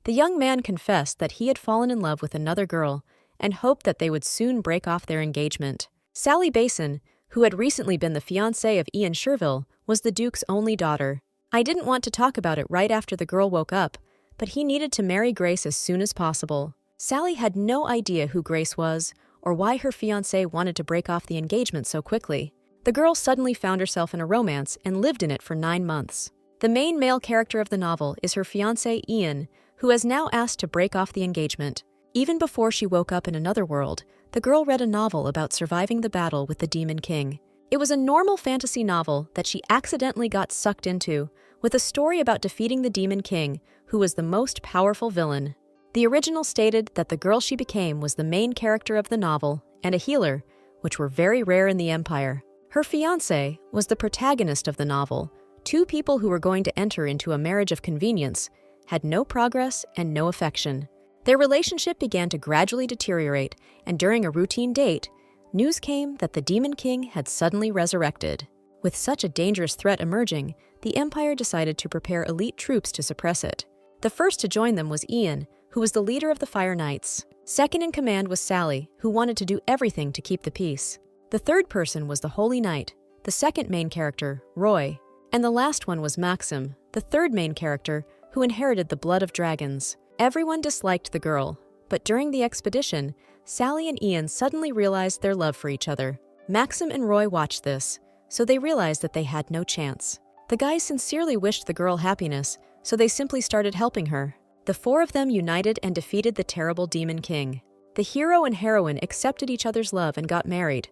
The young man confessed that he had fallen in love with another girl and hoped that they would soon break off their engagement. Sally Basin, who had recently been the fiancée of Ian Sherville, was the Duke's only daughter. I didn't want to talk about it right after the girl woke up, but he needed to marry Grace as soon as possible. Sally had no idea who Grace was or why her fiancé wanted to break off the engagement so quickly. The girl suddenly found herself in a romance and lived in it for 9 months. The main male character of the novel is her fiancé Ian, who has now asked to break off the engagement. Even before she woke up in another world, the girl read a novel about surviving the battle with the Demon King. It was a normal fantasy novel that she accidentally got sucked into, with a story about defeating the Demon King, who was the most powerful villain. The original stated that the girl she became was the main character of the novel and a healer, which were very rare in the Empire. Her fiancé was the protagonist of the novel. Two people who were going to enter into a marriage of convenience had no progress and no affection. Their relationship began to gradually deteriorate, and during a routine date, news came that the Demon King had suddenly resurrected. With such a dangerous threat emerging, the Empire decided to prepare elite troops to suppress it. The first to join them was Ian, who was the leader of the Fire Knights. Second in command was Sally, who wanted to do everything to keep the peace. The third person was the Holy Knight, the second main character, Roy, and the last one was Maxim, the third main character, who inherited the blood of dragons. Everyone disliked the girl, but during the expedition, Sally and Ian suddenly realized their love for each other. Maxim and Roy watched this, so they realized that they had no chance. The guys sincerely wished the girl happiness, so they simply started helping her. The four of them united and defeated the terrible Demon King. The hero and heroine accepted each other's love and got married.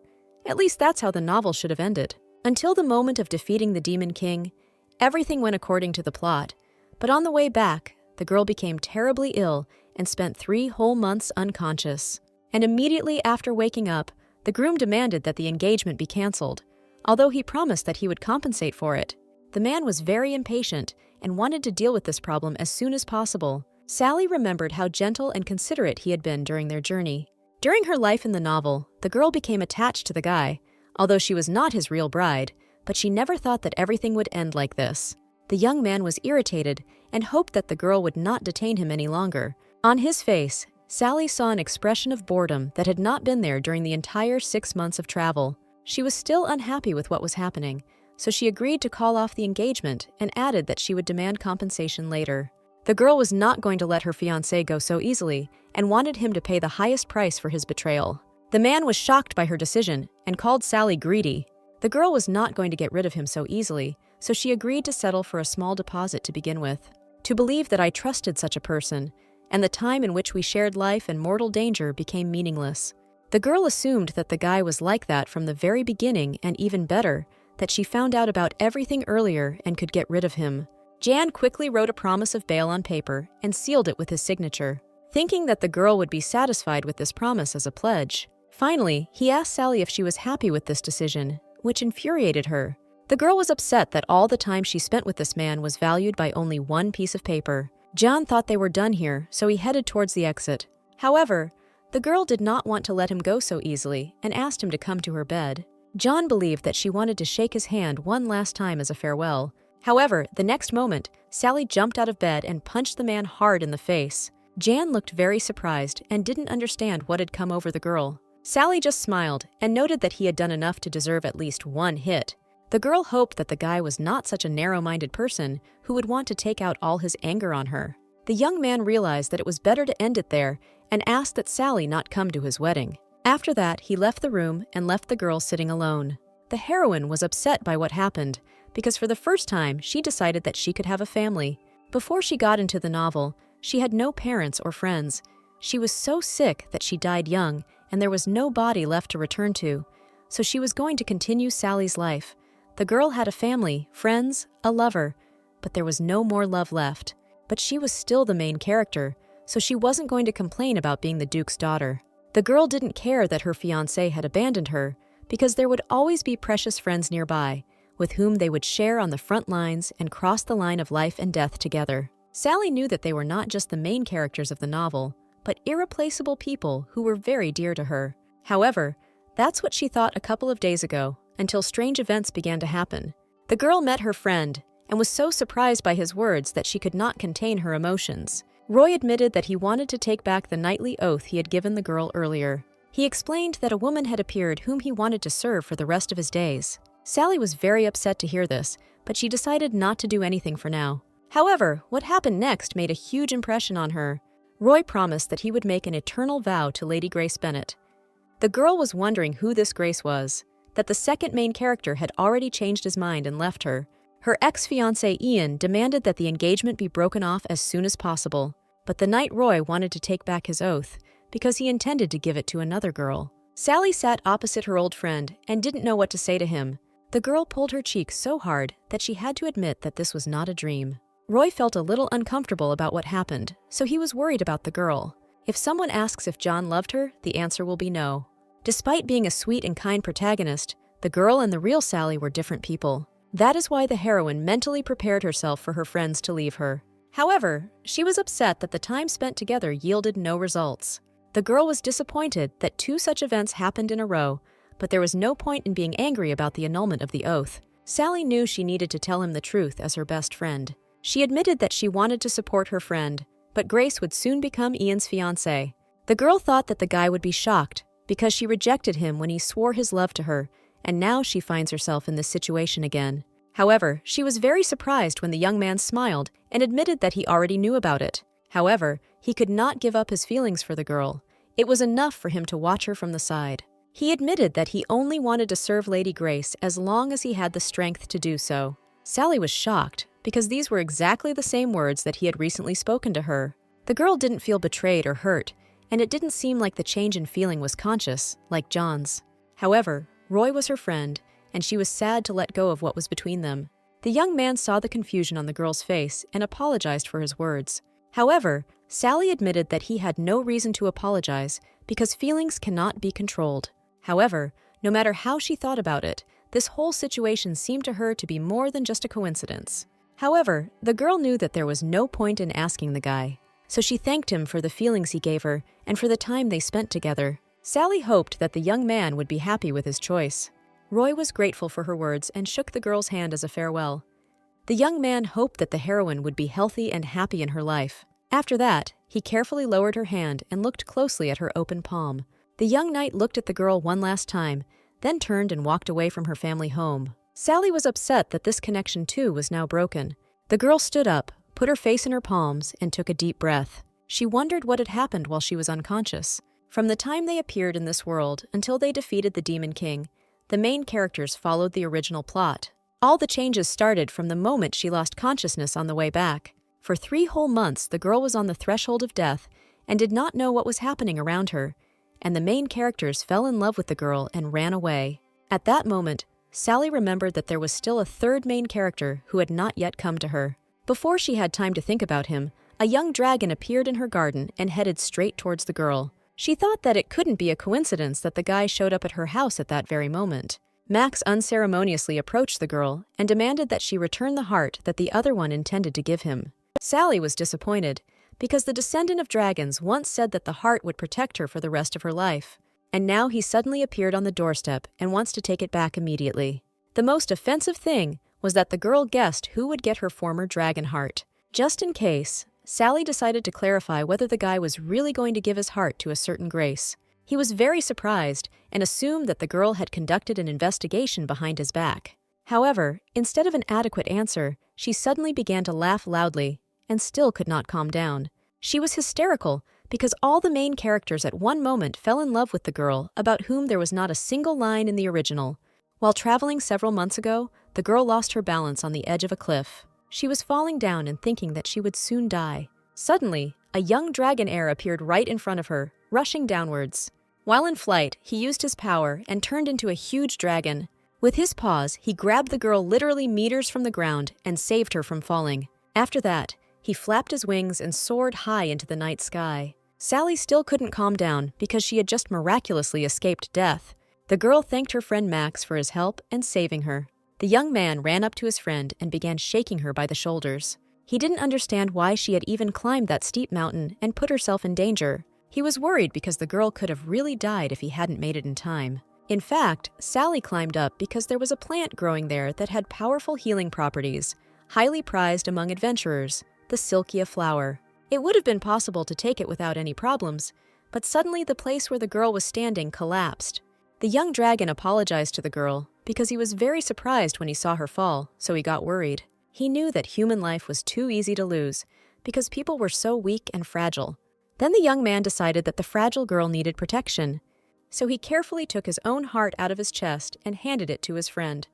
At least that's how the novel should have ended. Until the moment of defeating the Demon King, everything went according to the plot, but on the way back, the girl became terribly ill and spent 3 whole months unconscious. And immediately after waking up, the groom demanded that the engagement be cancelled, although he promised that he would compensate for it. The man was very impatient and wanted to deal with this problem as soon as possible. Sally remembered how gentle and considerate he had been during their journey. During her life in the novel, the girl became attached to the guy, although she was not his real bride, but she never thought that everything would end like this. The young man was irritated and hoped that the girl would not detain him any longer. On his face, Sally saw an expression of boredom that had not been there during the entire 6 months of travel. She was still unhappy with what was happening, so she agreed to call off the engagement and added that she would demand compensation later. The girl was not going to let her fiancé go so easily and wanted him to pay the highest price for his betrayal. The man was shocked by her decision and called Sally greedy. The girl was not going to get rid of him so easily, so she agreed to settle for a small deposit to begin with. To believe that I trusted such a person, and the time in which we shared life and mortal danger became meaningless. The girl assumed that the guy was like that from the very beginning, and even better, that she found out about everything earlier and could get rid of him. Jan quickly wrote a promise of bail on paper and sealed it with his signature, thinking that the girl would be satisfied with this promise as a pledge. Finally, he asked Sally if she was happy with this decision, which infuriated her. The girl was upset that all the time she spent with this man was valued by only one piece of paper. John thought they were done here, so he headed towards the exit. However, the girl did not want to let him go so easily and asked him to come to her bed. John believed that she wanted to shake his hand one last time as a farewell. However, the next moment, Sally jumped out of bed and punched the man hard in the face. Jan looked very surprised and didn't understand what had come over the girl. Sally just smiled and noted that he had done enough to deserve at least one hit. The girl hoped that the guy was not such a narrow-minded person who would want to take out all his anger on her. The young man realized that it was better to end it there and asked that Sally not come to his wedding. After that, he left the room and left the girl sitting alone. The heroine was upset by what happened because for the first time she decided that she could have a family. Before she got into the novel, she had no parents or friends. She was so sick that she died young and there was no body left to return to, so she was going to continue Sally's life. The girl had a family, friends, a lover, but there was no more love left. But she was still the main character, so she wasn't going to complain about being the Duke's daughter. The girl didn't care that her fiancé had abandoned her, because there would always be precious friends nearby, with whom they would share on the front lines and cross the line of life and death together. Sally knew that they were not just the main characters of the novel, but irreplaceable people who were very dear to her. However, that's what she thought a couple of days ago, until strange events began to happen. The girl met her friend and was so surprised by his words that she could not contain her emotions. Roy admitted that he wanted to take back the knightly oath he had given the girl earlier. He explained that a woman had appeared whom he wanted to serve for the rest of his days. Sally was very upset to hear this, but she decided not to do anything for now. However, what happened next made a huge impression on her. Roy promised that he would make an eternal vow to Lady Grace Bennet. The girl was wondering who this Grace was, that the second main character had already changed his mind and left her. Her ex-fiancé Ian demanded that the engagement be broken off as soon as possible, but the knight Roy wanted to take back his oath because he intended to give it to another girl. Sally sat opposite her old friend and didn't know what to say to him. The girl pulled her cheek so hard that she had to admit that this was not a dream. Roy felt a little uncomfortable about what happened, so he was worried about the girl. If someone asks if John loved her, the answer will be no. Despite being a sweet and kind protagonist, the girl and the real Sally were different people. That is why the heroine mentally prepared herself for her friends to leave her. However, she was upset that the time spent together yielded no results. The girl was disappointed that 2 such events happened in a row, but there was no point in being angry about the annulment of the oath. Sally knew she needed to tell him the truth as her best friend. She admitted that she wanted to support her friend, but Grace would soon become Ian's fiancé. The girl thought that the guy would be shocked because she rejected him when he swore his love to her, and now she finds herself in this situation again. However, she was very surprised when the young man smiled and admitted that he already knew about it. However, he could not give up his feelings for the girl. It was enough for him to watch her from the side. He admitted that he only wanted to serve Lady Grace as long as he had the strength to do so. Sally was shocked because these were exactly the same words that he had recently spoken to her. The girl didn't feel betrayed or hurt, and it didn't seem like the change in feeling was conscious, like John's. However, Roy was her friend, and she was sad to let go of what was between them. The young man saw the confusion on the girl's face and apologized for his words. However, Sally admitted that he had no reason to apologize because feelings cannot be controlled. However, no matter how she thought about it, this whole situation seemed to her to be more than just a coincidence. However, the girl knew that there was no point in asking the guy, so she thanked him for the feelings he gave her and for the time they spent together. Sally hoped that the young man would be happy with his choice. Roy was grateful for her words and shook the girl's hand as a farewell. The young man hoped that the heroine would be healthy and happy in her life. After that, he carefully lowered her hand and looked closely at her open palm. The young knight looked at the girl one last time, then turned and walked away from her family home. Sally was upset that this connection too was now broken. The girl stood up, put her face in her palms, and took a deep breath. She wondered what had happened while she was unconscious. From the time they appeared in this world until they defeated the Demon King, the main characters followed the original plot. All the changes started from the moment she lost consciousness on the way back. For 3 whole months, the girl was on the threshold of death and did not know what was happening around her, and the main characters fell in love with the girl and ran away. At that moment, Sally remembered that there was still a 3rd main character who had not yet come to her. Before she had time to think about him, a young dragon appeared in her garden and headed straight towards the girl. She thought that it couldn't be a coincidence that the guy showed up at her house at that very moment. Max unceremoniously approached the girl and demanded that she return the heart that the other one intended to give him. Sally was disappointed because the descendant of dragons once said that the heart would protect her for the rest of her life. And now he suddenly appeared on the doorstep and wants to take it back immediately. The most offensive thing was that the girl guessed who would get her former dragon heart. Just in case, Sally decided to clarify whether the guy was really going to give his heart to a certain Grace. He was very surprised and assumed that the girl had conducted an investigation behind his back. However, instead of an adequate answer, she suddenly began to laugh loudly and still could not calm down. She was hysterical because all the main characters at one moment fell in love with the girl about whom there was not a single line in the original. While traveling several months ago, the girl lost her balance on the edge of a cliff. She was falling down and thinking that she would soon die. Suddenly, a young dragon heir appeared right in front of her, rushing downwards. While in flight, he used his power and turned into a huge dragon. With his paws, he grabbed the girl literally meters from the ground and saved her from falling. After that, he flapped his wings and soared high into the night sky. Sally still couldn't calm down because she had just miraculously escaped death. The girl thanked her friend Max for his help and saving her. The young man ran up to his friend and began shaking her by the shoulders. He didn't understand why she had even climbed that steep mountain and put herself in danger. He was worried because the girl could have really died if he hadn't made it in time. In fact, Sally climbed up because there was a plant growing there that had powerful healing properties, highly prized among adventurers, the Silkia flower. It would have been possible to take it without any problems, but suddenly the place where the girl was standing collapsed. The young dragon apologized to the girl because he was very surprised when he saw her fall, so he got worried. He knew that human life was too easy to lose because people were so weak and fragile. Then the young man decided that the fragile girl needed protection, so he carefully took his own heart out of his chest and handed it to his friend.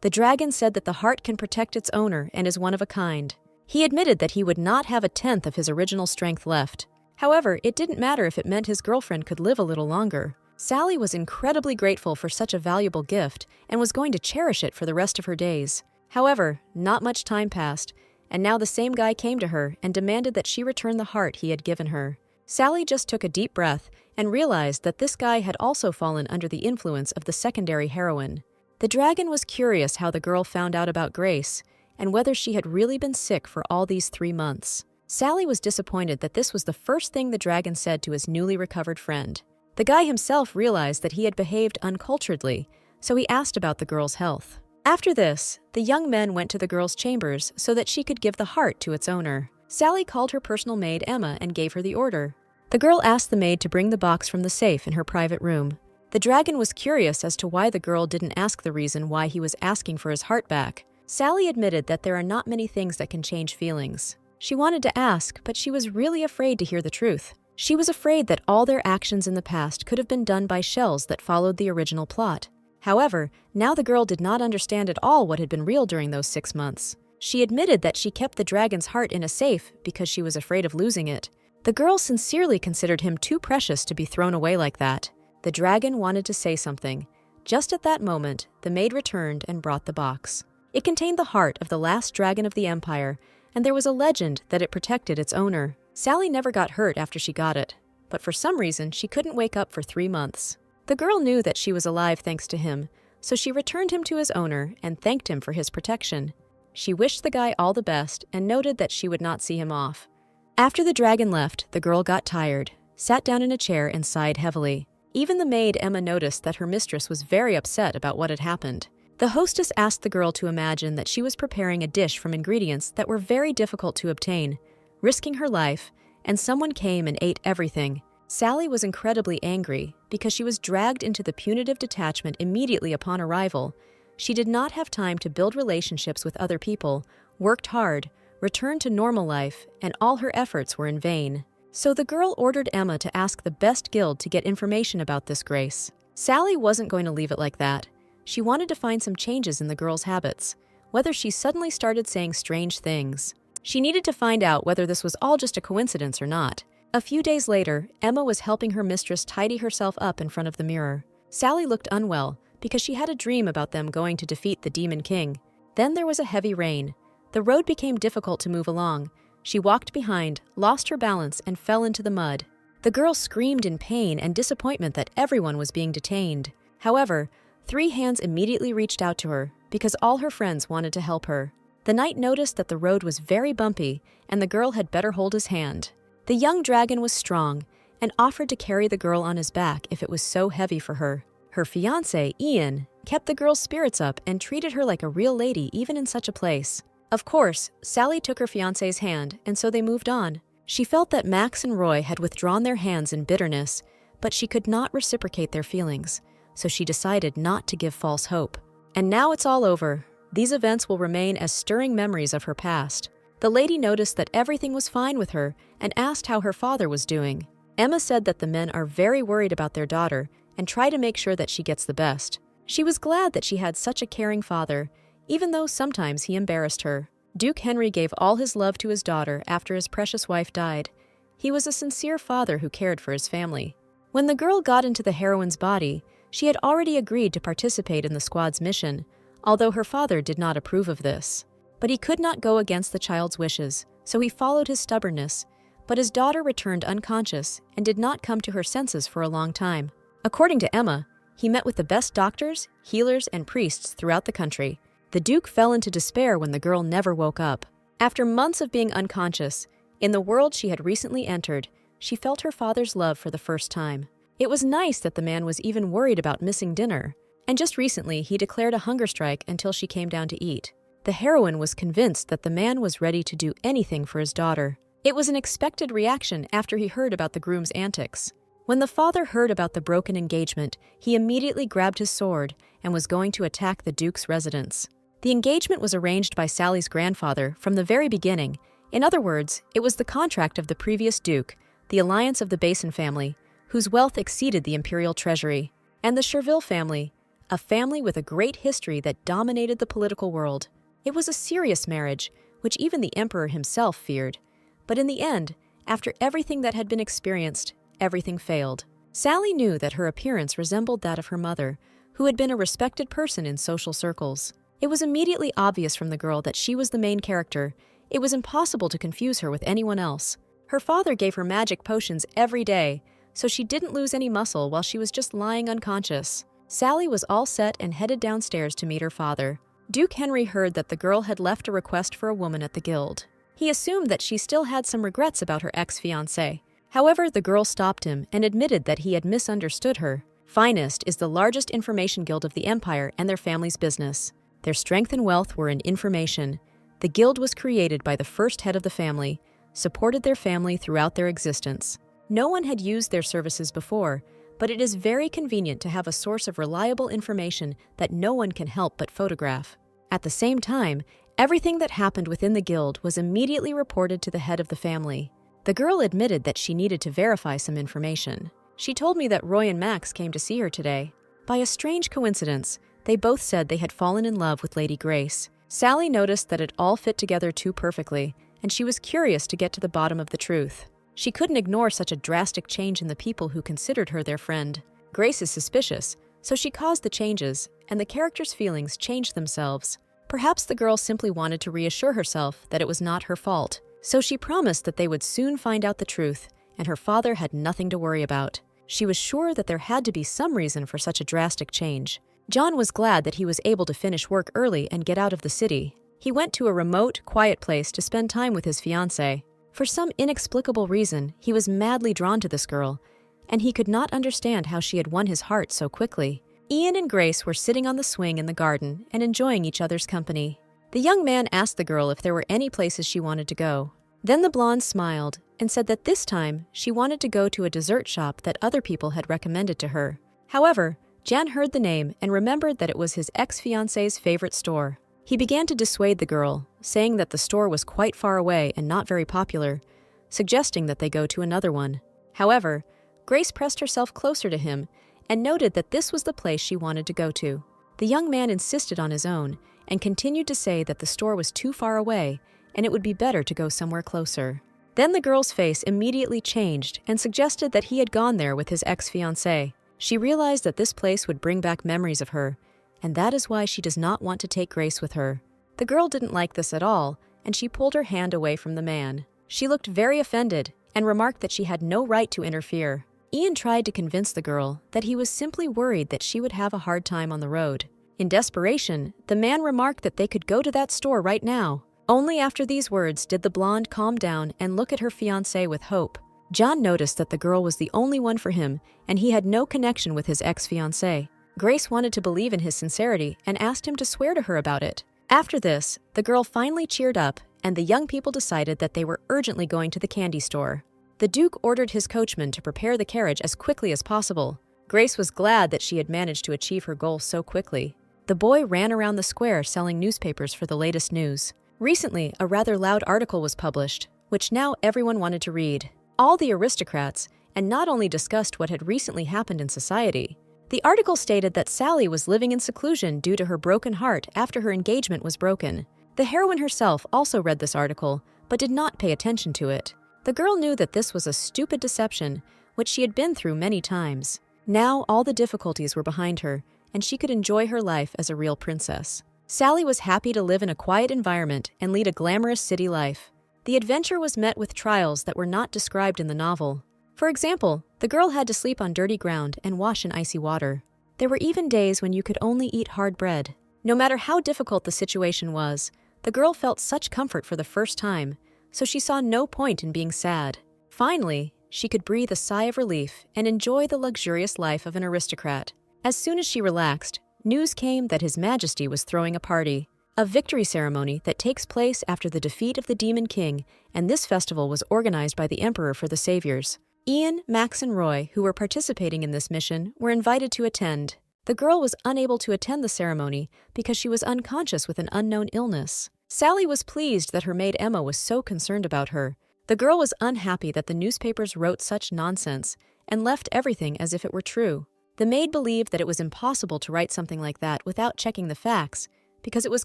The dragon said that the heart can protect its owner and is one of a kind. He admitted that he would not have a tenth of his original strength left. However, it didn't matter if it meant his girlfriend could live a little longer. Sally was incredibly grateful for such a valuable gift and was going to cherish it for the rest of her days. However, not much time passed, and now the same guy came to her and demanded that she return the heart he had given her. Sally just took a deep breath and realized that this guy had also fallen under the influence of the secondary heroine. The dragon was curious how the girl found out about Grace and whether she had really been sick for all these 3 months. Sally was disappointed that this was the first thing the dragon said to his newly recovered friend. The guy himself realized that he had behaved unculturedly, so he asked about the girl's health. After this, the young men went to the girl's chambers so that she could give the heart to its owner. Sally called her personal maid Emma and gave her the order. The girl asked the maid to bring the box from the safe in her private room. The dragon was curious as to why the girl didn't ask the reason why he was asking for his heart back. Sally admitted that there are not many things that can change feelings. She wanted to ask, but she was really afraid to hear the truth. She was afraid that all their actions in the past could have been done by shells that followed the original plot. However, now the girl did not understand at all what had been real during those 6 months. She admitted that she kept the dragon's heart in a safe because she was afraid of losing it. The girl sincerely considered him too precious to be thrown away like that. The dragon wanted to say something. Just at that moment, the maid returned and brought the box. It contained the heart of the last dragon of the empire, and there was a legend that it protected its owner. Sally never got hurt after she got it, but for some reason she couldn't wake up for 3 months. The girl knew that she was alive thanks to him, so she returned him to his owner and thanked him for his protection. She wished the guy all the best and noted that she would not see him off. After the dragon left, the girl got tired, sat down in a chair and sighed heavily. Even the maid Emma noticed that her mistress was very upset about what had happened. The hostess asked the girl to imagine that she was preparing a dish from ingredients that were very difficult to obtain, risking her life, and someone came and ate everything. Sally was incredibly angry because she was dragged into the punitive detachment immediately upon arrival. She did not have time to build relationships with other people, worked hard, returned to normal life, and all her efforts were in vain. So the girl ordered Emma to ask the best guild to get information about this Grace. Sally wasn't going to leave it like that. She wanted to find some changes in the girl's habits, whether she suddenly started saying strange things. She needed to find out whether this was all just a coincidence or not. A few days later, Emma was helping her mistress tidy herself up in front of the mirror. Sally looked unwell because she had a dream about them going to defeat the Demon King. Then there was a heavy rain. The road became difficult to move along. She walked behind, lost her balance, and fell into the mud. The girl screamed in pain and disappointment that everyone was being detained. However, 3 hands immediately reached out to her because all her friends wanted to help her. The knight noticed that the road was very bumpy and the girl had better hold his hand. The young dragon was strong and offered to carry the girl on his back if it was so heavy for her. Her fiancé, Ian, kept the girl's spirits up and treated her like a real lady even in such a place. Of course, Sally took her fiancé's hand and so they moved on. She felt that Max and Roy had withdrawn their hands in bitterness, but she could not reciprocate their feelings, so she decided not to give false hope. And now it's all over. These events will remain as stirring memories of her past. The lady noticed that everything was fine with her and asked how her father was doing. Emma said that the men are very worried about their daughter and try to make sure that she gets the best. She was glad that she had such a caring father, even though sometimes he embarrassed her. Duke Henry gave all his love to his daughter after his precious wife died. He was a sincere father who cared for his family. When the girl got into the heroine's body, she had already agreed to participate in the squad's mission, although her father did not approve of this. But he could not go against the child's wishes, so he followed his stubbornness. But his daughter returned unconscious and did not come to her senses for a long time. According to Emma, he met with the best doctors, healers, and priests throughout the country. The Duke fell into despair when the girl never woke up. After months of being unconscious, in the world she had recently entered, she felt her father's love for the first time. It was nice that the man was even worried about missing dinner, and just recently he declared a hunger strike until she came down to eat. The heroine was convinced that the man was ready to do anything for his daughter. It was an expected reaction after he heard about the groom's antics. When the father heard about the broken engagement, he immediately grabbed his sword and was going to attack the Duke's residence. The engagement was arranged by Sally's grandfather from the very beginning. In other words, it was the contract of the previous Duke, the alliance of the Basin family, whose wealth exceeded the imperial treasury, and the Cherville family, a family with a great history that dominated the political world. It was a serious marriage, which even the emperor himself feared. But in the end, after everything that had been experienced, everything failed. Sally knew that her appearance resembled that of her mother, who had been a respected person in social circles. It was immediately obvious from the girl that she was the main character. It was impossible to confuse her with anyone else. Her father gave her magic potions every day, so she didn't lose any muscle while she was just lying unconscious. Sally was all set and headed downstairs to meet her father. Duke Henry heard that the girl had left a request for a woman at the guild. He assumed that she still had some regrets about her ex-fiancé. However, the girl stopped him and admitted that he had misunderstood her. Finest is the largest information guild of the empire and their family's business. Their strength and wealth were in information. The guild was created by the first head of the family, supported their family throughout their existence. No one had used their services before, but it is very convenient to have a source of reliable information that no one can help but photograph. At the same time, everything that happened within the guild was immediately reported to the head of the family. The girl admitted that she needed to verify some information. She told me that Roy and Max came to see her today. By a strange coincidence, they both said they had fallen in love with Lady Grace. Sally noticed that it all fit together too perfectly, and she was curious to get to the bottom of the truth. She couldn't ignore such a drastic change in the people who considered her their friend. Grace is suspicious, so she caused the changes, and the characters' feelings changed themselves. Perhaps the girl simply wanted to reassure herself that it was not her fault. So she promised that they would soon find out the truth, and her father had nothing to worry about. She was sure that there had to be some reason for such a drastic change. John was glad that he was able to finish work early and get out of the city. He went to a remote, quiet place to spend time with his fiancée. For some inexplicable reason, he was madly drawn to this girl, and he could not understand how she had won his heart so quickly. Ian and Grace were sitting on the swing in the garden and enjoying each other's company. The young man asked the girl if there were any places she wanted to go. Then the blonde smiled and said that this time she wanted to go to a dessert shop that other people had recommended to her. However, Jan heard the name and remembered that it was his ex-fiancé's favorite store. He began to dissuade the girl, saying that the store was quite far away and not very popular, suggesting that they go to another one. However, Grace pressed herself closer to him and noted that this was the place she wanted to go to. The young man insisted on his own and continued to say that the store was too far away and it would be better to go somewhere closer. Then the girl's face immediately changed and suggested that he had gone there with his ex-fiancé. She realized that this place would bring back memories of her, and that is why she does not want to take Grace with her. The girl didn't like this at all, and she pulled her hand away from the man. She looked very offended and remarked that she had no right to interfere. Ian tried to convince the girl that he was simply worried that she would have a hard time on the road. In desperation, the man remarked that they could go to that store right now. Only after these words did the blonde calm down and look at her fiancé with hope. John noticed that the girl was the only one for him, and he had no connection with his ex-fiancé. Grace wanted to believe in his sincerity and asked him to swear to her about it. After this, the girl finally cheered up, and the young people decided that they were urgently going to the candy store. The Duke ordered his coachman to prepare the carriage as quickly as possible. Grace was glad that she had managed to achieve her goal so quickly. The boy ran around the square selling newspapers for the latest news. Recently, a rather loud article was published, which now everyone wanted to read. All the aristocrats, and not only discussed what had recently happened in society. The article stated that Sally was living in seclusion due to her broken heart after her engagement was broken. The heroine herself also read this article, but did not pay attention to it. The girl knew that this was a stupid deception, which she had been through many times. Now all the difficulties were behind her, and she could enjoy her life as a real princess. Sally was happy to live in a quiet environment and lead a glamorous city life. The adventure was met with trials that were not described in the novel. For example, the girl had to sleep on dirty ground and wash in icy water. There were even days when you could only eat hard bread. No matter how difficult the situation was, the girl felt such comfort for the first time, so she saw no point in being sad. Finally, she could breathe a sigh of relief and enjoy the luxurious life of an aristocrat. As soon as she relaxed, news came that His Majesty was throwing a party. a victory ceremony that takes place after the defeat of the Demon King, and this festival was organized by the Emperor for the Saviors. Ian, Max, and Roy, who were participating in this mission, were invited to attend. The girl was unable to attend the ceremony because she was unconscious with an unknown illness. Sally was pleased that her maid Emma was so concerned about her. The girl was unhappy that the newspapers wrote such nonsense and left everything as if it were true. The maid believed that it was impossible to write something like that without checking the facts, because it was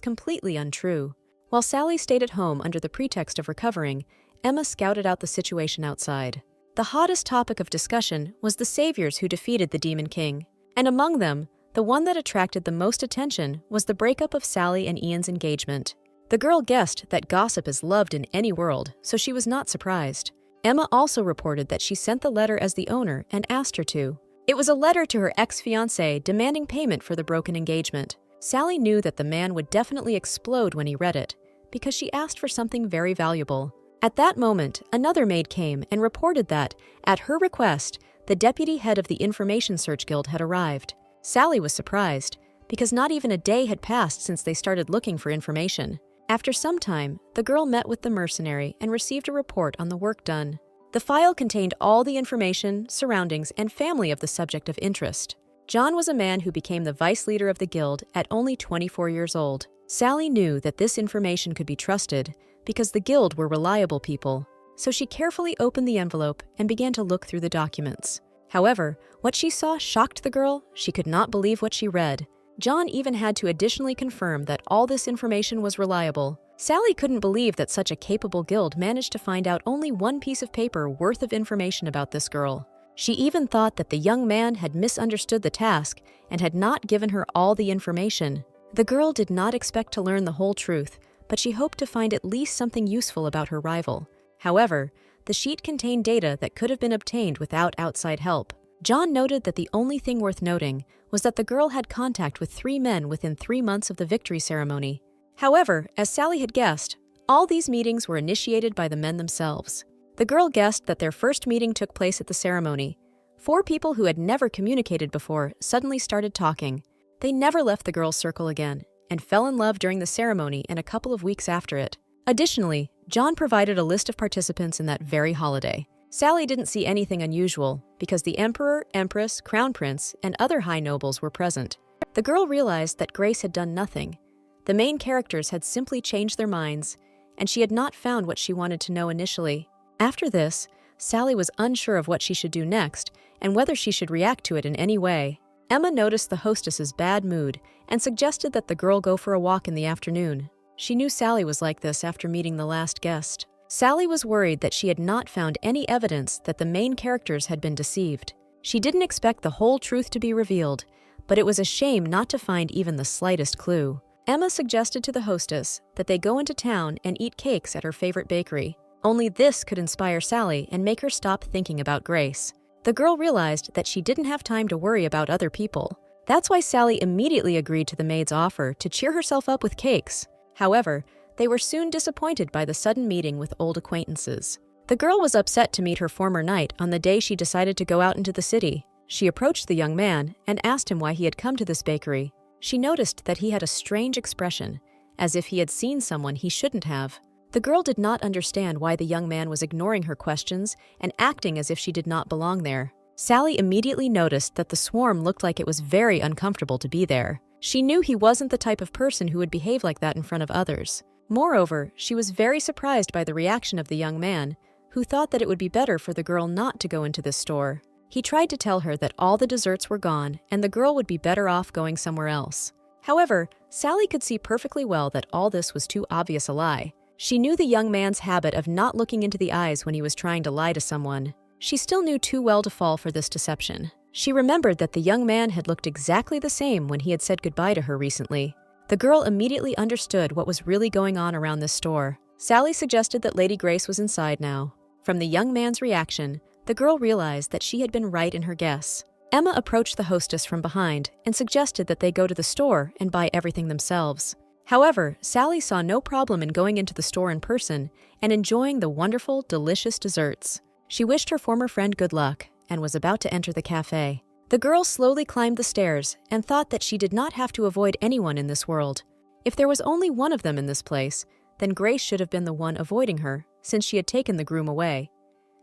completely untrue. While Sally stayed at home under the pretext of recovering, Emma scouted out the situation outside. The hottest topic of discussion was the saviors who defeated the Demon King, and among them, the one that attracted the most attention was the breakup of Sally and Ian's engagement. The girl guessed that gossip is loved in any world, so she was not surprised. Emma also reported that she sent the letter as the owner and asked her to. It was a letter to her ex-fiancé demanding payment for the broken engagement. Sally knew that the man would definitely explode when he read it, because she asked for something very valuable. At that moment, another maid came and reported that, at her request, the deputy head of the Information Search Guild had arrived. Sally was surprised, because not even a day had passed since they started looking for information. After some time, the girl met with the mercenary and received a report on the work done. The file contained all the information, surroundings, and family of the subject of interest. John was a man who became the vice leader of the guild at only 24 years old. Sally knew that this information could be trusted because the guild were reliable people, so she carefully opened the envelope and began to look through the documents. However, what she saw shocked the girl. She could not believe what she read. John even had to additionally confirm that all this information was reliable. Sally couldn't believe that such a capable guild managed to find out only one piece of paper worth of information about this girl. She even thought that the young man had misunderstood the task and had not given her all the information. The girl did not expect to learn the whole truth, but she hoped to find at least something useful about her rival. However, the sheet contained data that could have been obtained without outside help. John noted that the only thing worth noting was that the girl had contact with 3 men within 3 months of the victory ceremony. However, as Sally had guessed, all these meetings were initiated by the men themselves. The girl guessed that their first meeting took place at the ceremony. 4 people who had never communicated before suddenly started talking. They never left the girl's circle again and fell in love during the ceremony and a couple of weeks after it. Additionally, John provided a list of participants in that very holiday. Sally didn't see anything unusual because the emperor, empress, crown prince, and other high nobles were present. The girl realized that Grace had done nothing. The main characters had simply changed their minds, and she had not found what she wanted to know initially. After this, Sally was unsure of what she should do next and whether she should react to it in any way. Emma noticed the hostess's bad mood and suggested that the girl go for a walk in the afternoon. She knew Sally was like this after meeting the last guest. Sally was worried that she had not found any evidence that the main characters had been deceived. She didn't expect the whole truth to be revealed, but it was a shame not to find even the slightest clue. Emma suggested to the hostess that they go into town and eat cakes at her favorite bakery. Only this could inspire Sally and make her stop thinking about Grace. The girl realized that she didn't have time to worry about other people. That's why Sally immediately agreed to the maid's offer to cheer herself up with cakes. However, they were soon disappointed by the sudden meeting with old acquaintances. The girl was upset to meet her former knight on the day she decided to go out into the city. She approached the young man and asked him why he had come to this bakery. She noticed that he had a strange expression, as if he had seen someone he shouldn't have. The girl did not understand why the young man was ignoring her questions and acting as if she did not belong there. Sally immediately noticed that the swarm looked like it was very uncomfortable to be there. She knew he wasn't the type of person who would behave like that in front of others. Moreover, she was very surprised by the reaction of the young man, who thought that it would be better for the girl not to go into this store. He tried to tell her that all the desserts were gone and the girl would be better off going somewhere else. However, Sally could see perfectly well that all this was too obvious a lie. She knew the young man's habit of not looking into the eyes when he was trying to lie to someone. She still knew too well to fall for this deception. She remembered that the young man had looked exactly the same when he had said goodbye to her recently. The girl immediately understood what was really going on around this store. Sally suggested that Lady Grace was inside now. From the young man's reaction, the girl realized that she had been right in her guess. Emma approached the hostess from behind and suggested that they go to the store and buy everything themselves. However, Sally saw no problem in going into the store in person and enjoying the wonderful, delicious desserts. She wished her former friend good luck and was about to enter the cafe. The girl slowly climbed the stairs and thought that she did not have to avoid anyone in this world. If there was only one of them in this place, then Grace should have been the one avoiding her, since she had taken the groom away.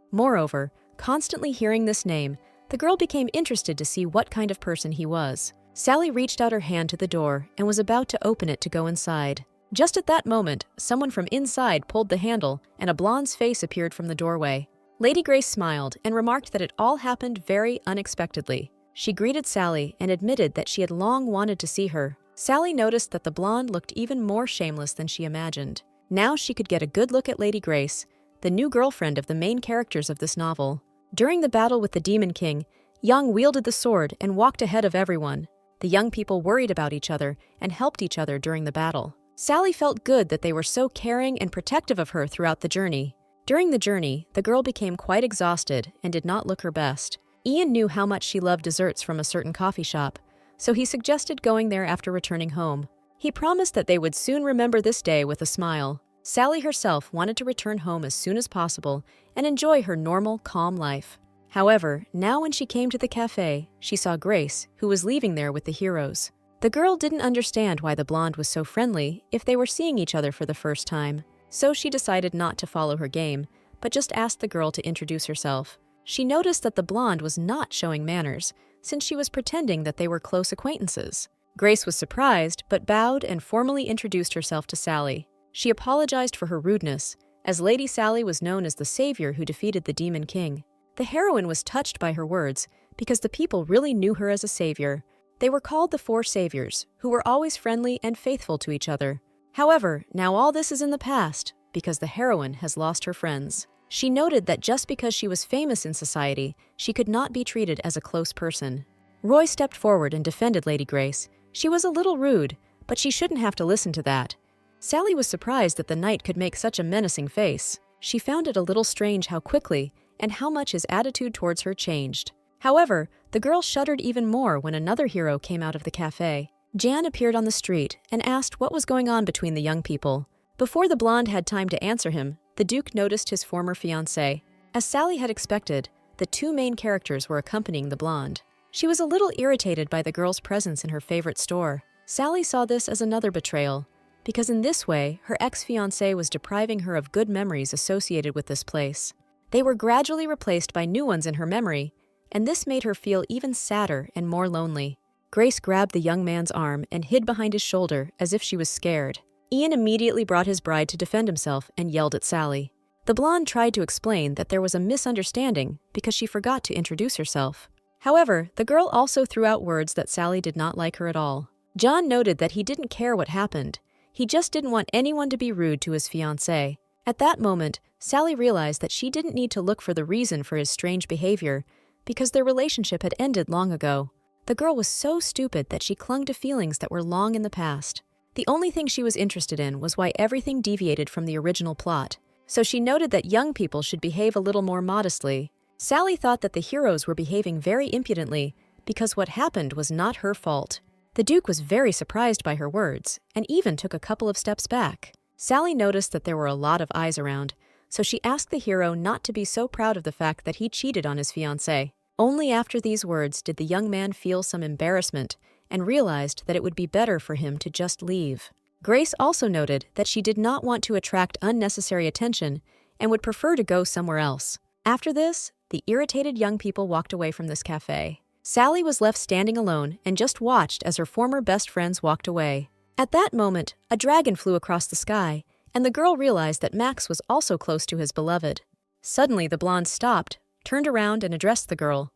Moreover, constantly hearing this name, the girl became interested to see what kind of person he was. Sally reached out her hand to the door and was about to open it to go inside. Just at that moment, someone from inside pulled the handle and a blonde's face appeared from the doorway. Lady Grace smiled and remarked that it all happened very unexpectedly. She greeted Sally and admitted that she had long wanted to see her. Sally noticed that the blonde looked even more shameless than she imagined. Now she could get a good look at Lady Grace, the new girlfriend of the main characters of this novel. During the battle with the Demon King, Young wielded the sword and walked ahead of everyone. The young people worried about each other and helped each other during the battle. Sally felt good that they were so caring and protective of her throughout the journey. During the journey, the girl became quite exhausted and did not look her best. Ian knew how much she loved desserts from a certain coffee shop, so he suggested going there after returning home. He promised that they would soon remember this day with a smile. Sally herself wanted to return home as soon as possible and enjoy her normal, calm life. However, now when she came to the cafe, she saw Grace, who was leaving there with the heroes. The girl didn't understand why the blonde was so friendly if they were seeing each other for the first time, so she decided not to follow her game, but just asked the girl to introduce herself. She noticed that the blonde was not showing manners, since she was pretending that they were close acquaintances. Grace was surprised, but bowed and formally introduced herself to Sally. She apologized for her rudeness, as Lady Sally was known as the savior who defeated the Demon King. The heroine was touched by her words because the people really knew her as a savior. They were called the Four Saviors, who were always friendly and faithful to each other. However, now all this is in the past because the heroine has lost her friends. She noted that just because she was famous in society, she could not be treated as a close person. Roy stepped forward and defended Lady Grace. She was a little rude, but she shouldn't have to listen to that. Sally was surprised that the knight could make such a menacing face. She found it a little strange how quickly and how much his attitude towards her changed. However, the girl shuddered even more when another hero came out of the cafe. Jan appeared on the street and asked what was going on between the young people. Before the blonde had time to answer him, the Duke noticed his former fiancé. As Sally had expected, the two main characters were accompanying the blonde. She was a little irritated by the girl's presence in her favorite store. Sally saw this as another betrayal, because in this way, her ex-fiancé was depriving her of good memories associated with this place. They were gradually replaced by new ones in her memory, and this made her feel even sadder and more lonely. Grace grabbed the young man's arm and hid behind his shoulder as if she was scared. Ian immediately brought his bride to defend himself and yelled at Sally. The blonde tried to explain that there was a misunderstanding because she forgot to introduce herself. However, the girl also threw out words that Sally did not like her at all. John noted that he didn't care what happened. He just didn't want anyone to be rude to his fiancée. At that moment, Sally realized that she didn't need to look for the reason for his strange behavior because their relationship had ended long ago. The girl was so stupid that she clung to feelings that were long in the past. The only thing she was interested in was why everything deviated from the original plot, so she noted that young people should behave a little more modestly. Sally thought that the heroes were behaving very impudently because what happened was not her fault. The Duke was very surprised by her words and even took a couple of steps back. Sally noticed that there were a lot of eyes around, so she asked the hero not to be so proud of the fact that he cheated on his fiancée. Only after these words did the young man feel some embarrassment and realized that it would be better for him to just leave. Grace also noted that she did not want to attract unnecessary attention and would prefer to go somewhere else. After this, the irritated young people walked away from this cafe. Sally was left standing alone and just watched as her former best friends walked away. At that moment, a dragon flew across the sky, and the girl realized that Max was also close to his beloved. Suddenly, the blonde stopped, turned around and addressed the girl.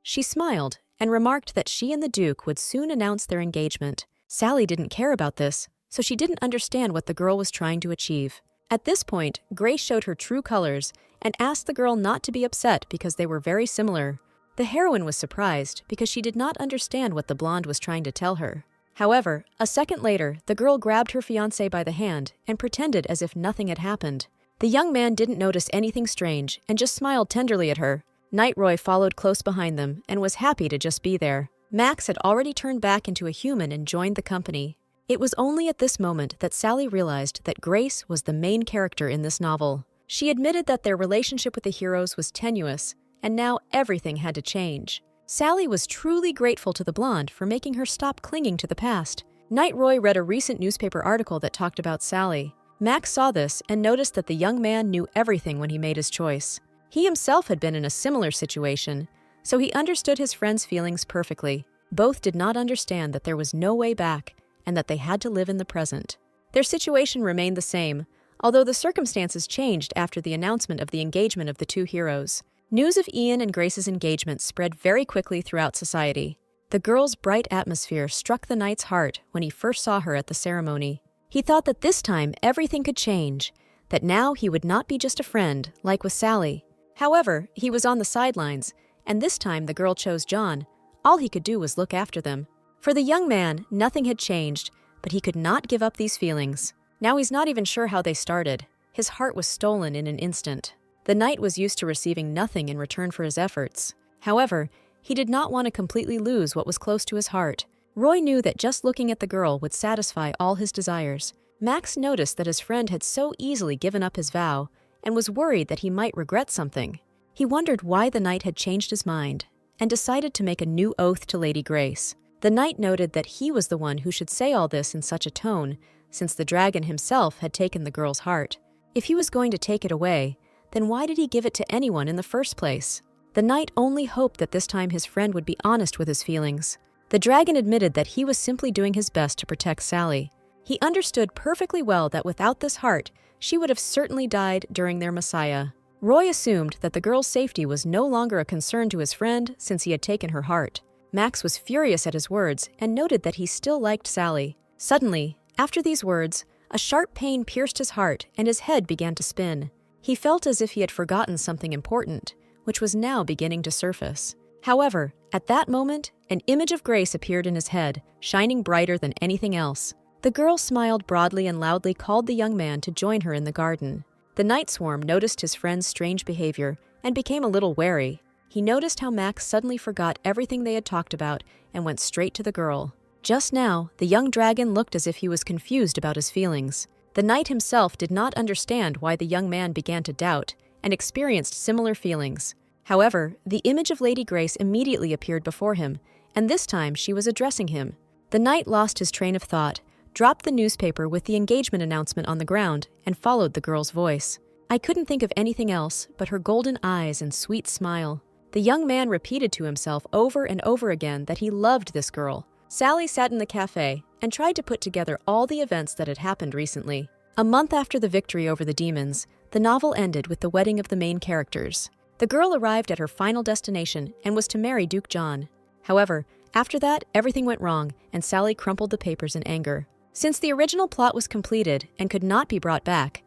She smiled and remarked that she and the Duke would soon announce their engagement. Sally didn't care about this, so she didn't understand what the girl was trying to achieve. At this point, Grace showed her true colors and asked the girl not to be upset because they were very similar. The heroine was surprised because she did not understand what the blonde was trying to tell her. However, a second later, the girl grabbed her fiancé by the hand and pretended as if nothing had happened. The young man didn't notice anything strange and just smiled tenderly at her. Knight Roy followed close behind them and was happy to just be there. Max had already turned back into a human and joined the company. It was only at this moment that Sally realized that Grace was the main character in this novel. She admitted that their relationship with the heroes was tenuous, and now everything had to change. Sally was truly grateful to the blonde for making her stop clinging to the past. Knight Roy read a recent newspaper article that talked about Sally. Max saw this and noticed that the young man knew everything when he made his choice. He himself had been in a similar situation, so he understood his friend's feelings perfectly. Both did not understand that there was no way back and that they had to live in the present. Their situation remained the same, although the circumstances changed after the announcement of the engagement of the two heroes. News of Ian and Grace's engagement spread very quickly throughout society. The girl's bright atmosphere struck the knight's heart when he first saw her at the ceremony. He thought that this time everything could change, that now he would not be just a friend, like with Sally. However, he was on the sidelines, and this time the girl chose John. All he could do was look after them. For the young man, nothing had changed, but he could not give up these feelings. Now he's not even sure how they started. His heart was stolen in an instant. The knight was used to receiving nothing in return for his efforts. However, he did not want to completely lose what was close to his heart. Roy knew that just looking at the girl would satisfy all his desires. Max noticed that his friend had so easily given up his vow and was worried that he might regret something. He wondered why the knight had changed his mind and decided to make a new oath to Lady Grace. The knight noted that he was the one who should say all this in such a tone, since the dragon himself had taken the girl's heart. If he was going to take it away, then why did he give it to anyone in the first place? The knight only hoped that this time his friend would be honest with his feelings. The dragon admitted that he was simply doing his best to protect Sally. He understood perfectly well that without this heart, she would have certainly died during their Messiah. Roy assumed that the girl's safety was no longer a concern to his friend since he had taken her heart. Max was furious at his words and noted that he still liked Sally. Suddenly, after these words, a sharp pain pierced his heart and his head began to spin. He felt as if he had forgotten something important, which was now beginning to surface. However, at that moment, an image of Grace appeared in his head, shining brighter than anything else. The girl smiled broadly and loudly called the young man to join her in the garden. The night swarm noticed his friend's strange behavior and became a little wary. He noticed how Max suddenly forgot everything they had talked about and went straight to the girl. Just now, the young dragon looked as if he was confused about his feelings. The knight himself did not understand why the young man began to doubt and experienced similar feelings. However, the image of Lady Grace immediately appeared before him, and this time she was addressing him. The knight lost his train of thought, dropped the newspaper with the engagement announcement on the ground, and followed the girl's voice. I couldn't think of anything else but her golden eyes and sweet smile. The young man repeated to himself over and over again that he loved this girl. Sally sat in the cafe and tried to put together all the events that had happened recently. A month after the victory over the demons, the novel ended with the wedding of the main characters. The girl arrived at her final destination and was to marry Duke John. However, after that, everything went wrong, and Sally crumpled the papers in anger. Since the original plot was completed and could not be brought back,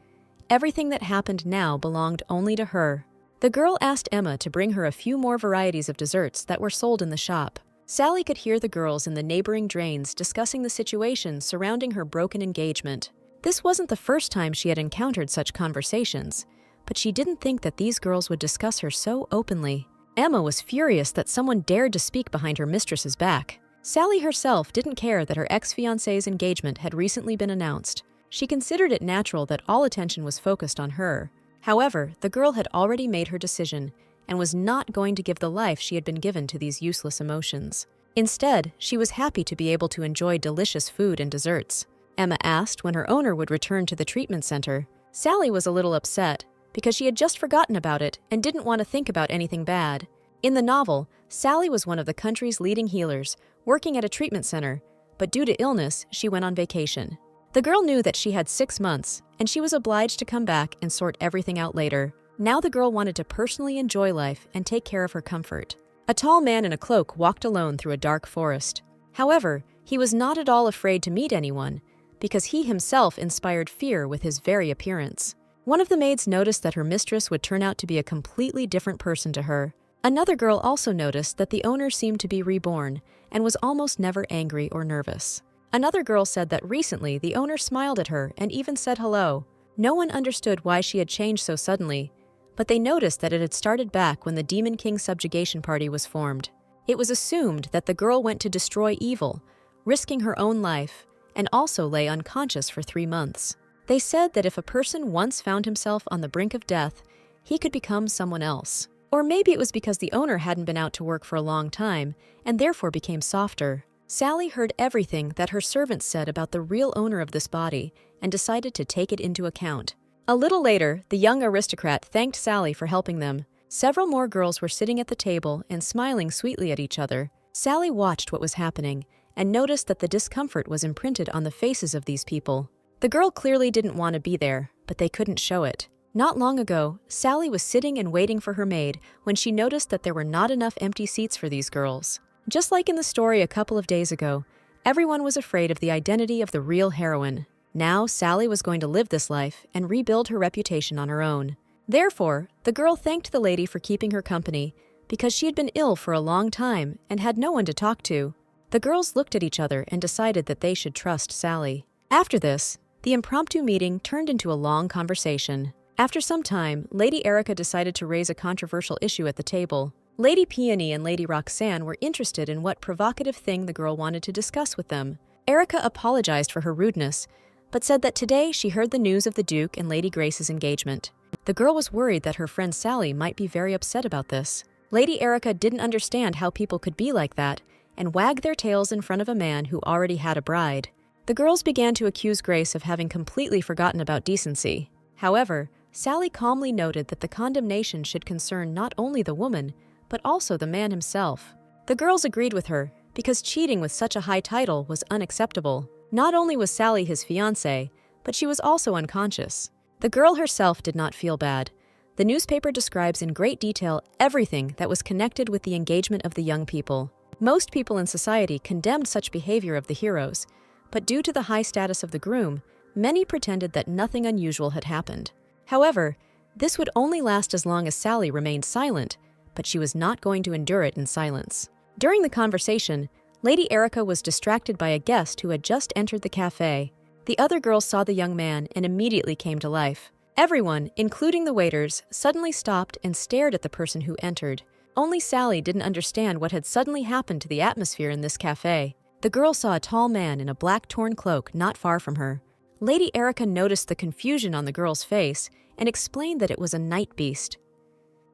everything that happened now belonged only to her. The girl asked Emma to bring her a few more varieties of desserts that were sold in the shop. Sally could hear the girls in the neighboring drains discussing the situation surrounding her broken engagement. This wasn't the first time she had encountered such conversations, but she didn't think that these girls would discuss her so openly. Emma was furious that someone dared to speak behind her mistress's back. Sally herself didn't care that her ex-fiancé's engagement had recently been announced. She considered it natural that all attention was focused on her. However, the girl had already made her decision and was not going to give the life she had been given to these useless emotions. Instead, she was happy to be able to enjoy delicious food and desserts. Emma asked when her owner would return to the treatment center. Sally was a little upset because she had just forgotten about it and didn't want to think about anything bad. In the novel, Sally was one of the country's leading healers, working at a treatment center, but due to illness, she went on vacation. The girl knew that she had 6 months, and she was obliged to come back and sort everything out later. Now the girl wanted to personally enjoy life and take care of her comfort. A tall man in a cloak walked alone through a dark forest. However, he was not at all afraid to meet anyone, because he himself inspired fear with his very appearance. One of the maids noticed that her mistress would turn out to be a completely different person to her. Another girl also noticed that the owner seemed to be reborn and was almost never angry or nervous. Another girl said that recently the owner smiled at her and even said hello. No one understood why she had changed so suddenly, but they noticed that it had started back when the Demon King subjugation party was formed. It was assumed that the girl went to destroy evil, risking her own life, and also lay unconscious for 3 months. They said that if a person once found himself on the brink of death, he could become someone else. Or maybe it was because the owner hadn't been out to work for a long time and therefore became softer. Sally heard everything that her servants said about the real owner of this body and decided to take it into account. A little later, the young aristocrat thanked Sally for helping them. Several more girls were sitting at the table and smiling sweetly at each other. Sally watched what was happening and noticed that the discomfort was imprinted on the faces of these people. The girl clearly didn't want to be there, but they couldn't show it. Not long ago, Sally was sitting and waiting for her maid when she noticed that there were not enough empty seats for these girls. Just like in the story a couple of days ago, everyone was afraid of the identity of the real heroine. Now, Sally was going to live this life and rebuild her reputation on her own. Therefore, the girl thanked the lady for keeping her company because she had been ill for a long time and had no one to talk to. The girls looked at each other and decided that they should trust Sally. After this, the impromptu meeting turned into a long conversation. After some time, Lady Erica decided to raise a controversial issue at the table. Lady Peony and Lady Roxanne were interested in what provocative thing the girl wanted to discuss with them. Erica apologized for her rudeness, but said that today she heard the news of the Duke and Lady Grace's engagement. The girl was worried that her friend Sally might be very upset about this. Lady Erica didn't understand how people could be like that and wag their tails in front of a man who already had a bride. The girls began to accuse Grace of having completely forgotten about decency. However, Sally calmly noted that the condemnation should concern not only the woman, but also the man himself. The girls agreed with her because cheating with such a high title was unacceptable. Not only was Sally his fiancée, but she was also unconscious. The girl herself did not feel bad. The newspaper describes in great detail everything that was connected with the engagement of the young people. Most people in society condemned such behavior of the heroes, but due to the high status of the groom, many pretended that nothing unusual had happened. However, this would only last as long as Sally remained silent, but she was not going to endure it in silence. During the conversation, Lady Erica was distracted by a guest who had just entered the cafe. The other girls saw the young man and immediately came to life. Everyone, including the waiters, suddenly stopped and stared at the person who entered. Only Sally didn't understand what had suddenly happened to the atmosphere in this cafe. The girl saw a tall man in a black torn cloak not far from her. Lady Erica noticed the confusion on the girl's face and explained that it was a night beast.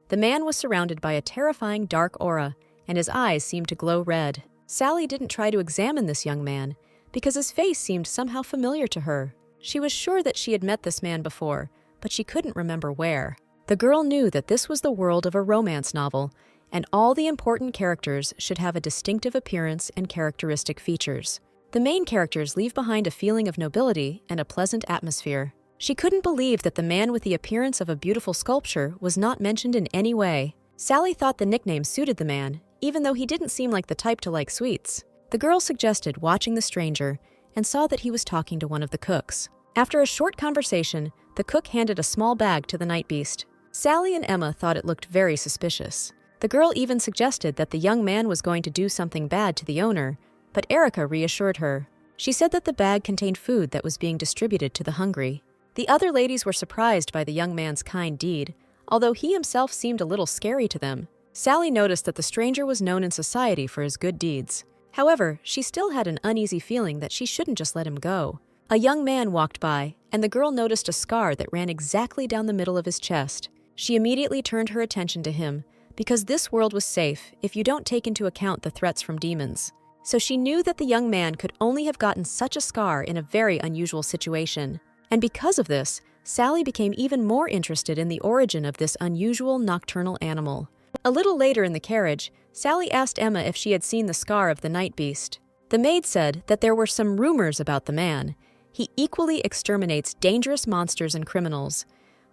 The man was surrounded by a terrifying dark aura, and his eyes seemed to glow red. Sally didn't try to examine this young man because his face seemed somehow familiar to her. She was sure that she had met this man before, but she couldn't remember where. The girl knew that this was the world of a romance novel, and all the important characters should have a distinctive appearance and characteristic features. The main characters leave behind a feeling of nobility and a pleasant atmosphere. She couldn't believe that the man with the appearance of a beautiful sculpture was not mentioned in any way. Sally thought the nickname suited the man, even though he didn't seem like the type to like sweets. The girl suggested watching the stranger and saw that he was talking to one of the cooks. After a short conversation, the cook handed a small bag to the night beast. Sally and Emma thought it looked very suspicious. The girl even suggested that the young man was going to do something bad to the owner, but Erica reassured her. She said that the bag contained food that was being distributed to the hungry. The other ladies were surprised by the young man's kind deed, although he himself seemed a little scary to them. Sally noticed that the stranger was known in society for his good deeds. However, she still had an uneasy feeling that she shouldn't just let him go. A young man walked by, and the girl noticed a scar that ran exactly down the middle of his chest. She immediately turned her attention to him, because this world was safe if you don't take into account the threats from demons. So she knew that the young man could only have gotten such a scar in a very unusual situation. And because of this, Sally became even more interested in the origin of this unusual nocturnal animal. A little later in the carriage, Sally asked Emma if she had seen the scar of the night beast. The maid said that there were some rumors about the man. He equally exterminates dangerous monsters and criminals.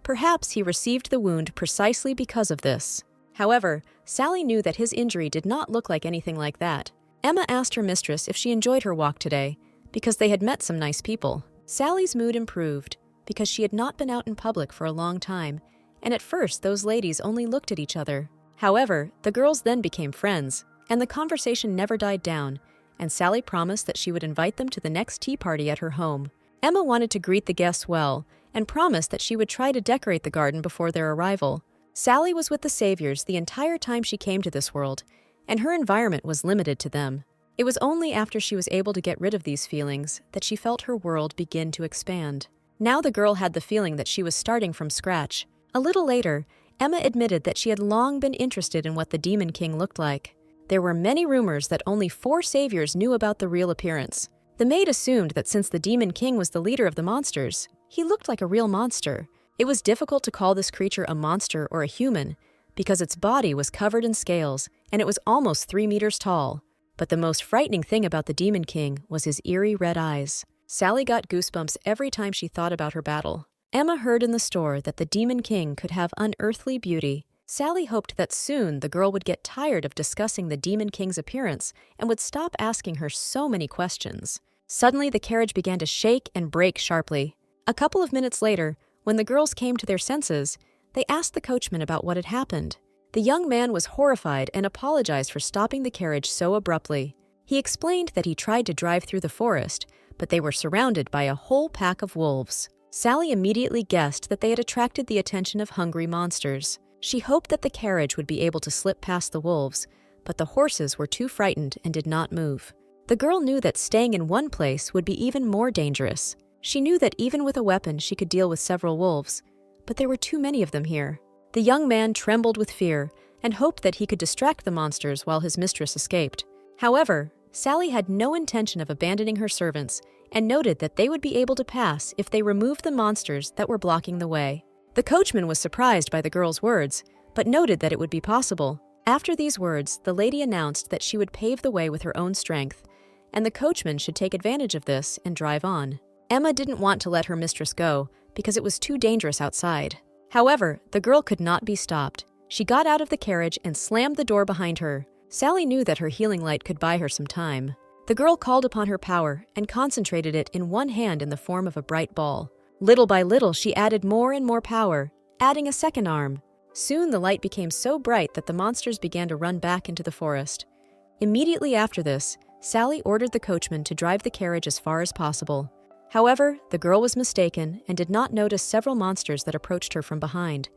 Perhaps he received the wound precisely because of this. However, Sally knew that his injury did not look like anything like that. Emma asked her mistress if she enjoyed her walk today, because they had met some nice people. Sally's mood improved, because she had not been out in public for a long time, and at first those ladies only looked at each other. However, the girls then became friends, and the conversation never died down, and Sally promised that she would invite them to the next tea party at her home. Emma wanted to greet the guests well, and promised that she would try to decorate the garden before their arrival. Sally was with the Saviors the entire time she came to this world, and her environment was limited to them. It was only after she was able to get rid of these feelings that she felt her world begin to expand. Now the girl had the feeling that she was starting from scratch. A little later, Emma admitted that she had long been interested in what the Demon King looked like. There were many rumors that only 4 saviors knew about the real appearance. The maid assumed that since the Demon King was the leader of the monsters, he looked like a real monster. It was difficult to call this creature a monster or a human, because its body was covered in scales and it was almost 3 meters tall. But the most frightening thing about the Demon King was his eerie red eyes. Sally got goosebumps every time she thought about her battle. Emma heard in the store that the Demon King could have unearthly beauty. Sally hoped that soon the girl would get tired of discussing the Demon King's appearance and would stop asking her so many questions. Suddenly, the carriage began to shake and brake sharply. A couple of minutes later, when the girls came to their senses, they asked the coachman about what had happened. The young man was horrified and apologized for stopping the carriage so abruptly. He explained that he tried to drive through the forest, but they were surrounded by a whole pack of wolves. Sally immediately guessed that they had attracted the attention of hungry monsters. She hoped that the carriage would be able to slip past the wolves, but the horses were too frightened and did not move. The girl knew that staying in one place would be even more dangerous. She knew that even with a weapon she could deal with several wolves, but there were too many of them here. The young man trembled with fear and hoped that he could distract the monsters while his mistress escaped. However, Sally had no intention of abandoning her servants and noted that they would be able to pass if they removed the monsters that were blocking the way. The coachman was surprised by the girl's words, but noted that it would be possible. After these words, the lady announced that she would pave the way with her own strength, and the coachman should take advantage of this and drive on. Emma didn't want to let her mistress go because it was too dangerous outside. However, the girl could not be stopped. She got out of the carriage and slammed the door behind her. Sally knew that her healing light could buy her some time. The girl called upon her power and concentrated it in one hand in the form of a bright ball. Little by little, she added more and more power, adding a second arm. Soon the light became so bright that the monsters began to run back into the forest. Immediately after this, Sally ordered the coachman to drive the carriage as far as possible. However, the girl was mistaken and did not notice several monsters that approached her from behind.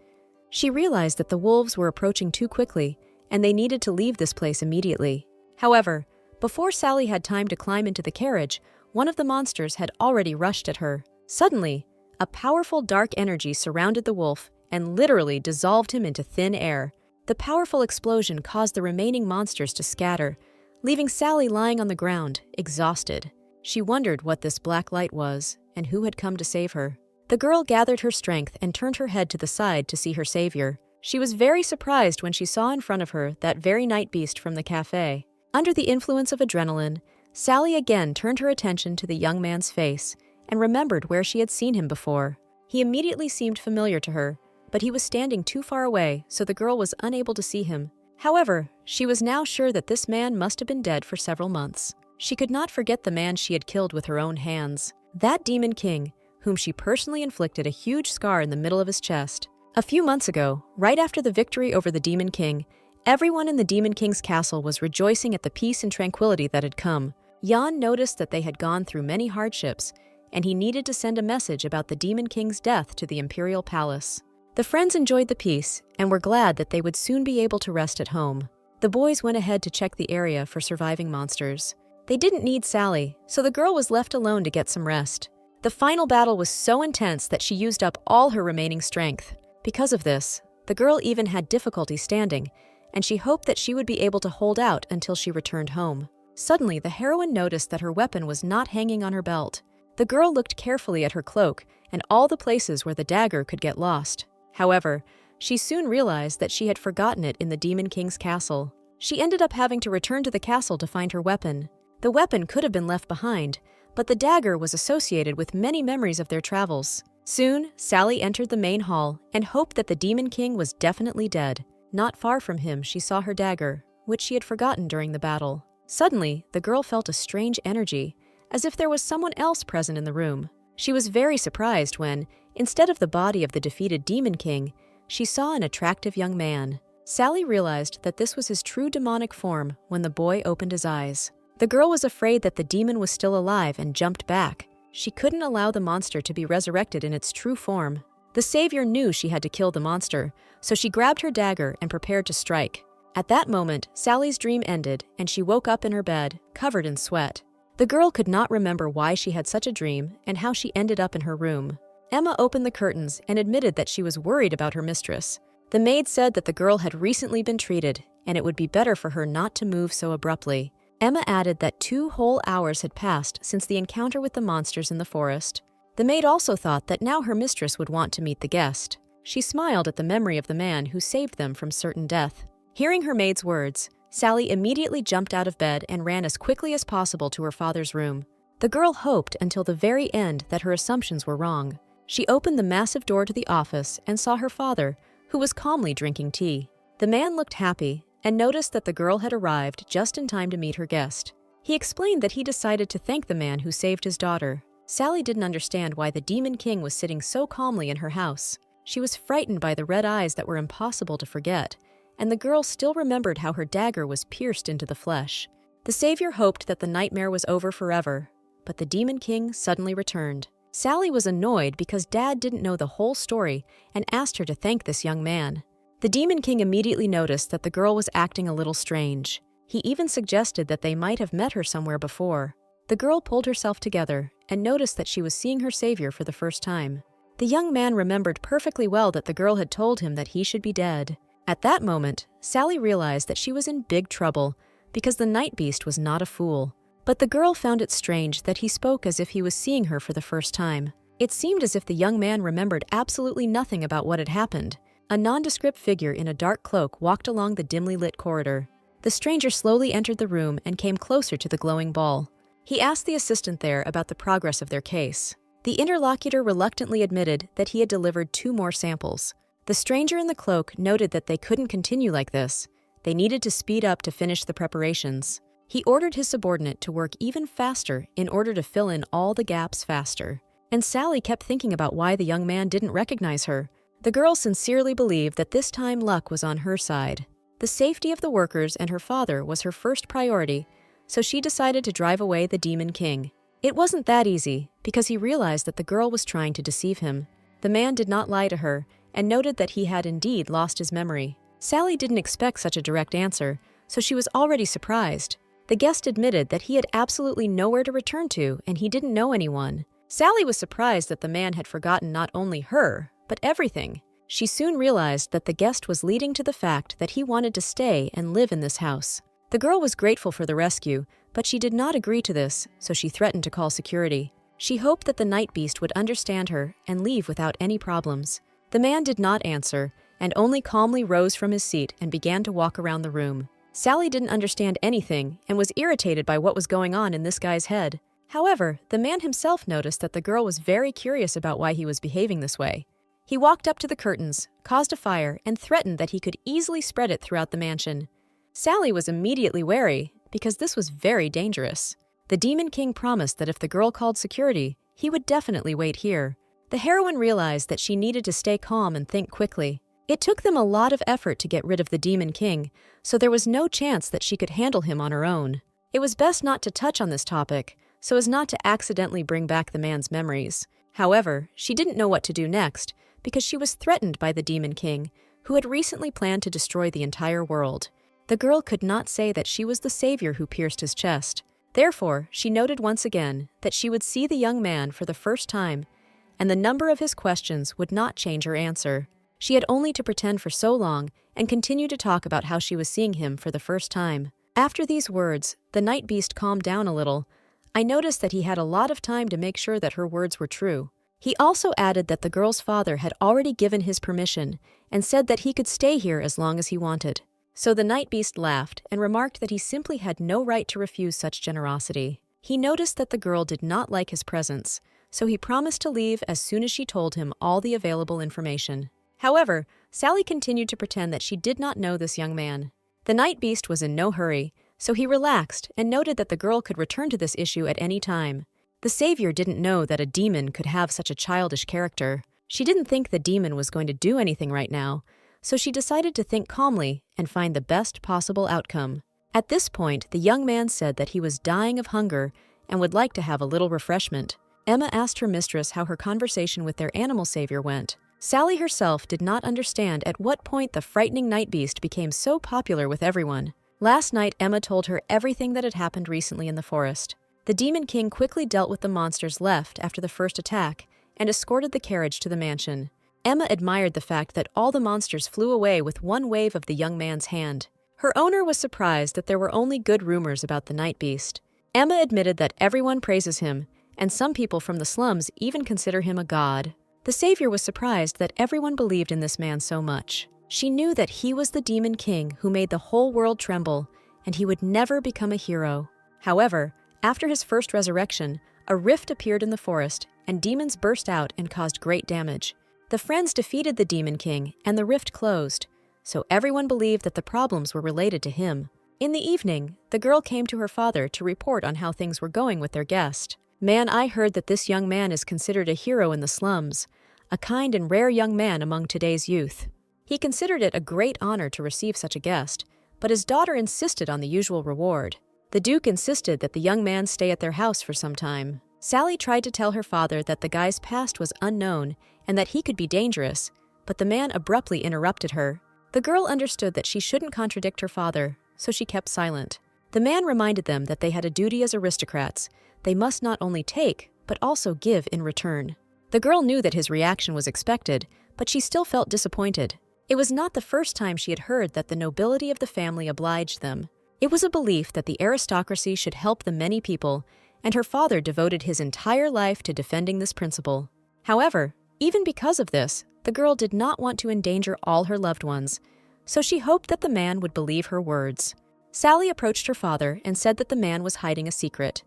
She realized that the wolves were approaching too quickly, and they needed to leave this place immediately. However, before Sally had time to climb into the carriage, one of the monsters had already rushed at her. Suddenly, a powerful dark energy surrounded the wolf and literally dissolved him into thin air. The powerful explosion caused the remaining monsters to scatter, leaving Sally lying on the ground, exhausted. She wondered what this black light was and who had come to save her. The girl gathered her strength and turned her head to the side to see her savior. She was very surprised when she saw in front of her that very night beast from the cafe. Under the influence of adrenaline, Sally again turned her attention to the young man's face and remembered where she had seen him before. He immediately seemed familiar to her, but he was standing too far away, so the girl was unable to see him. However, she was now sure that this man must have been dead for several months. She could not forget the man she had killed with her own hands. That Demon King, whom she personally inflicted a huge scar in the middle of his chest. A few months ago, right after the victory over the Demon King, everyone in the Demon King's castle was rejoicing at the peace and tranquility that had come. Jan noticed that they had gone through many hardships, and he needed to send a message about the Demon King's death to the imperial palace. The friends enjoyed the peace and were glad that they would soon be able to rest at home. The boys went ahead to check the area for surviving monsters. They didn't need Sally, so the girl was left alone to get some rest. The final battle was so intense that she used up all her remaining strength. Because of this, the girl even had difficulty standing, and she hoped that she would be able to hold out until she returned home. Suddenly, the heroine noticed that her weapon was not hanging on her belt. The girl looked carefully at her cloak and all the places where the dagger could get lost. However, she soon realized that she had forgotten it in the Demon King's castle. She ended up having to return to the castle to find her weapon. The weapon could have been left behind, but the dagger was associated with many memories of their travels. Soon, Sally entered the main hall and hoped that the Demon King was definitely dead. Not far from him, she saw her dagger, which she had forgotten during the battle. Suddenly, the girl felt a strange energy, as if there was someone else present in the room. She was very surprised when, instead of the body of the defeated Demon King, she saw an attractive young man. Sally realized that this was his true demonic form when the boy opened his eyes. The girl was afraid that the demon was still alive and jumped back. She couldn't allow the monster to be resurrected in its true form. The savior knew she had to kill the monster, so she grabbed her dagger and prepared to strike. At that moment, Sally's dream ended, and she woke up in her bed, covered in sweat. The girl could not remember why she had such a dream and how she ended up in her room. Emma opened the curtains and admitted that she was worried about her mistress. The maid said that the girl had recently been treated, and it would be better for her not to move so abruptly. Emma added that 2 whole hours had passed since the encounter with the monsters in the forest. The maid also thought that now her mistress would want to meet the guest. She smiled at the memory of the man who saved them from certain death. Hearing her maid's words, Sally immediately jumped out of bed and ran as quickly as possible to her father's room. The girl hoped until the very end that her assumptions were wrong. She opened the massive door to the office and saw her father, who was calmly drinking tea. The man looked happy and noticed that the girl had arrived just in time to meet her guest. He explained that he decided to thank the man who saved his daughter. Sally didn't understand why the Demon King was sitting so calmly in her house. She was frightened by the red eyes that were impossible to forget, and the girl still remembered how her dagger was pierced into the flesh. The savior hoped that the nightmare was over forever, but the Demon King suddenly returned. Sally was annoyed because Dad didn't know the whole story and asked her to thank this young man. The Demon King immediately noticed that the girl was acting a little strange. He even suggested that they might have met her somewhere before. The girl pulled herself together and noticed that she was seeing her savior for the first time. The young man remembered perfectly well that the girl had told him that he should be dead. At that moment, Sally realized that she was in big trouble because the night beast was not a fool. But the girl found it strange that he spoke as if he was seeing her for the first time. It seemed as if the young man remembered absolutely nothing about what had happened. A nondescript figure in a dark cloak walked along the dimly lit corridor. The stranger slowly entered the room and came closer to the glowing ball. He asked the assistant there about the progress of their case. The interlocutor reluctantly admitted that he had delivered 2 more samples. The stranger in the cloak noted that they couldn't continue like this. They needed to speed up to finish the preparations. He ordered his subordinate to work even faster in order to fill in all the gaps faster. And Sally kept thinking about why the young man didn't recognize her. The girl sincerely believed that this time luck was on her side. The safety of the workers and her father was her first priority, so she decided to drive away the Demon King. It wasn't that easy, because he realized that the girl was trying to deceive him. The man did not lie to her, and noted that he had indeed lost his memory. Sally didn't expect such a direct answer, so she was already surprised. The guest admitted that he had absolutely nowhere to return to, and he didn't know anyone. Sally was surprised that the man had forgotten not only her, but everything. She soon realized that the guest was leading to the fact that he wanted to stay and live in this house. The girl was grateful for the rescue, but she did not agree to this, so she threatened to call security. She hoped that the night beast would understand her and leave without any problems. The man did not answer, and only calmly rose from his seat and began to walk around the room. Sally didn't understand anything and was irritated by what was going on in this guy's head. However, the man himself noticed that the girl was very curious about why he was behaving this way. He walked up to the curtains, caused a fire, and threatened that he could easily spread it throughout the mansion. Sally was immediately wary, because this was very dangerous. The Demon King promised that if the girl called security, he would definitely wait here. The heroine realized that she needed to stay calm and think quickly. It took them a lot of effort to get rid of the Demon King, so there was no chance that she could handle him on her own. It was best not to touch on this topic, so as not to accidentally bring back the man's memories. However, she didn't know what to do next, because she was threatened by the Demon King, who had recently planned to destroy the entire world. The girl could not say that she was the savior who pierced his chest. Therefore, she noted once again that she would see the young man for the first time, and the number of his questions would not change her answer. She had only to pretend for so long and continue to talk about how she was seeing him for the first time. After these words, the night beast calmed down a little. I noticed that he had a lot of time to make sure that her words were true. He also added that the girl's father had already given his permission and said that he could stay here as long as he wanted. So the night beast laughed and remarked that he simply had no right to refuse such generosity. He noticed that the girl did not like his presence, so he promised to leave as soon as she told him all the available information. However, Sally continued to pretend that she did not know this young man. The night beast was in no hurry, so he relaxed and noted that the girl could return to this issue at any time. The savior didn't know that a demon could have such a childish character. She didn't think the demon was going to do anything right now, so she decided to think calmly and find the best possible outcome. At this point, the young man said that he was dying of hunger and would like to have a little refreshment. Emma asked her mistress how her conversation with their animal savior went. Sally herself did not understand at what point the frightening night beast became so popular with everyone. Last night, Emma told her everything that had happened recently in the forest. The Demon King quickly dealt with the monsters left after the first attack and escorted the carriage to the mansion. Emma admired the fact that all the monsters flew away with one wave of the young man's hand. Her owner was surprised that there were only good rumors about the night beast. Emma admitted that everyone praises him, and some people from the slums even consider him a god. The savior was surprised that everyone believed in this man so much. She knew that he was the demon king who made the whole world tremble, and he would never become a hero. However, after his first resurrection, a rift appeared in the forest, and demons burst out and caused great damage. The friends defeated the demon king, and the rift closed, so everyone believed that the problems were related to him. In the evening, the girl came to her father to report on how things were going with their guest. "Man, I heard that this young man is considered a hero in the slums, a kind and rare young man among today's youth." He considered it a great honor to receive such a guest, but his daughter insisted on the usual reward. The Duke insisted that the young man stay at their house for some time. Sally tried to tell her father that the guy's past was unknown and that he could be dangerous, but the man abruptly interrupted her. The girl understood that she shouldn't contradict her father, so she kept silent. The man reminded them that they had a duty as aristocrats. They must not only take, but also give in return. The girl knew that his reaction was expected, but she still felt disappointed. It was not the first time she had heard that the nobility of the family obliged them. It was a belief that the aristocracy should help the many people, and her father devoted his entire life to defending this principle. However, even because of this, the girl did not want to endanger all her loved ones, so she hoped that the man would believe her words. Sally approached her father and said that the man was hiding a secret.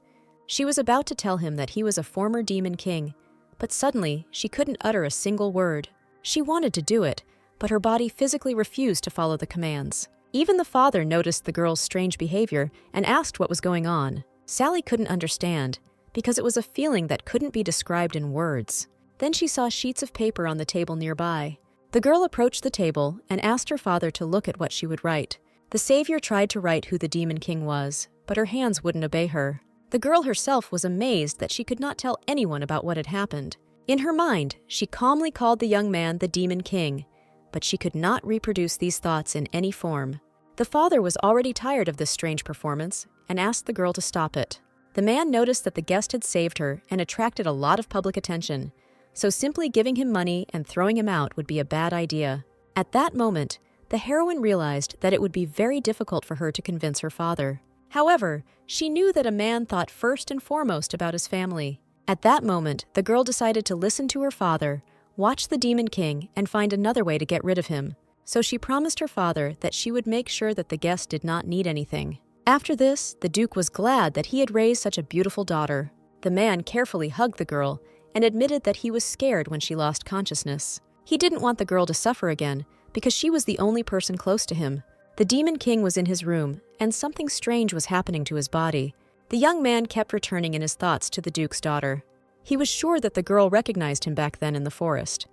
She was about to tell him that he was a former demon king, but suddenly she couldn't utter a single word. She wanted to do it, but her body physically refused to follow the commands. Even the father noticed the girl's strange behavior and asked what was going on. Sally couldn't understand, because it was a feeling that couldn't be described in words. Then she saw sheets of paper on the table nearby. The girl approached the table and asked her father to look at what she would write. The savior tried to write who the demon king was, but her hands wouldn't obey her. The girl herself was amazed that she could not tell anyone about what had happened. In her mind, she calmly called the young man the demon king, but she could not reproduce these thoughts in any form. The father was already tired of this strange performance and asked the girl to stop it. The man noticed that the guest had saved her and attracted a lot of public attention, so simply giving him money and throwing him out would be a bad idea. At that moment, the heroine realized that it would be very difficult for her to convince her father. However, she knew that a man thought first and foremost about his family. At that moment, the girl decided to listen to her father, watch the demon king, and find another way to get rid of him. So she promised her father that she would make sure that the guest did not need anything. After this, the Duke was glad that he had raised such a beautiful daughter. The man carefully hugged the girl and admitted that he was scared when she lost consciousness. He didn't want the girl to suffer again because she was the only person close to him. The demon king was in his room, and something strange was happening to his body. The young man kept returning in his thoughts to the Duke's daughter. He was sure that the girl recognized him back then in the forest.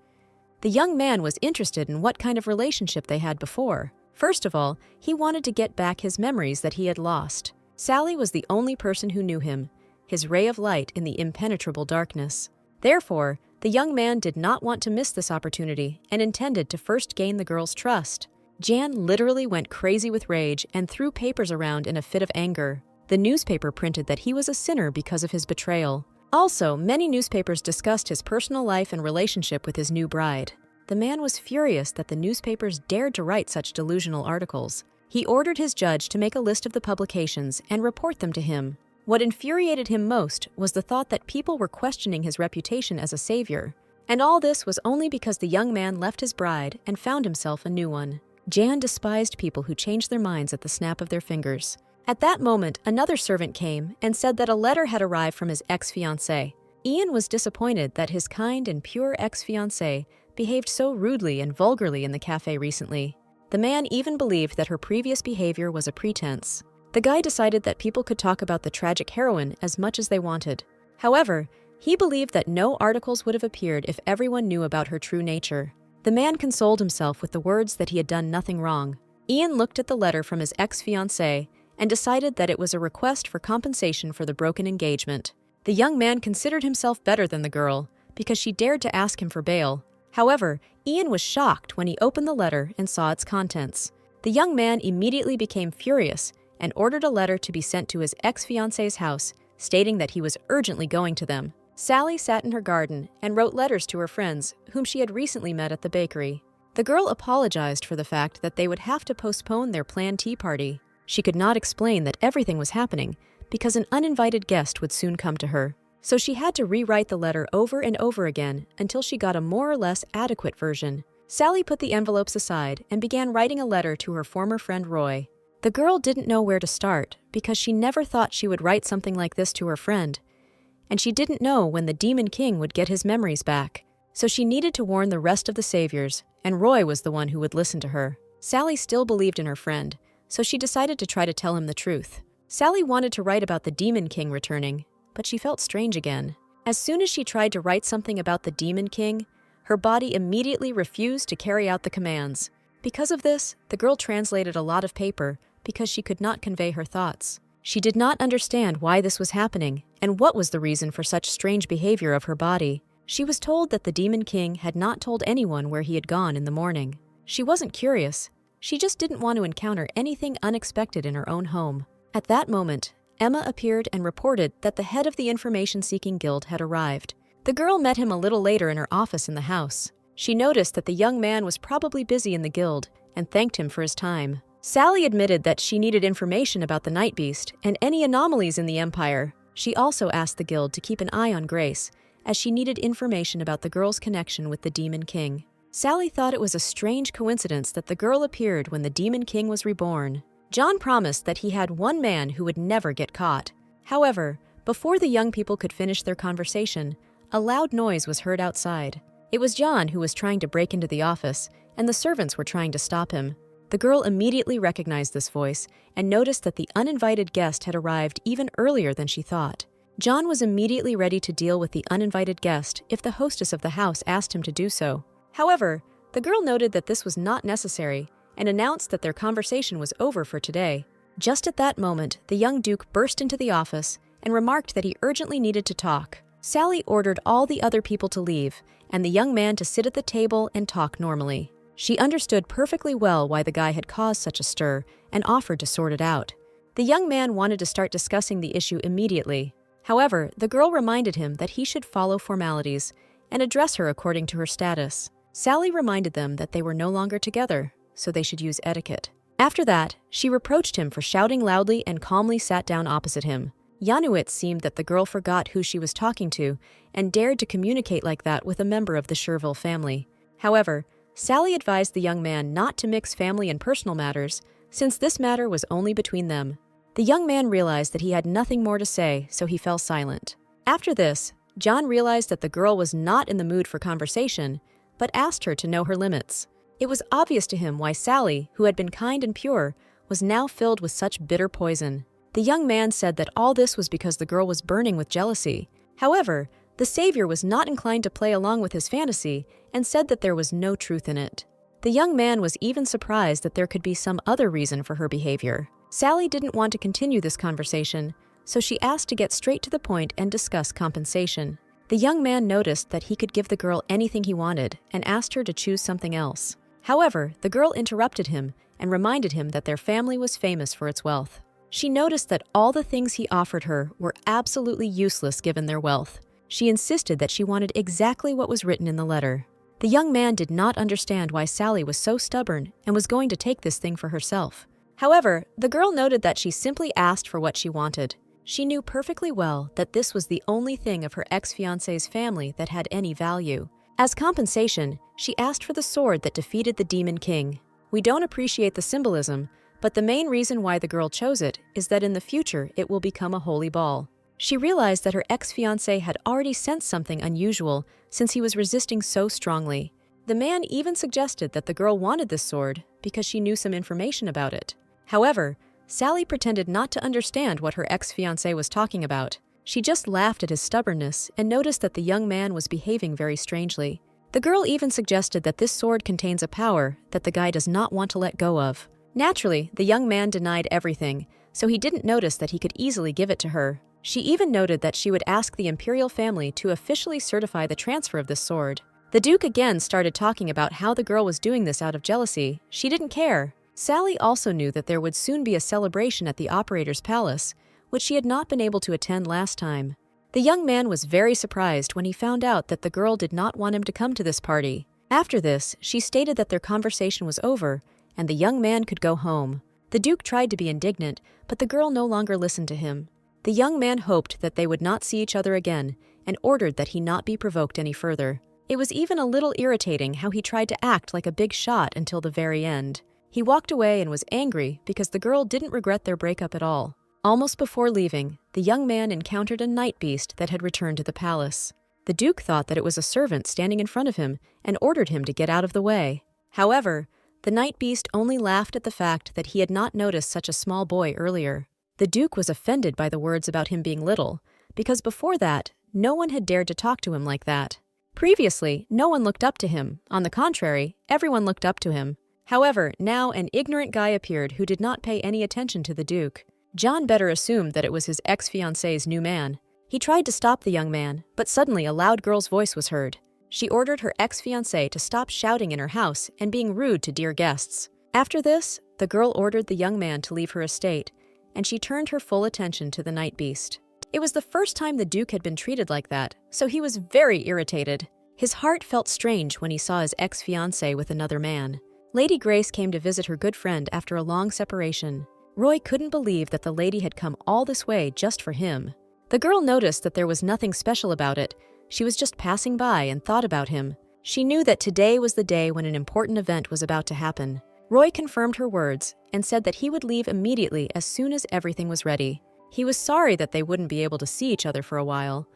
The young man was interested in what kind of relationship they had before. First of all, he wanted to get back his memories that he had lost. Sally was the only person who knew him, his ray of light in the impenetrable darkness. Therefore, the young man did not want to miss this opportunity and intended to first gain the girl's trust. Jan literally went crazy with rage and threw papers around in a fit of anger. The newspaper printed that he was a sinner because of his betrayal. Also, many newspapers discussed his personal life and relationship with his new bride. The man was furious that the newspapers dared to write such delusional articles. He ordered his judge to make a list of the publications and report them to him. What infuriated him most was the thought that people were questioning his reputation as a savior. And all this was only because the young man left his bride and found himself a new one. Jan despised people who changed their minds at the snap of their fingers. At that moment, another servant came and said that a letter had arrived from his ex-fiancée. Ian was disappointed that his kind and pure ex-fiancée behaved so rudely and vulgarly in the cafe recently. The man even believed that her previous behavior was a pretense. The guy decided that people could talk about the tragic heroine as much as they wanted. However, he believed that no articles would have appeared if everyone knew about her true nature. The man consoled himself with the words that he had done nothing wrong. Ian looked at the letter from his ex-fiancée and decided that it was a request for compensation for the broken engagement. The young man considered himself better than the girl because she dared to ask him for bail. However, Ian was shocked when he opened the letter and saw its contents. The young man immediately became furious and ordered a letter to be sent to his ex-fiancée's house, stating that he was urgently going to them. Sally sat in her garden and wrote letters to her friends whom she had recently met at the bakery. The girl apologized for the fact that they would have to postpone their planned tea party. She could not explain that everything was happening because an uninvited guest would soon come to her. So she had to rewrite the letter over and over again until she got a more or less adequate version. Sally put the envelopes aside and began writing a letter to her former friend Roy. The girl didn't know where to start because she never thought she would write something like this to her friend, and she didn't know when the Demon King would get his memories back. So she needed to warn the rest of the saviors, and Roy was the one who would listen to her. Sally still believed in her friend, so she decided to try to tell him the truth. Sally wanted to write about the Demon King returning, but she felt strange again. As soon as she tried to write something about the Demon King, her body immediately refused to carry out the commands. Because of this, the girl translated a lot of paper because she could not convey her thoughts. She did not understand why this was happening and what was the reason for such strange behavior of her body. She was told that the Demon King had not told anyone where he had gone in the morning. She wasn't curious. She just didn't want to encounter anything unexpected in her own home. At that moment, Emma appeared and reported that the head of the information-seeking guild had arrived. The girl met him a little later in her office in the house. She noticed that the young man was probably busy in the guild and thanked him for his time. Sally admitted that she needed information about the Night Beast and any anomalies in the Empire. She also asked the guild to keep an eye on Grace, as she needed information about the girl's connection with the Demon King. Sally thought it was a strange coincidence that the girl appeared when the Demon King was reborn. John promised that he had one man who would never get caught. However, before the young people could finish their conversation, a loud noise was heard outside. It was John who was trying to break into the office, and the servants were trying to stop him. The girl immediately recognized this voice and noticed that the uninvited guest had arrived even earlier than she thought. John was immediately ready to deal with the uninvited guest if the hostess of the house asked him to do so. However, the girl noted that this was not necessary and announced that their conversation was over for today. Just at that moment, the young duke burst into the office and remarked that he urgently needed to talk. Sally ordered all the other people to leave and the young man to sit at the table and talk normally. She understood perfectly well why the guy had caused such a stir and offered to sort it out. The young man wanted to start discussing the issue immediately. However, the girl reminded him that he should follow formalities and address her according to her status. Sally reminded them that they were no longer together, so they should use etiquette. After that, she reproached him for shouting loudly and calmly sat down opposite him. Yanuit seemed that the girl forgot who she was talking to and dared to communicate like that with a member of the Sherville family. However, Sally advised the young man not to mix family and personal matters, since this matter was only between them. The young man realized that he had nothing more to say, so he fell silent. After this, John realized that the girl was not in the mood for conversation, but asked her to know her limits. It was obvious to him why Sally, who had been kind and pure, was now filled with such bitter poison. The young man said that all this was because the girl was burning with jealousy. However, the savior was not inclined to play along with his fantasy and said that there was no truth in it. The young man was even surprised that there could be some other reason for her behavior. Sally didn't want to continue this conversation, so she asked to get straight to the point and discuss compensation. The young man noticed that he could give the girl anything he wanted and asked her to choose something else. However, the girl interrupted him and reminded him that their family was famous for its wealth. She noticed that all the things he offered her were absolutely useless given their wealth. She insisted that she wanted exactly what was written in the letter. The young man did not understand why Sally was so stubborn and was going to take this thing for herself. However, the girl noted that she simply asked for what she wanted. She knew perfectly well that this was the only thing of her ex-fiancé's family that had any value. As compensation, she asked for the sword that defeated the Demon King. We don't appreciate the symbolism, but the main reason why the girl chose it is that in the future it will become a holy ball. She realized that her ex-fiancé had already sensed something unusual since he was resisting so strongly. The man even suggested that the girl wanted this sword because she knew some information about it. However, Sally pretended not to understand what her ex-fiancé was talking about. She just laughed at his stubbornness and noticed that the young man was behaving very strangely. The girl even suggested that this sword contains a power that the guy does not want to let go of. Naturally, the young man denied everything, so he didn't notice that he could easily give it to her. She even noted that she would ask the imperial family to officially certify the transfer of this sword. The Duke again started talking about how the girl was doing this out of jealousy. She didn't care. Sally also knew that there would soon be a celebration at the operator's palace, which she had not been able to attend last time. The young man was very surprised when he found out that the girl did not want him to come to this party. After this, she stated that their conversation was over and the young man could go home. The Duke tried to be indignant, but the girl no longer listened to him. The young man hoped that they would not see each other again and ordered that he not be provoked any further. It was even a little irritating how he tried to act like a big shot until the very end. He walked away and was angry because the girl didn't regret their breakup at all. Almost before leaving, the young man encountered a night beast that had returned to the palace. The Duke thought that it was a servant standing in front of him and ordered him to get out of the way. However, the night beast only laughed at the fact that he had not noticed such a small boy earlier. The Duke was offended by the words about him being little, because before that, no one had dared to talk to him like that. Previously, no one looked up to him. On the contrary, everyone looked up to him. However, now an ignorant guy appeared who did not pay any attention to the Duke. John better assumed that it was his ex-fiancée's new man. He tried to stop the young man, but suddenly a loud girl's voice was heard. She ordered her ex-fiancé to stop shouting in her house and being rude to dear guests. After this, the girl ordered the young man to leave her estate, and she turned her full attention to the night beast. It was the first time the Duke had been treated like that, so he was very irritated. His heart felt strange when he saw his ex-fiancé with another man. Lady Grace came to visit her good friend after a long separation. Roy couldn't believe that the lady had come all this way just for him. The girl noticed that there was nothing special about it. She was just passing by and thought about him. She knew that today was the day when an important event was about to happen. Roy confirmed her words and said that he would leave immediately as soon as everything was ready. He was sorry that they wouldn't be able to see each other for a while.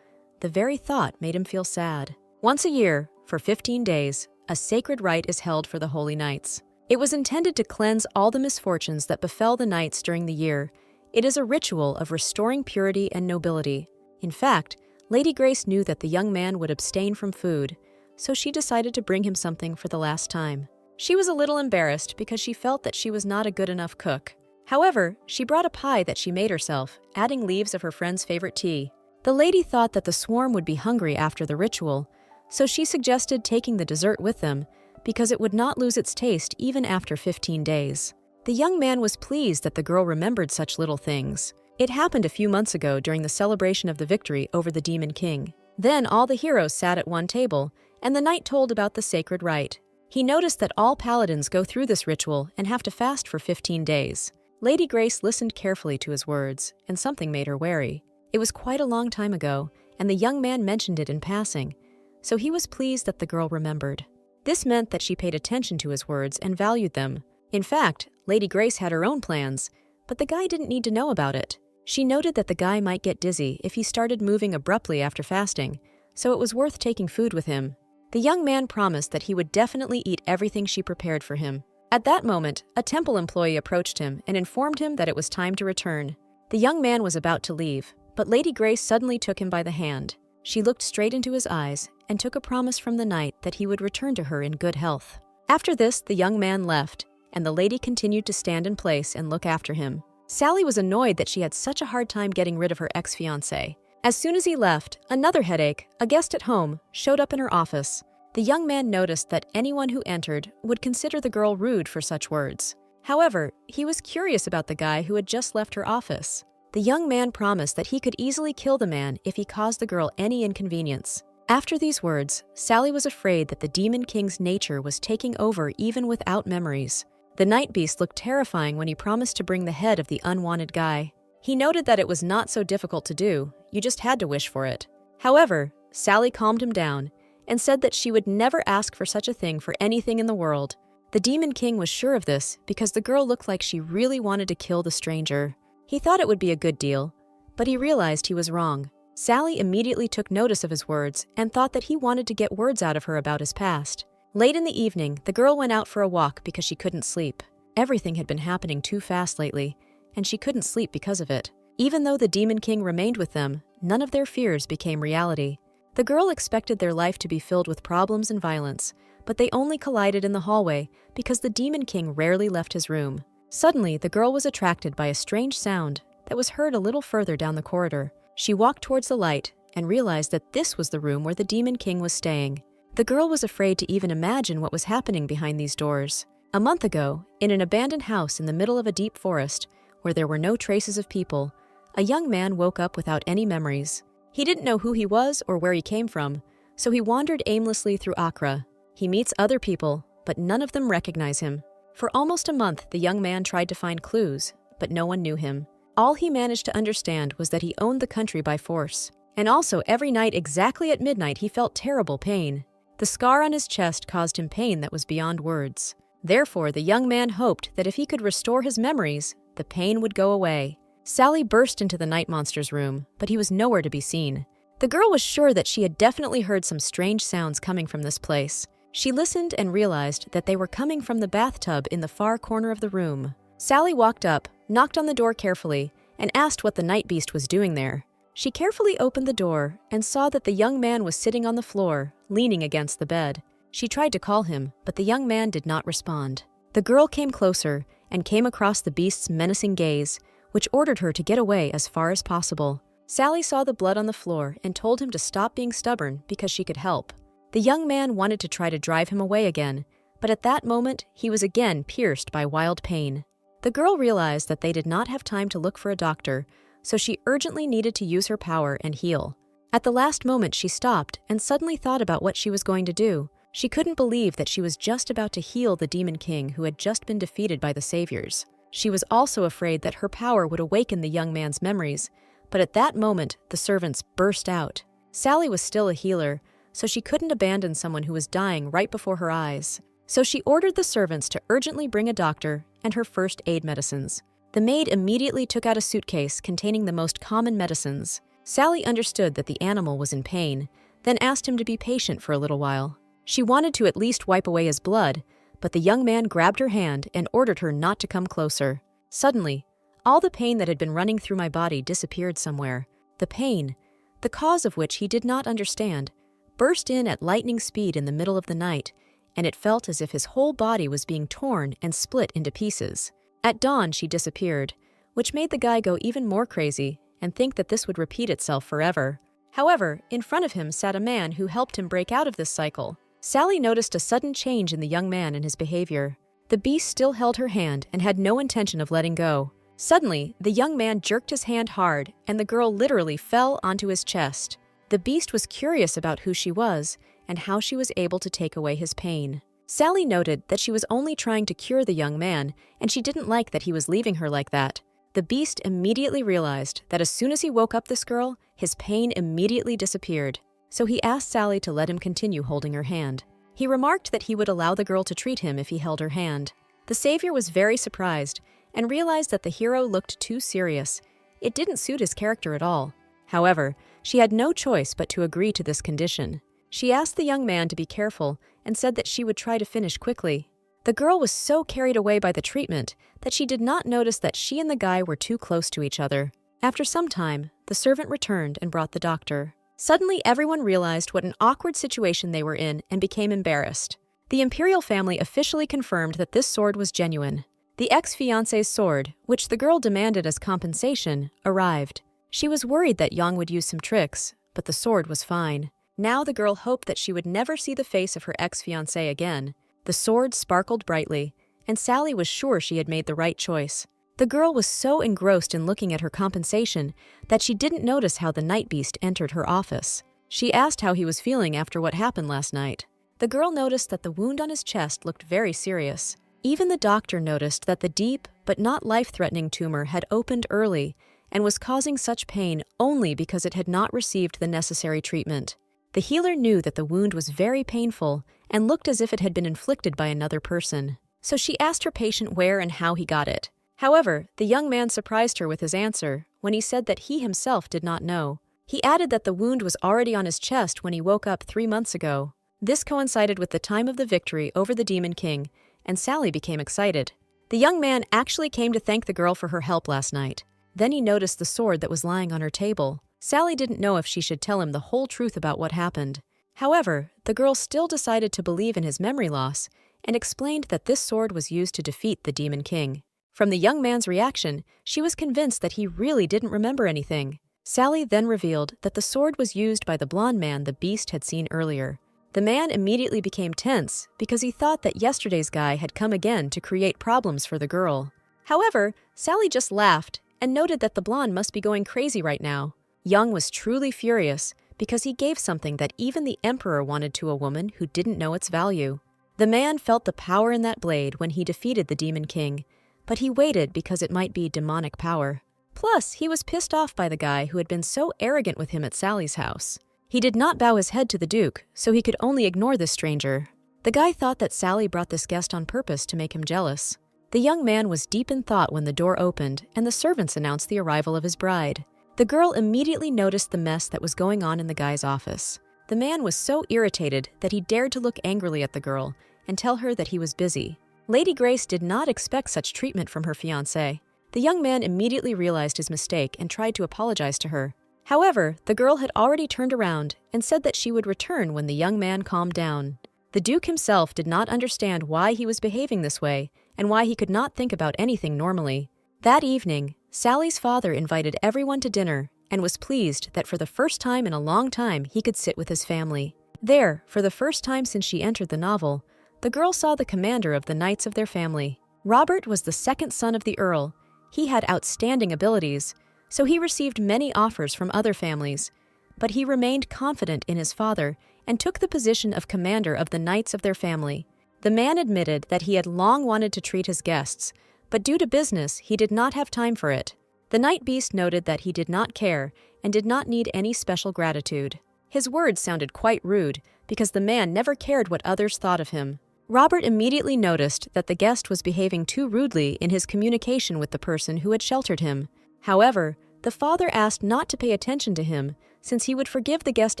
The very thought made him feel sad. Once a year, for 15 days, a sacred rite is held for the holy nights. It was intended to cleanse all the misfortunes that befell the knights during the year. It is a ritual of restoring purity and nobility. In fact, Lady Grace knew that the young man would abstain from food, so she decided to bring him something for the last time. She was a little embarrassed because she felt that she was not a good enough cook. However, she brought a pie that she made herself, adding leaves of her friend's favorite tea. The lady thought that the swarm would be hungry after the ritual, so she suggested taking the dessert with them, because it would not lose its taste even after 15 days. The young man was pleased that the girl remembered such little things. It happened a few months ago during the celebration of the victory over the Demon King. Then all the heroes sat at one table, and the knight told about the sacred rite. He noticed that all paladins go through this ritual and have to fast for 15 days. Lady Grace listened carefully to his words, and something made her wary. It was quite a long time ago, and the young man mentioned it in passing, so he was pleased that the girl remembered. This meant that she paid attention to his words and valued them. In fact, Lady Grace had her own plans, but the guy didn't need to know about it. She noted that the guy might get dizzy if he started moving abruptly after fasting, so it was worth taking food with him. The young man promised that he would definitely eat everything she prepared for him. At that moment, a temple employee approached him and informed him that it was time to return. The young man was about to leave, but Lady Grace suddenly took him by the hand. She looked straight into his eyes and took a promise from the knight that he would return to her in good health. After this, the young man left, and the lady continued to stand in place and look after him. Sally was annoyed that she had such a hard time getting rid of her ex-fiancé. As soon as he left, another headache, a guest at home, showed up in her office. The young man noticed that anyone who entered would consider the girl rude for such words. However, he was curious about the guy who had just left her office. The young man promised that he could easily kill the man if he caused the girl any inconvenience. After these words, Sally was afraid that the Demon King's nature was taking over even without memories. The night beast looked terrifying when he promised to bring the head of the unwanted guy. He noted that it was not so difficult to do, you just had to wish for it. However, Sally calmed him down and said that she would never ask for such a thing for anything in the world. The Demon King was sure of this because the girl looked like she really wanted to kill the stranger. He thought it would be a good deal, but he realized he was wrong. Sally immediately took notice of his words and thought that he wanted to get words out of her about his past. Late in the evening, the girl went out for a walk because she couldn't sleep. Everything had been happening too fast lately, and she couldn't sleep because of it. Even though the Demon King remained with them, none of their fears became reality. The girl expected their life to be filled with problems and violence, but they only collided in the hallway because the Demon King rarely left his room. Suddenly, the girl was attracted by a strange sound that was heard a little further down the corridor. She walked towards the light and realized that this was the room where the Demon King was staying. The girl was afraid to even imagine what was happening behind these doors. A month ago, in an abandoned house in the middle of a deep forest, where there were no traces of people, a young man woke up without any memories. He didn't know who he was or where he came from, so he wandered aimlessly through Accra. He meets other people, but none of them recognize him. For almost a month, the young man tried to find clues, but no one knew him. All he managed to understand was that he owned the country by force. And also, every night exactly at midnight, he felt terrible pain. The scar on his chest caused him pain that was beyond words. Therefore, the young man hoped that if he could restore his memories, the pain would go away. Sally burst into the night monster's room, but he was nowhere to be seen. The girl was sure that she had definitely heard some strange sounds coming from this place. She listened and realized that they were coming from the bathtub in the far corner of the room. Sally walked up, knocked on the door carefully, and asked what the night beast was doing there. She carefully opened the door and saw that the young man was sitting on the floor, leaning against the bed. She tried to call him, but the young man did not respond. The girl came closer and came across the beast's menacing gaze, which ordered her to get away as far as possible. Sally saw the blood on the floor and told him to stop being stubborn because she could help. The young man wanted to try to drive him away again, but at that moment, he was again pierced by wild pain. The girl realized that they did not have time to look for a doctor, so she urgently needed to use her power and heal. At the last moment, she stopped and suddenly thought about what she was going to do. She couldn't believe that she was just about to heal the Demon King who had just been defeated by the saviors. She was also afraid that her power would awaken the young man's memories, but at that moment, the servants burst out. Sally was still a healer, so she couldn't abandon someone who was dying right before her eyes. So she ordered the servants to urgently bring a doctor and her first aid medicines. The maid immediately took out a suitcase containing the most common medicines. Sally understood that the animal was in pain, then asked him to be patient for a little while. She wanted to at least wipe away his blood, but the young man grabbed her hand and ordered her not to come closer. Suddenly, all the pain that had been running through my body disappeared somewhere. The pain, the cause of which he did not understand, burst in at lightning speed in the middle of the night, and it felt as if his whole body was being torn and split into pieces. At dawn, she disappeared, which made the guy go even more crazy and think that this would repeat itself forever. However, in front of him sat a man who helped him break out of this cycle. Sally noticed a sudden change in the young man and his behavior. The beast still held her hand and had no intention of letting go. Suddenly, the young man jerked his hand hard, and the girl literally fell onto his chest. The beast was curious about who she was and how she was able to take away his pain. Sally noted that she was only trying to cure the young man, and she didn't like that he was leaving her like that. The beast immediately realized that as soon as he woke up this girl, his pain immediately disappeared. So he asked Sally to let him continue holding her hand. He remarked that he would allow the girl to treat him if he held her hand. The savior was very surprised and realized that the hero looked too serious. It didn't suit his character at all. However, she had no choice but to agree to this condition. She asked the young man to be careful and said that she would try to finish quickly. The girl was so carried away by the treatment that she did not notice that she and the guy were too close to each other. After some time, the servant returned and brought the doctor. Suddenly, everyone realized what an awkward situation they were in and became embarrassed. The imperial family officially confirmed that this sword was genuine. The ex-fiancé's sword, which the girl demanded as compensation, arrived. She was worried that Yang would use some tricks, but the sword was fine. Now the girl hoped that she would never see the face of her ex-fiancé again. The sword sparkled brightly, and Sally was sure she had made the right choice. The girl was so engrossed in looking at her compensation that she didn't notice how the night beast entered her office. She asked how he was feeling after what happened last night. The girl noticed that the wound on his chest looked very serious. Even the doctor noticed that the deep but not life-threatening tumor had opened early and was causing such pain only because it had not received the necessary treatment. The healer knew that the wound was very painful and looked as if it had been inflicted by another person. So she asked her patient where and how he got it. However, the young man surprised her with his answer when he said that he himself did not know. He added that the wound was already on his chest when he woke up 3 months ago. This coincided with the time of the victory over the Demon King, and Sally became excited. The young man actually came to thank the girl for her help last night. Then he noticed the sword that was lying on her table. Sally didn't know if she should tell him the whole truth about what happened. However, the girl still decided to believe in his memory loss and explained that this sword was used to defeat the Demon King. From the young man's reaction, she was convinced that he really didn't remember anything. Sally then revealed that the sword was used by the blonde man the beast had seen earlier. The man immediately became tense because he thought that yesterday's guy had come again to create problems for the girl. However, Sally just laughed and noted that the blonde must be going crazy right now. Young was truly furious because he gave something that even the emperor wanted to a woman who didn't know its value. The man felt the power in that blade when he defeated the Demon King, but he waited because it might be demonic power. Plus, he was pissed off by the guy who had been so arrogant with him at Sally's house. He did not bow his head to the Duke, so he could only ignore this stranger. The guy thought that Sally brought this guest on purpose to make him jealous. The young man was deep in thought when the door opened and the servants announced the arrival of his bride. The girl immediately noticed the mess that was going on in the guy's office. The man was so irritated that he dared to look angrily at the girl and tell her that he was busy. Lady Grace did not expect such treatment from her fiancé. The young man immediately realized his mistake and tried to apologize to her. However, the girl had already turned around and said that she would return when the young man calmed down. The Duke himself did not understand why he was behaving this way and why he could not think about anything normally. That evening, Sally's father invited everyone to dinner and was pleased that for the first time in a long time he could sit with his family. There, for the first time since she entered the novel, the girl saw the commander of the knights of their family. Robert was the second son of the Earl. He had outstanding abilities, so he received many offers from other families, but he remained confident in his father and took the position of commander of the knights of their family. The man admitted that he had long wanted to treat his guests, but due to business, he did not have time for it. The Night Beast noted that he did not care and did not need any special gratitude. His words sounded quite rude because the man never cared what others thought of him. Robert immediately noticed that the guest was behaving too rudely in his communication with the person who had sheltered him. However, the father asked not to pay attention to him since he would forgive the guest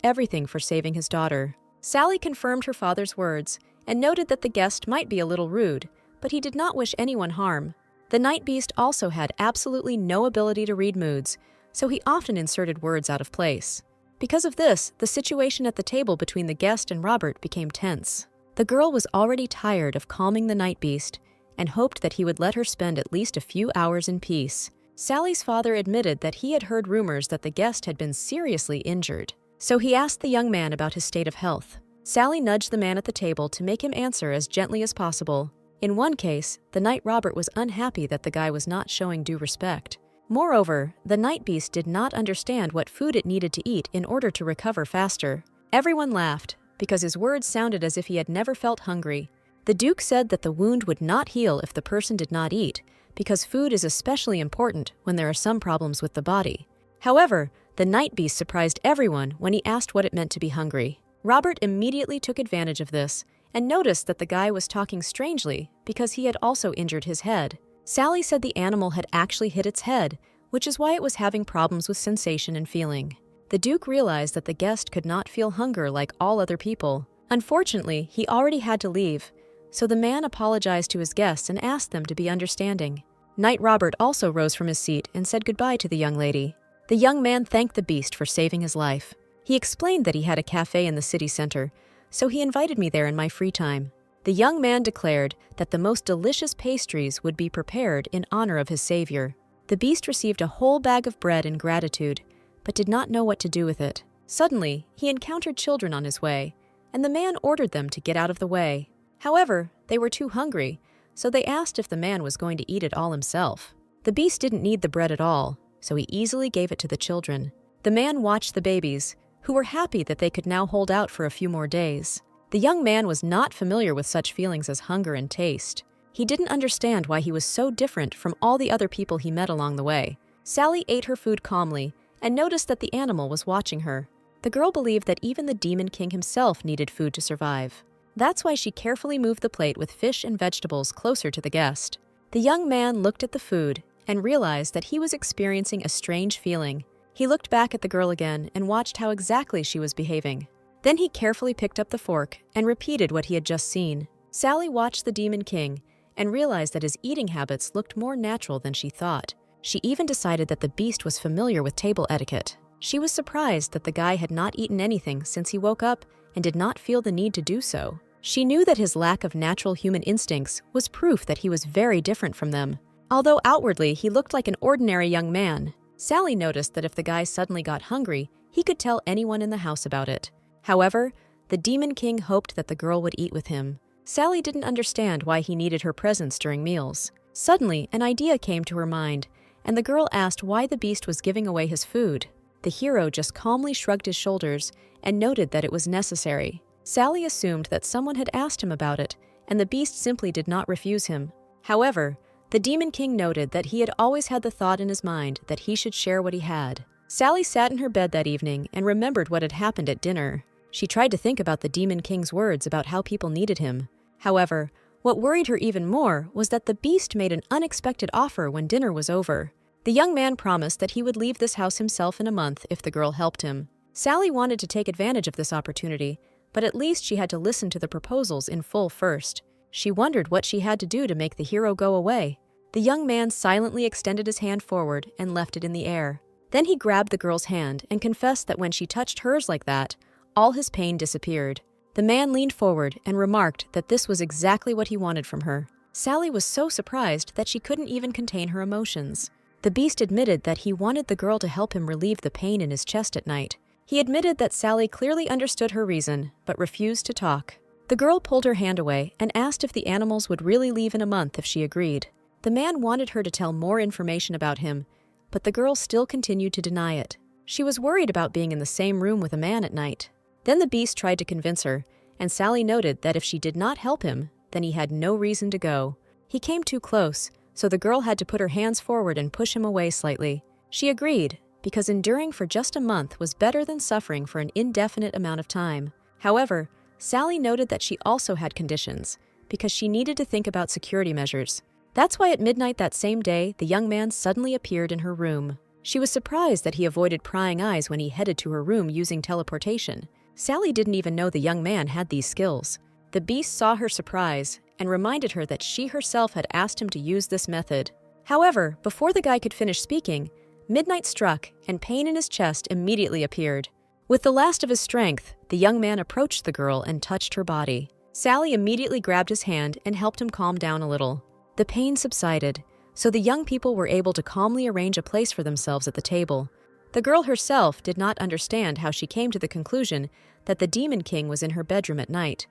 everything for saving his daughter. Sally confirmed her father's words and noted that the guest might be a little rude, but he did not wish anyone harm. The Night Beast also had absolutely no ability to read moods, so he often inserted words out of place. Because of this, the situation at the table between the guest and Robert became tense. The girl was already tired of calming the Night Beast and hoped that he would let her spend at least a few hours in peace. Sally's father admitted that he had heard rumors that the guest had been seriously injured, so he asked the young man about his state of health. Sally nudged the man at the table to make him answer as gently as possible. In one case, the Knight Robert was unhappy that the guy was not showing due respect. Moreover, the Night Beast did not understand what food it needed to eat in order to recover faster. Everyone laughed, because his words sounded as if he had never felt hungry. The Duke said that the wound would not heal if the person did not eat, because food is especially important when there are some problems with the body. However, the Night Beast surprised everyone when he asked what it meant to be hungry. Robert immediately took advantage of this and noticed that the guy was talking strangely because he had also injured his head. Sally said the animal had actually hit its head, which is why it was having problems with sensation and feeling. The Duke realized that the guest could not feel hunger like all other people. Unfortunately, he already had to leave, so the man apologized to his guests and asked them to be understanding. Knight Robert also rose from his seat and said goodbye to the young lady. The young man thanked the beast for saving his life. He explained that he had a cafe in the city center, so he invited me there in my free time. The young man declared that the most delicious pastries would be prepared in honor of his savior. The beast received a whole bag of bread in gratitude, but did not know what to do with it. Suddenly, he encountered children on his way, and the man ordered them to get out of the way. However, they were too hungry, so they asked if the man was going to eat it all himself. The beast didn't need the bread at all, so he easily gave it to the children. The man watched the babies, who were happy that they could now hold out for a few more days. The young man was not familiar with such feelings as hunger and taste. He didn't understand why he was so different from all the other people he met along the way. Sally ate her food calmly and noticed that the animal was watching her. The girl believed that even the Demon King himself needed food to survive. That's why she carefully moved the plate with fish and vegetables closer to the guest. The young man looked at the food and realized that he was experiencing a strange feeling. He looked back at the girl again and watched how exactly she was behaving. Then he carefully picked up the fork and repeated what he had just seen. Sally watched the Demon King and realized that his eating habits looked more natural than she thought. She even decided that the beast was familiar with table etiquette. She was surprised that the guy had not eaten anything since he woke up and did not feel the need to do so. She knew that his lack of natural human instincts was proof that he was very different from them. Although outwardly he looked like an ordinary young man, Sally noticed that if the guy suddenly got hungry, he could tell anyone in the house about it. However, the Demon King hoped that the girl would eat with him. Sally didn't understand why he needed her presence during meals. Suddenly, an idea came to her mind, and the girl asked why the beast was giving away his food. The hero just calmly shrugged his shoulders and noted that it was necessary. Sally assumed that someone had asked him about it, and the beast simply did not refuse him. However, the Demon King noted that he had always had the thought in his mind that he should share what he had. Sally sat in her bed that evening and remembered what had happened at dinner. She tried to think about the Demon King's words about how people needed him. However, what worried her even more was that the beast made an unexpected offer when dinner was over. The young man promised that he would leave this house himself in a month if the girl helped him. Sally wanted to take advantage of this opportunity, but at least she had to listen to the proposals in full first. She wondered what she had to do to make the hero go away. The young man silently extended his hand forward and left it in the air. Then he grabbed the girl's hand and confessed that when she touched hers like that, all his pain disappeared. The man leaned forward and remarked that this was exactly what he wanted from her. Sally was so surprised that she couldn't even contain her emotions. The beast admitted that he wanted the girl to help him relieve the pain in his chest at night. He admitted that Sally clearly understood her reason, but refused to talk. The girl pulled her hand away and asked if the animals would really leave in a month if she agreed. The man wanted her to tell more information about him, but the girl still continued to deny it. She was worried about being in the same room with a man at night. Then the beast tried to convince her, and Sally noted that if she did not help him, then he had no reason to go. He came too close, so the girl had to put her hands forward and push him away slightly. She agreed, because enduring for just a month was better than suffering for an indefinite amount of time. However, Sally noted that she also had conditions, because she needed to think about security measures. That's why at midnight that same day, the young man suddenly appeared in her room. She was surprised that he avoided prying eyes when he headed to her room using teleportation. Sally didn't even know the young man had these skills. The beast saw her surprise and reminded her that she herself had asked him to use this method. However, before the guy could finish speaking, midnight struck and pain in his chest immediately appeared. With the last of his strength, the young man approached the girl and touched her body. Sally immediately grabbed his hand and helped him calm down a little. The pain subsided, so the young people were able to calmly arrange a place for themselves at the table. The girl herself did not understand how she came to the conclusion that the Demon King was in her bedroom at night.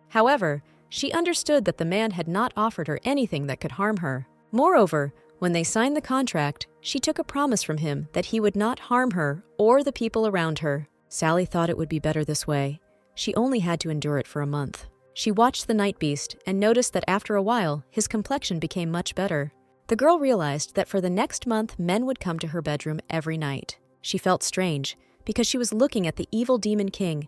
However, she understood that the man had not offered her anything that could harm her. Moreover, when they signed the contract, she took a promise from him that he would not harm her or the people around her. Sally thought it would be better this way. She only had to endure it for a month. She watched the night beast and noticed that after a while, his complexion became much better. The girl realized that for the next month, men would come to her bedroom every night. She felt strange because she was looking at the evil Demon King,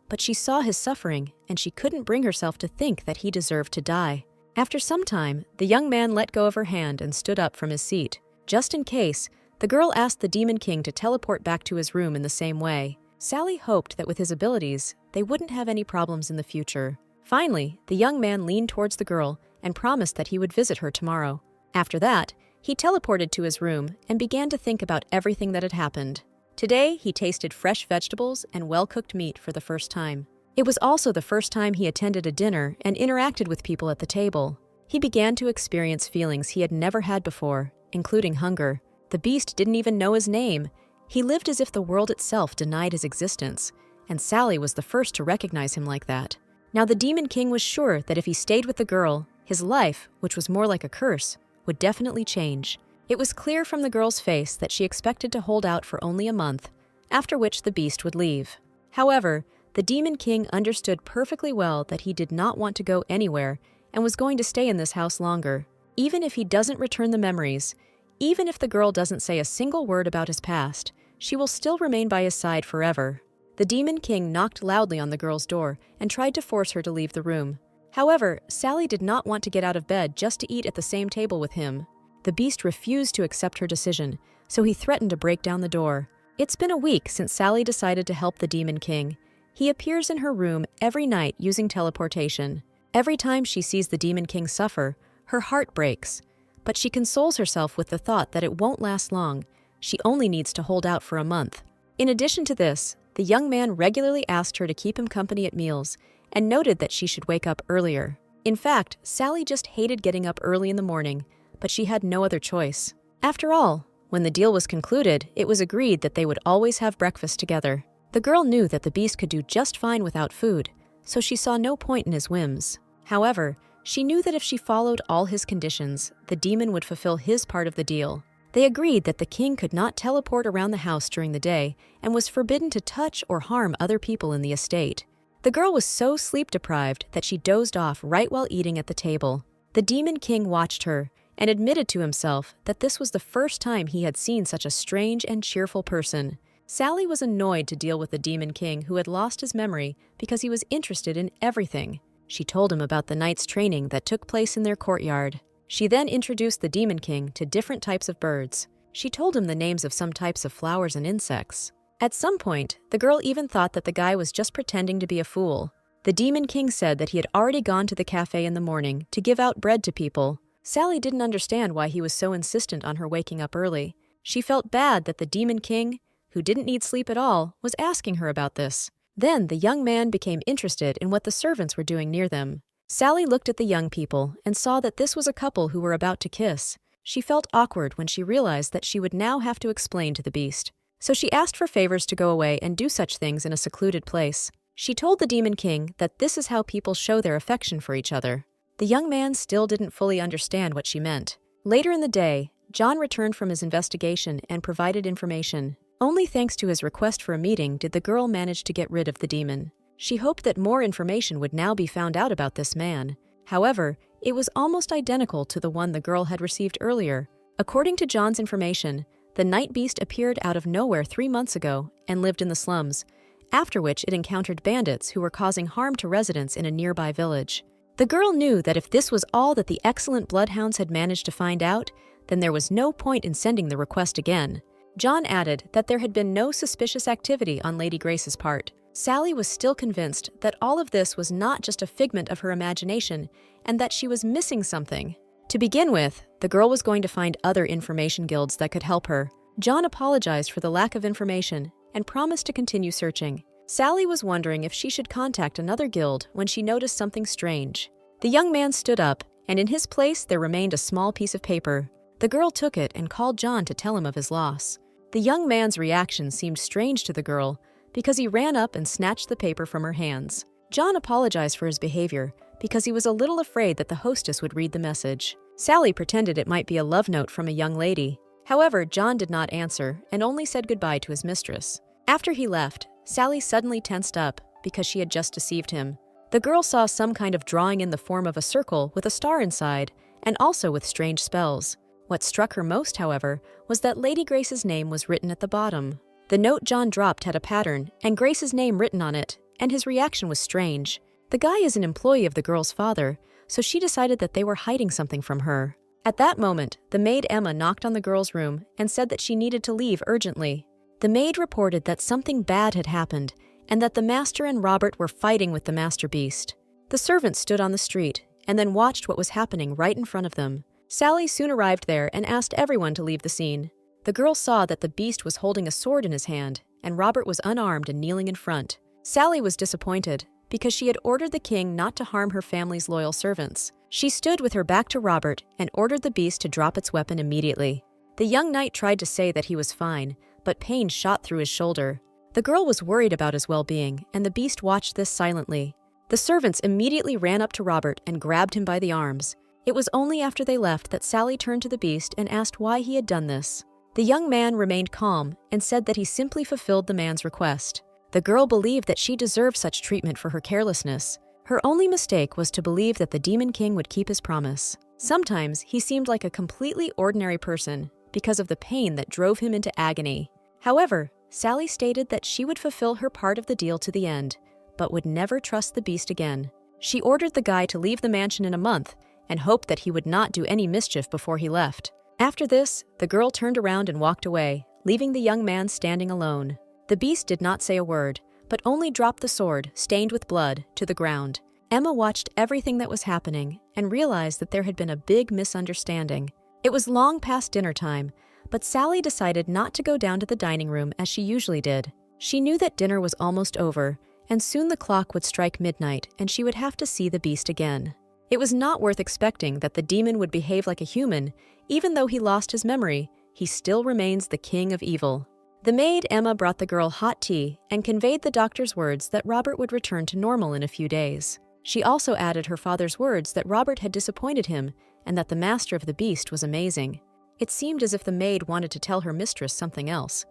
but she saw his suffering and she couldn't bring herself to think that he deserved to die. After some time, the young man let go of her hand and stood up from his seat. Just in case, the girl asked the Demon King to teleport back to his room in the same way. Sally hoped that with his abilities, they wouldn't have any problems in the future. Finally, the young man leaned towards the girl and promised that he would visit her tomorrow. After that, he teleported to his room and began to think about everything that had happened. Today, he tasted fresh vegetables and well-cooked meat for the first time. It was also the first time he attended a dinner and interacted with people at the table. He began to experience feelings he had never had before, including hunger. The beast didn't even know his name. He lived as if the world itself denied his existence, and Sally was the first to recognize him like that. Now the Demon King was sure that if he stayed with the girl, his life, which was more like a curse, would definitely change. It was clear from the girl's face that she expected to hold out for only a month, after which the beast would leave. However, the Demon King understood perfectly well that he did not want to go anywhere and was going to stay in this house longer. Even if he doesn't return the memories, even if the girl doesn't say a single word about his past, she will still remain by his side forever. The Demon King knocked loudly on the girl's door and tried to force her to leave the room. However, Sally did not want to get out of bed just to eat at the same table with him. The beast refused to accept her decision, so he threatened to break down the door. It's been a week since Sally decided to help the Demon King. He appears in her room every night using teleportation. Every time she sees the Demon King suffer, her heart breaks. But she consoles herself with the thought that it won't last long. She only needs to hold out for a month. In addition to this, the young man regularly asked her to keep him company at meals and noted that she should wake up earlier. In fact, Sally just hated getting up early in the morning, but she had no other choice. After all, when the deal was concluded, it was agreed that they would always have breakfast together. The girl knew that the beast could do just fine without food, so she saw no point in his whims. However, she knew that if she followed all his conditions, the demon would fulfill his part of the deal. They agreed that the king could not teleport around the house during the day and was forbidden to touch or harm other people in the estate. The girl was so sleep-deprived that she dozed off right while eating at the table. The Demon King watched her and admitted to himself that this was the first time he had seen such a strange and cheerful person. Sally was annoyed to deal with the Demon King who had lost his memory because he was interested in everything. She told him about the night's training that took place in their courtyard. She then introduced the Demon King to different types of birds. She told him the names of some types of flowers and insects. At some point, the girl even thought that the guy was just pretending to be a fool. The Demon King said that he had already gone to the cafe in the morning to give out bread to people. Sally didn't understand why he was so insistent on her waking up early. She felt bad that the Demon King, who didn't need sleep at all, was asking her about this. Then the young man became interested in what the servants were doing near them. Sally looked at the young people and saw that this was a couple who were about to kiss. She felt awkward when she realized that she would now have to explain to the beast. So she asked for favors to go away and do such things in a secluded place. She told the Demon King that this is how people show their affection for each other. The young man still didn't fully understand what she meant. Later in the day, John returned from his investigation and provided information. Only thanks to his request for a meeting did the girl manage to get rid of the demon. She hoped that more information would now be found out about this man. However, it was almost identical to the one the girl had received earlier. According to John's information, the night beast appeared out of nowhere 3 months ago and lived in the slums, after which it encountered bandits who were causing harm to residents in a nearby village. The girl knew that if this was all that the excellent bloodhounds had managed to find out, then there was no point in sending the request again. John added that there had been no suspicious activity on Lady Grace's part. Sally was still convinced that all of this was not just a figment of her imagination and that she was missing something. To begin with, the girl was going to find other information guilds that could help her. John apologized for the lack of information and promised to continue searching. Sally was wondering if she should contact another guild when she noticed something strange. The young man stood up, and in his place there remained a small piece of paper. The girl took it and called John to tell him of his loss. The young man's reaction seemed strange to the girl because he ran up and snatched the paper from her hands. John apologized for his behavior because he was a little afraid that the hostess would read the message. Sally pretended it might be a love note from a young lady. However, John did not answer and only said goodbye to his mistress. After he left, Sally suddenly tensed up because she had just deceived him. The girl saw some kind of drawing in the form of a circle with a star inside and also with strange spells. What struck her most, however, was that Lady Grace's name was written at the bottom. The note John dropped had a pattern and Grace's name written on it, and his reaction was strange. The guy is an employee of the girl's father, so she decided that they were hiding something from her. At that moment, the maid Emma knocked on the girl's room and said that she needed to leave urgently. The maid reported that something bad had happened and that the master and Robert were fighting with the master beast. The servants stood on the street and then watched what was happening right in front of them. Sally soon arrived there and asked everyone to leave the scene. The girl saw that the beast was holding a sword in his hand and Robert was unarmed and kneeling in front. Sally was disappointed because she had ordered the king not to harm her family's loyal servants. She stood with her back to Robert and ordered the beast to drop its weapon immediately. The young knight tried to say that he was fine, but pain shot through his shoulder. The girl was worried about his well-being, and the beast watched this silently. The servants immediately ran up to Robert and grabbed him by the arms. It was only after they left that Sally turned to the beast and asked why he had done this. The young man remained calm and said that he simply fulfilled the man's request. The girl believed that she deserved such treatment for her carelessness. Her only mistake was to believe that the Demon King would keep his promise. Sometimes he seemed like a completely ordinary person because of the pain that drove him into agony. However, Sally stated that she would fulfill her part of the deal to the end, but would never trust the beast again. She ordered the guy to leave the mansion in a month and hoped that he would not do any mischief before he left. After this, the girl turned around and walked away, leaving the young man standing alone. The beast did not say a word, but only dropped the sword, stained with blood, to the ground. Emma watched everything that was happening and realized that there had been a big misunderstanding. It was long past dinner time, but Sally decided not to go down to the dining room as she usually did. She knew that dinner was almost over, and soon the clock would strike midnight and she would have to see the beast again. It was not worth expecting that the demon would behave like a human. Even though he lost his memory, he still remains the king of evil. The maid Emma brought the girl hot tea and conveyed the doctor's words that Robert would return to normal in a few days. She also added her father's words that Robert had disappointed him and that the master of the beast was amazing. It seemed as if the maid wanted to tell her mistress something else.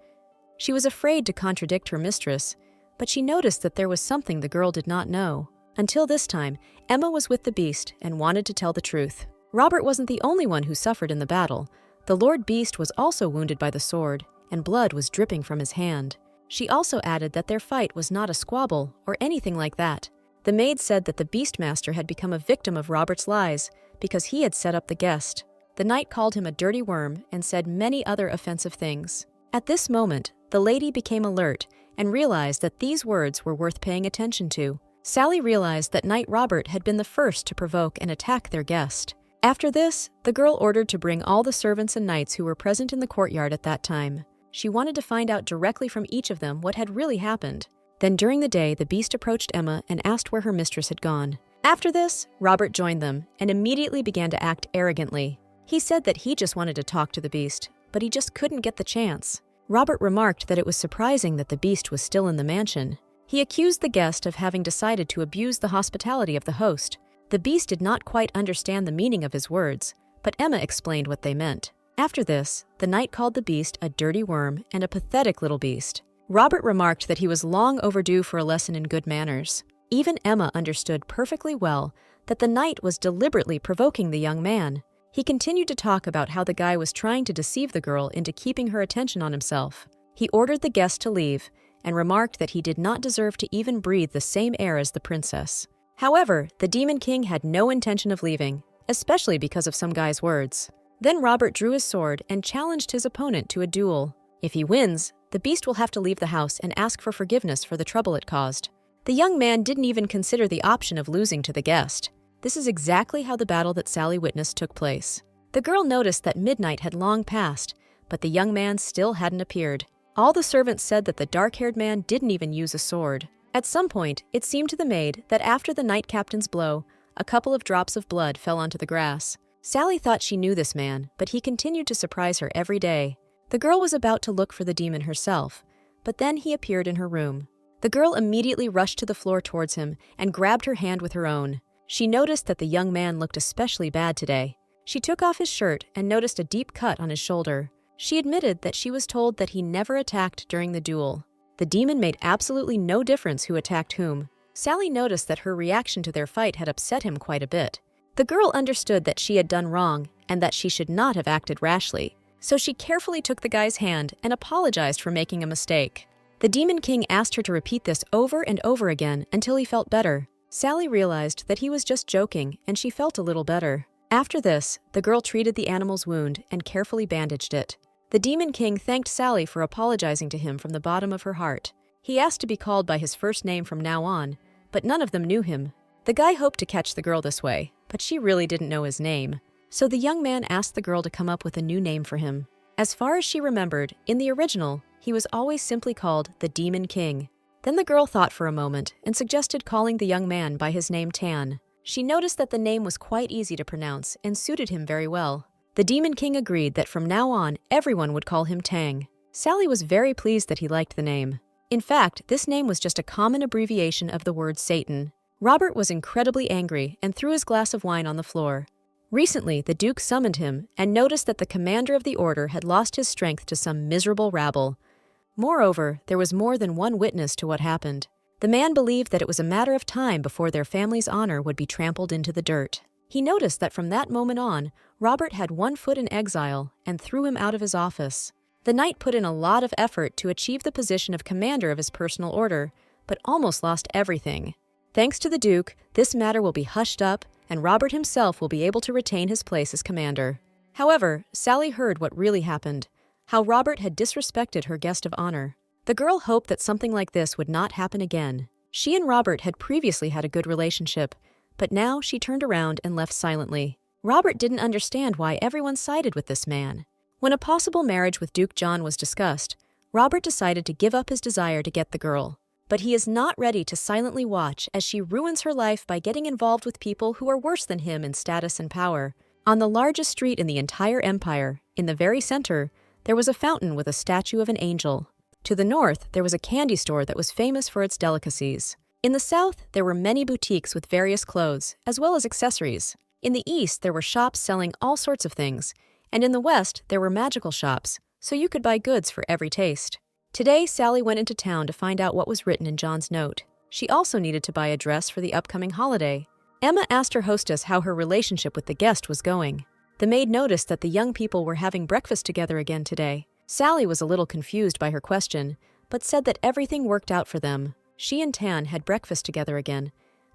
She was afraid to contradict her mistress, but she noticed that there was something the girl did not know. Until this time, Emma was with the beast and wanted to tell the truth. Robert wasn't the only one who suffered in the battle. The Lord Beast was also wounded by the sword, and blood was dripping from his hand. She also added that their fight was not a squabble or anything like that. The maid said that the Beastmaster had become a victim of Robert's lies because he had set up the guest. The knight called him a dirty worm and said many other offensive things. At this moment, the lady became alert and realized that these words were worth paying attention to. Sally realized that Knight Robert had been the first to provoke and attack their guest. After this, the girl ordered to bring all the servants and knights who were present in the courtyard at that time. She wanted to find out directly from each of them what had really happened. Then during the day, the beast approached Emma and asked where her mistress had gone. After this, Robert joined them and immediately began to act arrogantly. He said that he just wanted to talk to the beast, but he just couldn't get the chance. Robert remarked that it was surprising that the beast was still in the mansion. He accused the guest of having decided to abuse the hospitality of the host. The beast did not quite understand the meaning of his words, but Emma explained what they meant. After this, the knight called the beast a dirty worm and a pathetic little beast. Robert remarked that he was long overdue for a lesson in good manners. Even Emma understood perfectly well that the knight was deliberately provoking the young man. He continued to talk about how the guy was trying to deceive the girl into keeping her attention on himself. He ordered the guest to leave and remarked that he did not deserve to even breathe the same air as the princess. However, the Demon King had no intention of leaving, especially because of some guy's words. Then Robert drew his sword and challenged his opponent to a duel. If he wins, the beast will have to leave the house and ask for forgiveness for the trouble it caused. The young man didn't even consider the option of losing to the guest. This is exactly how the battle that Sally witnessed took place. The girl noticed that midnight had long passed, but the young man still hadn't appeared. All the servants said that the dark-haired man didn't even use a sword. At some point, it seemed to the maid that after the knight captain's blow, a couple of drops of blood fell onto the grass. Sally thought she knew this man, but he continued to surprise her every day. The girl was about to look for the demon herself, but then he appeared in her room. The girl immediately rushed to the floor towards him and grabbed her hand with her own. She noticed that the young man looked especially bad today. She took off his shirt and noticed a deep cut on his shoulder. She admitted that she was told that he never attacked during the duel. The demon made absolutely no difference who attacked whom. Sally noticed that her reaction to their fight had upset him quite a bit. The girl understood that she had done wrong and that she should not have acted rashly, so she carefully took the guy's hand and apologized for making a mistake. The Demon King asked her to repeat this over and over again until he felt better. Sally realized that he was just joking, and she felt a little better. After this, the girl treated the animal's wound and carefully bandaged it. The Demon King thanked Sally for apologizing to him from the bottom of her heart. He asked to be called by his first name from now on, but none of them knew him. The guy hoped to catch the girl this way, but she really didn't know his name. So the young man asked the girl to come up with a new name for him. As far as she remembered, in the original, he was always simply called the Demon King. Then the girl thought for a moment and suggested calling the young man by his name Tan. She noticed that the name was quite easy to pronounce and suited him very well. The Demon King agreed that from now on, everyone would call him Tang. Sally was very pleased that he liked the name. In fact, this name was just a common abbreviation of the word Satan. Robert was incredibly angry and threw his glass of wine on the floor. Recently, the Duke summoned him and noticed that the commander of the order had lost his strength to some miserable rabble. Moreover, there was more than one witness to what happened. The man believed that it was a matter of time before their family's honor would be trampled into the dirt. He noticed that from that moment on, Robert had one foot in exile and threw him out of his office. The knight put in a lot of effort to achieve the position of commander of his personal order, but almost lost everything. Thanks to the Duke, this matter will be hushed up, and Robert himself will be able to retain his place as commander. However, Sally heard what really happened, how Robert had disrespected her guest of honor. The girl hoped that something like this would not happen again. She and Robert had previously had a good relationship, but now she turned around and left silently. Robert didn't understand why everyone sided with this man. When a possible marriage with Duke John was discussed, Robert decided to give up his desire to get the girl. But he is not ready to silently watch as she ruins her life by getting involved with people who are worse than him in status and power. On the largest street in the entire empire, in the very center, there was a fountain with a statue of an angel. To the north, there was a candy store that was famous for its delicacies. In the south, there were many boutiques with various clothes, as well as accessories. In the east, there were shops selling all sorts of things, and in the West there were magical shops, so you could buy goods for every taste. Today, Sally went into town to find out what was written in John's note. She also needed to buy a dress for the upcoming holiday. Emma asked her hostess how her relationship with the guest was going. The maid noticed that the young people were having breakfast together again today. Sally was a little confused by her question, but said that everything worked out for them. She and Tan had breakfast together again,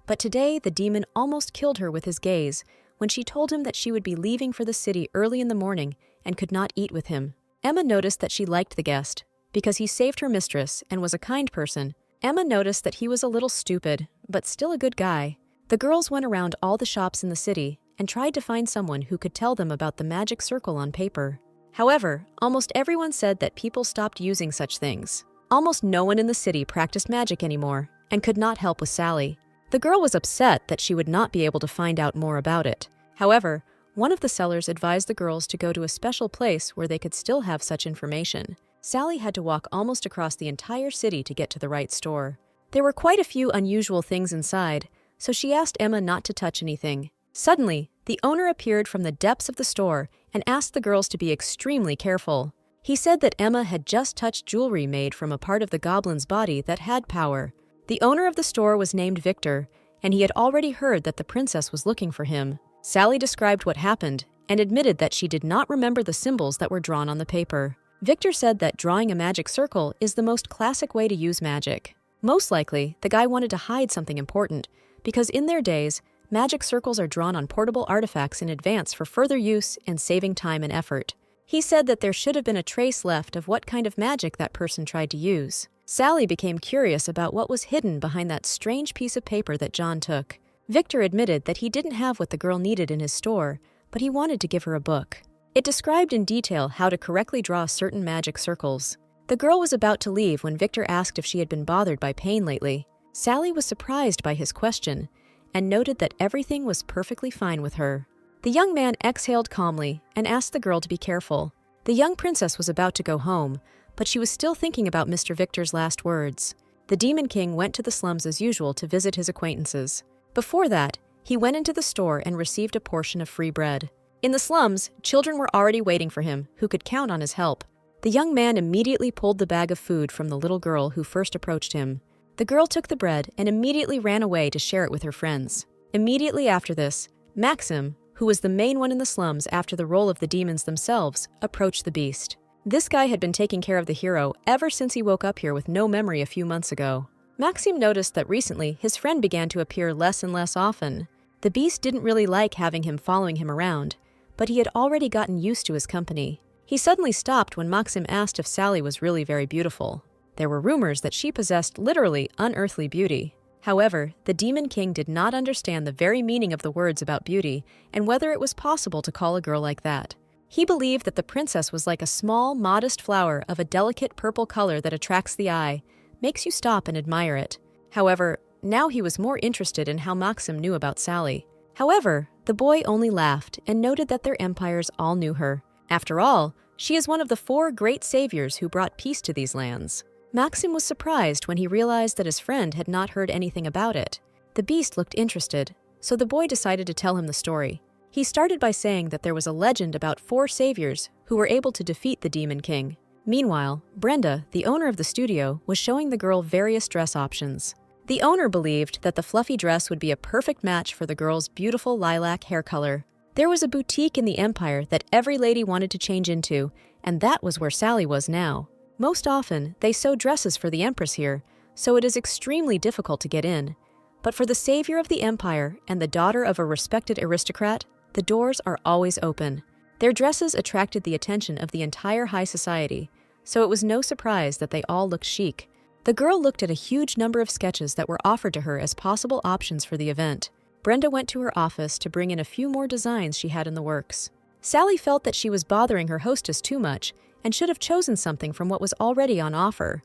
but today the demon almost killed her with his gaze when she told him that she would be leaving for the city early in the morning and could not eat with him. Emma noticed that she liked the guest because he saved her mistress and was a kind person. Emma noticed that he was a little stupid, but still a good guy. The girls went around all the shops in the city and tried to find someone who could tell them about the magic circle on paper. However, almost everyone said that people stopped using such things. Almost no one in the city practiced magic anymore and could not help with Sally. The girl was upset that she would not be able to find out more about it. However, one of the sellers advised the girls to go to a special place where they could still have such information. Sally had to walk almost across the entire city to get to the right store. There were quite a few unusual things inside, so she asked Emma not to touch anything. Suddenly, the owner appeared from the depths of the store and asked the girls to be extremely careful. He said that Emma had just touched jewelry made from a part of the goblin's body that had power. The owner of the store was named Victor, and he had already heard that the princess was looking for him. Sally described what happened and admitted that she did not remember the symbols that were drawn on the paper. Victor said that drawing a magic circle is the most classic way to use magic. Most likely, the guy wanted to hide something important, because in their days, magic circles are drawn on portable artifacts in advance for further use and saving time and effort. He said that there should have been a trace left of what kind of magic that person tried to use. Sally became curious about what was hidden behind that strange piece of paper that John took. Victor admitted that he didn't have what the girl needed in his store, but he wanted to give her a book. It described in detail how to correctly draw certain magic circles. The girl was about to leave when Victor asked if she had been bothered by pain lately. Sally was surprised by his question and noted that everything was perfectly fine with her. The young man exhaled calmly and asked the girl to be careful. The young princess was about to go home, but she was still thinking about Mr. Victor's last words. The Demon King went to the slums as usual to visit his acquaintances. Before that, he went into the store and received a portion of free bread. In the slums, children were already waiting for him, who could count on his help. The young man immediately pulled the bag of food from the little girl who first approached him. The girl took the bread and immediately ran away to share it with her friends. Immediately after this, Maxim, who was the main one in the slums after the role of the demons themselves, approached the beast. This guy had been taking care of the hero ever since he woke up here with no memory a few months ago. Maxim noticed that recently his friend began to appear less and less often. The beast didn't really like having him following him around, but he had already gotten used to his company. He suddenly stopped when Maxim asked if Sally was really very beautiful. There were rumors that she possessed literally unearthly beauty. However, the Demon King did not understand the very meaning of the words about beauty and whether it was possible to call a girl like that. He believed that the princess was like a small, modest flower of a delicate purple color that attracts the eye, makes you stop and admire it. However, now he was more interested in how Maxim knew about Sally. However, the boy only laughed and noted that their empires all knew her. After all, she is one of the 4 great saviors who brought peace to these lands. Maxim was surprised when he realized that his friend had not heard anything about it. The beast looked interested, so the boy decided to tell him the story. He started by saying that there was a legend about 4 saviors who were able to defeat the Demon King. Meanwhile, Brenda, the owner of the studio, was showing the girl various dress options. The owner believed that the fluffy dress would be a perfect match for the girl's beautiful lilac hair color. There was a boutique in the empire that every lady wanted to change into, and that was where Sally was now. Most often, they sew dresses for the empress here, so it is extremely difficult to get in. But for the savior of the empire and the daughter of a respected aristocrat, the doors are always open. Their dresses attracted the attention of the entire high society, so it was no surprise that they all looked chic. The girl looked at a huge number of sketches that were offered to her as possible options for the event. Brenda went to her office to bring in a few more designs she had in the works. Sally felt that she was bothering her hostess too much and should have chosen something from what was already on offer.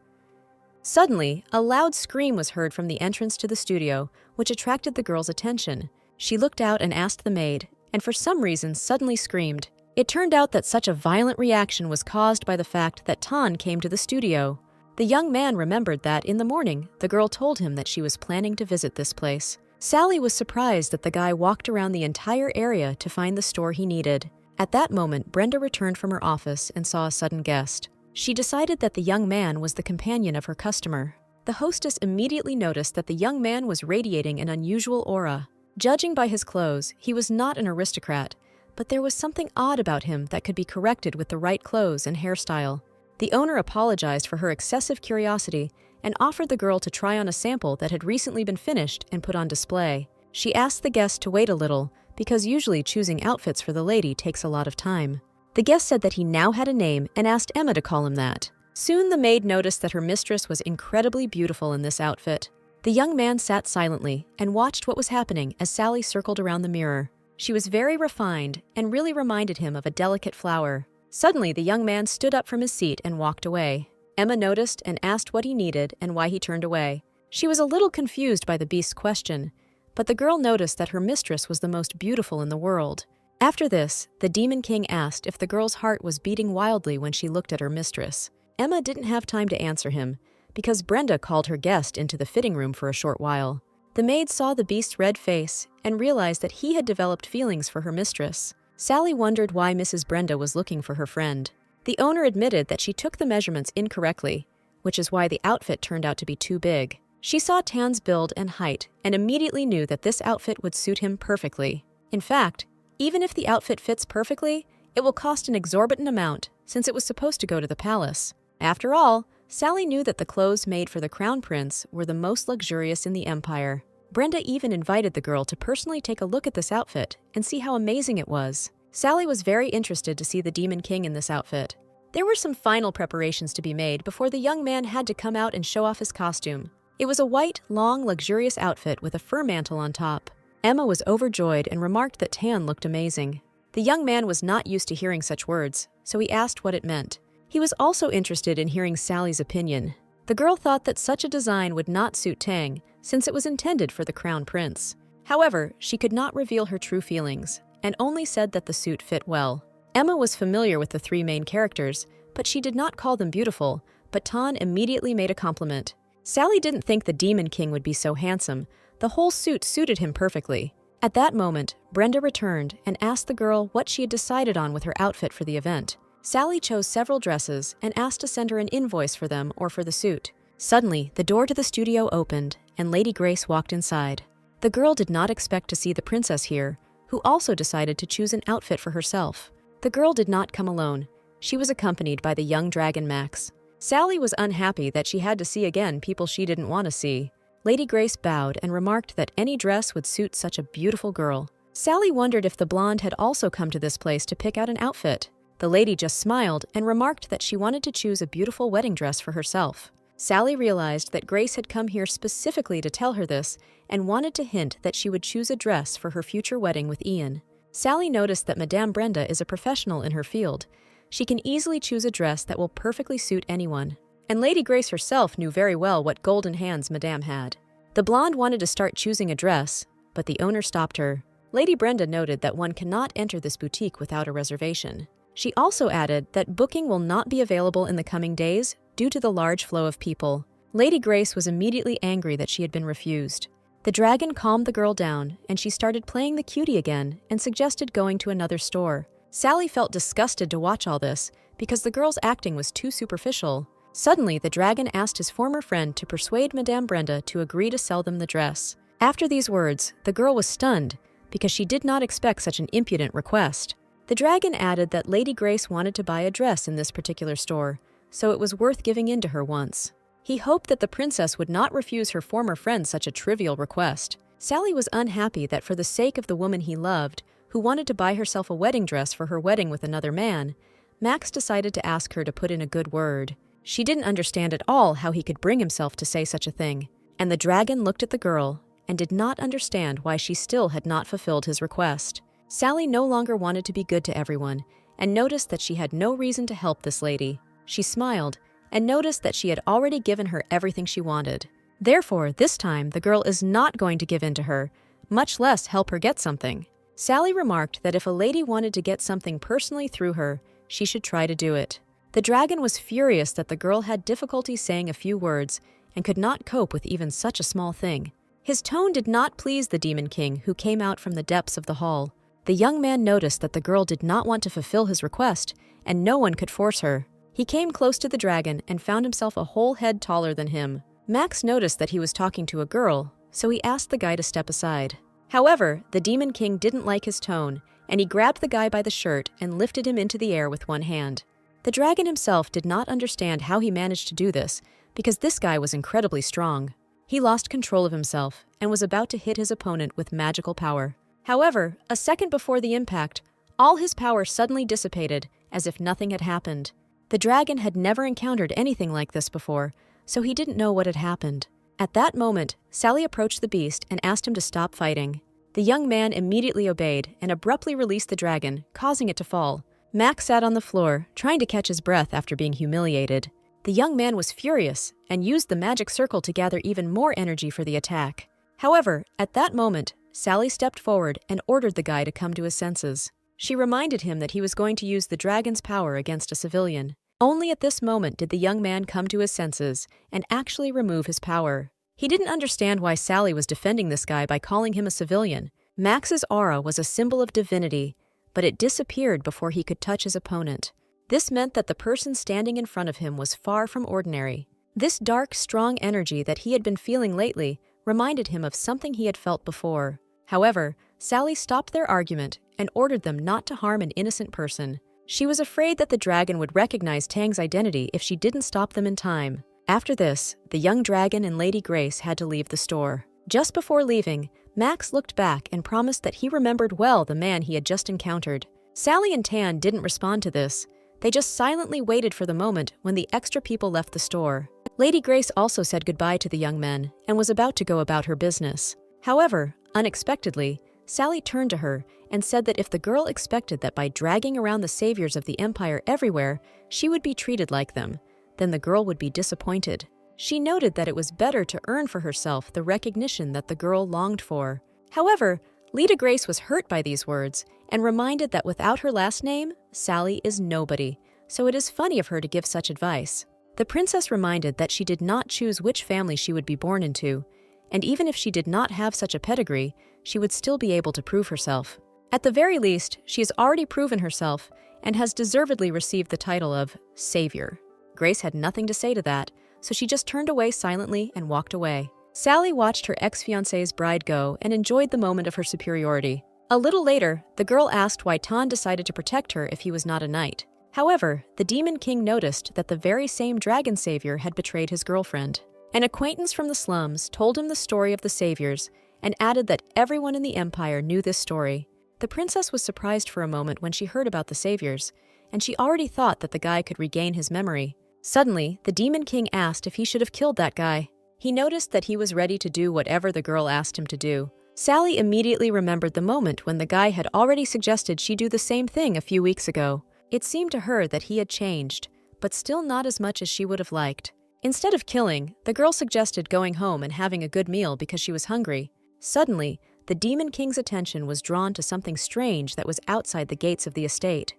Suddenly, a loud scream was heard from the entrance to the studio, which attracted the girl's attention. She looked out and asked the maid, and for some reason suddenly screamed. It turned out that such a violent reaction was caused by the fact that Tan came to the studio. The young man remembered that, in the morning, the girl told him that she was planning to visit this place. Sally was surprised that the guy walked around the entire area to find the store he needed. At that moment, Brenda returned from her office and saw a sudden guest. She decided that the young man was the companion of her customer. The hostess immediately noticed that the young man was radiating an unusual aura. Judging by his clothes, he was not an aristocrat, but there was something odd about him that could be corrected with the right clothes and hairstyle. The owner apologized for her excessive curiosity and offered the girl to try on a sample that had recently been finished and put on display. She asked the guest to wait a little, because usually choosing outfits for the lady takes a lot of time. The guest said that he now had a name and asked Emma to call him that. Soon the maid noticed that her mistress was incredibly beautiful in this outfit. The young man sat silently and watched what was happening as Sally circled around the mirror. She was very refined and really reminded him of a delicate flower. Suddenly, the young man stood up from his seat and walked away. Emma noticed and asked what he needed and why he turned away. She was a little confused by the beast's question, but the girl noticed that her mistress was the most beautiful in the world. After this, the Demon King asked if the girl's heart was beating wildly when she looked at her mistress. Emma didn't have time to answer him, because Brenda called her guest into the fitting room for a short while. The maid saw the beast's red face and realized that he had developed feelings for her mistress. Sally wondered why Mrs. Brenda was looking for her friend. The owner admitted that she took the measurements incorrectly, which is why the outfit turned out to be too big. She saw Tan's build and height and immediately knew that this outfit would suit him perfectly. In fact, even if the outfit fits perfectly, it will cost an exorbitant amount since it was supposed to go to the palace. After all, Sally knew that the clothes made for the crown prince were the most luxurious in the empire. Brenda even invited the girl to personally take a look at this outfit and see how amazing it was. Sally was very interested to see the Demon King in this outfit. There were some final preparations to be made before the young man had to come out and show off his costume. It was a white, long, luxurious outfit with a fur mantle on top. Emma was overjoyed and remarked that Tan looked amazing. The young man was not used to hearing such words, so he asked what it meant. He was also interested in hearing Sally's opinion. The girl thought that such a design would not suit Tang, since it was intended for the crown prince. However, she could not reveal her true feelings, and only said that the suit fit well. Emma was familiar with the three main characters, but she did not call them beautiful, but Tan immediately made a compliment. Sally didn't think the Demon King would be so handsome. The whole suit suited him perfectly. At that moment, Brenda returned and asked the girl what she had decided on with her outfit for the event. Sally chose several dresses and asked to send her an invoice for them or for the suit. Suddenly, the door to the studio opened, and Lady Grace walked inside. The girl did not expect to see the princess here, who also decided to choose an outfit for herself. The girl did not come alone. She was accompanied by the young dragon Max. Sally was unhappy that she had to see again people she didn't want to see. Lady Grace bowed and remarked that any dress would suit such a beautiful girl. Sally wondered if the blonde had also come to this place to pick out an outfit. The lady just smiled and remarked that she wanted to choose a beautiful wedding dress for herself. Sally realized that Grace had come here specifically to tell her this and wanted to hint that she would choose a dress for her future wedding with Ian. Sally noticed that Madame Brenda is a professional in her field. She can easily choose a dress that will perfectly suit anyone. And Lady Grace herself knew very well what golden hands Madame had. The blonde wanted to start choosing a dress, but the owner stopped her. Lady Brenda noted that one cannot enter this boutique without a reservation. She also added that booking will not be available in the coming days due to the large flow of people. Lady Grace was immediately angry that she had been refused. The dragon calmed the girl down, and she started playing the cutie again and suggested going to another store. Sally felt disgusted to watch all this because the girl's acting was too superficial. Suddenly, the dragon asked his former friend to persuade Madame Brenda to agree to sell them the dress. After these words, the girl was stunned because she did not expect such an impudent request. The dragon added that Lady Grace wanted to buy a dress in this particular store, so it was worth giving in to her once. He hoped that the princess would not refuse her former friend such a trivial request. Sally was unhappy that for the sake of the woman he loved, who wanted to buy herself a wedding dress for her wedding with another man, Max decided to ask her to put in a good word. She didn't understand at all how he could bring himself to say such a thing, and the dragon looked at the girl and did not understand why she still had not fulfilled his request. Sally no longer wanted to be good to everyone and noticed that she had no reason to help this lady. She smiled and noticed that she had already given her everything she wanted. Therefore, this time, the girl is not going to give in to her, much less help her get something. Sally remarked that if a lady wanted to get something personally through her, she should try to do it. The dragon was furious that the girl had difficulty saying a few words and could not cope with even such a small thing. His tone did not please the Demon King, who came out from the depths of the hall. the young man noticed that the girl did not want to fulfill his request, and no one could force her. He came close to the dragon and found himself a whole head taller than him. Max noticed that he was talking to a girl, so he asked the guy to step aside. However, the Demon King didn't like his tone, and he grabbed the guy by the shirt and lifted him into the air with one hand. The dragon himself did not understand how he managed to do this, because this guy was incredibly strong. He lost control of himself and was about to hit his opponent with magical power. However, a second before the impact, all his power suddenly dissipated, as if nothing had happened. The dragon had never encountered anything like this before, so he didn't know what had happened. At that moment, Sally approached the beast and asked him to stop fighting. The young man immediately obeyed and abruptly released the dragon, causing it to fall. Max sat on the floor, trying to catch his breath after being humiliated. The young man was furious and used the magic circle to gather even more energy for the attack. However, at that moment, Sally stepped forward and ordered the guy to come to his senses. She reminded him that he was going to use the dragon's power against a civilian. Only at this moment did the young man come to his senses and actually remove his power. He didn't understand why Sally was defending this guy by calling him a civilian. Max's aura was a symbol of divinity, but it disappeared before he could touch his opponent. This meant that the person standing in front of him was far from ordinary. This dark, strong energy that he had been feeling lately reminded him of something he had felt before. However, Sally stopped their argument and ordered them not to harm an innocent person. She was afraid that the dragon would recognize Tang's identity if she didn't stop them in time. After this, the young dragon and Lady Grace had to leave the store. Just before leaving, Max looked back and promised that he remembered well the man he had just encountered. Sally and Tan didn't respond to this. They just silently waited for the moment when the extra people left the store. Lady Grace also said goodbye to the young men and was about to go about her business. However, unexpectedly, Sally turned to her and said that if the girl expected that by dragging around the saviors of the Empire everywhere, she would be treated like them, then the girl would be disappointed. She noted that it was better to earn for herself the recognition that the girl longed for. However, Lady Grace was hurt by these words and reminded that without her last name, Sally is nobody, so it is funny of her to give such advice. The princess reminded that she did not choose which family she would be born into, and even if she did not have such a pedigree, she would still be able to prove herself. At the very least, she has already proven herself and has deservedly received the title of Savior. Grace had nothing to say to that, so she just turned away silently and walked away. Sally watched her ex-fiancé's bride go and enjoyed the moment of her superiority. A little later, the girl asked why Tan decided to protect her if he was not a knight. However, the Demon King noticed that the very same dragon savior had betrayed his girlfriend. An acquaintance from the slums told him the story of the saviors and added that everyone in the empire knew this story. The princess was surprised for a moment when she heard about the saviors, and she already thought that the guy could regain his memory. Suddenly, the Demon King asked if he should have killed that guy. He noticed that he was ready to do whatever the girl asked him to do. Sally immediately remembered the moment when the guy had already suggested she do the same thing a few weeks ago. It seemed to her that he had changed, but still not as much as she would have liked. Instead of killing, the girl suggested going home and having a good meal because she was hungry. Suddenly, the Demon King's attention was drawn to something strange that was outside the gates of the estate.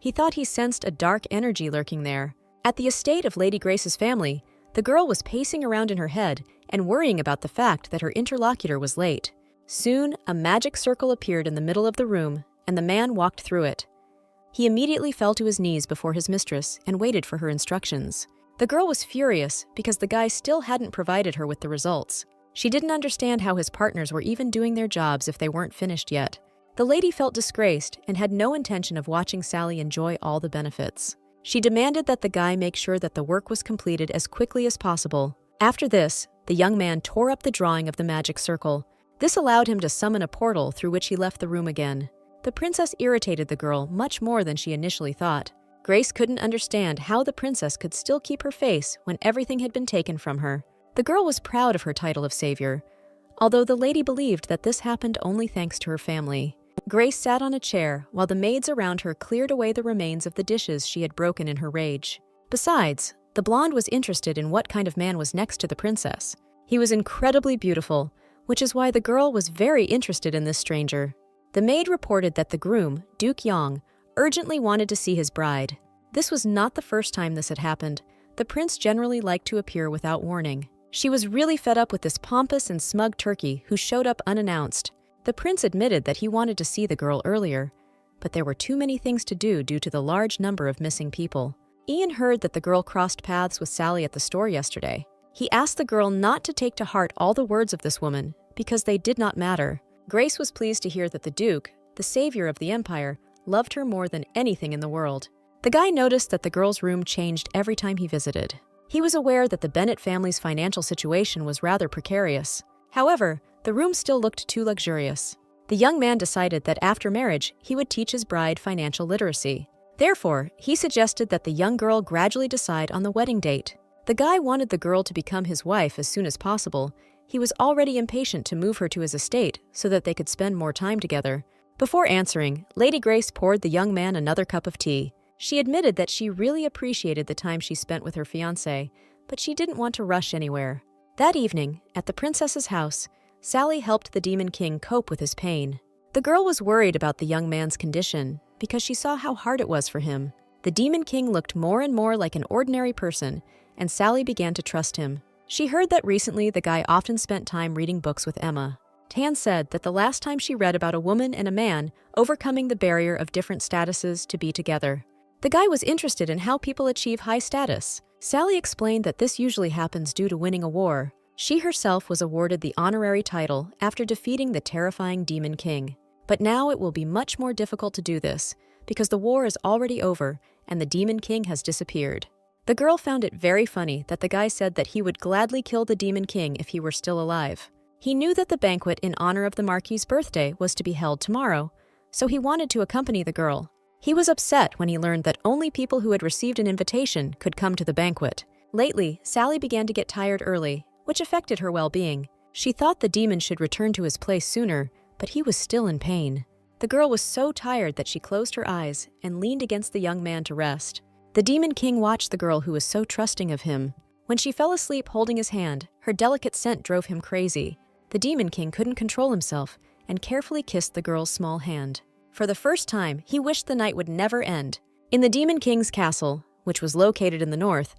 He thought he sensed a dark energy lurking there. At the estate of Lady Grace's family, the girl was pacing around in her head and worrying about the fact that her interlocutor was late. Soon, a magic circle appeared in the middle of the room, and the man walked through it. He immediately fell to his knees before his mistress and waited for her instructions. The girl was furious because the guy still hadn't provided her with the results. She didn't understand how his partners were even doing their jobs if they weren't finished yet. The lady felt disgraced and had no intention of watching Sally enjoy all the benefits. She demanded that the guy make sure that the work was completed as quickly as possible. After this, the young man tore up the drawing of the magic circle. This allowed him to summon a portal through which he left the room again. The princess irritated the girl much more than she initially thought. Grace couldn't understand how the princess could still keep her face when everything had been taken from her. The girl was proud of her title of savior, although the lady believed that this happened only thanks to her family. Grace sat on a chair while the maids around her cleared away the remains of the dishes she had broken in her rage. Besides, the blonde was interested in what kind of man was next to the princess. He was incredibly beautiful, which is why the girl was very interested in this stranger. The maid reported that the groom, Duke Yang, urgently wanted to see his bride. This was not the first time this had happened. The prince generally liked to appear without warning. She was really fed up with this pompous and smug turkey who showed up unannounced. The prince admitted that he wanted to see the girl earlier, but there were too many things to do due to the large number of missing people. Ian heard that the girl crossed paths with Sally at the store yesterday. He asked the girl not to take to heart all the words of this woman, because they did not matter. Grace was pleased to hear that the Duke, the savior of the Empire, loved her more than anything in the world. The guy noticed that the girl's room changed every time he visited. He was aware that the Bennett family's financial situation was rather precarious. However, the room still looked too luxurious. The young man decided that after marriage, he would teach his bride financial literacy. Therefore, he suggested that the young girl gradually decide on the wedding date. The guy wanted the girl to become his wife as soon as possible. He was already impatient to move her to his estate so that they could spend more time together. Before answering, Lady Grace poured the young man another cup of tea. She admitted that she really appreciated the time she spent with her fiancé, but she didn't want to rush anywhere. That evening, at the princess's house, Sally helped the Demon King cope with his pain. The girl was worried about the young man's condition because she saw how hard it was for him. The Demon King looked more and more like an ordinary person, and Sally began to trust him. She heard that recently the guy often spent time reading books with Emma. Tan said that the last time she read about a woman and a man overcoming the barrier of different statuses to be together. The guy was interested in how people achieve high status. Sally explained that this usually happens due to winning a war. She herself was awarded the honorary title after defeating the terrifying Demon King. But now it will be much more difficult to do this, because the war is already over and the Demon King has disappeared. The girl found it very funny that the guy said that he would gladly kill the Demon King if he were still alive. He knew that the banquet in honor of the Marquis's birthday was to be held tomorrow, so he wanted to accompany the girl. He was upset when he learned that only people who had received an invitation could come to the banquet. Lately, Sally began to get tired early, which affected her well-being. She thought the demon should return to his place sooner, but he was still in pain. The girl was so tired that she closed her eyes and leaned against the young man to rest. The Demon King watched the girl who was so trusting of him. When she fell asleep holding his hand, her delicate scent drove him crazy. The Demon King couldn't control himself and carefully kissed the girl's small hand. For the first time, he wished the night would never end. In the Demon King's castle, which was located in the north,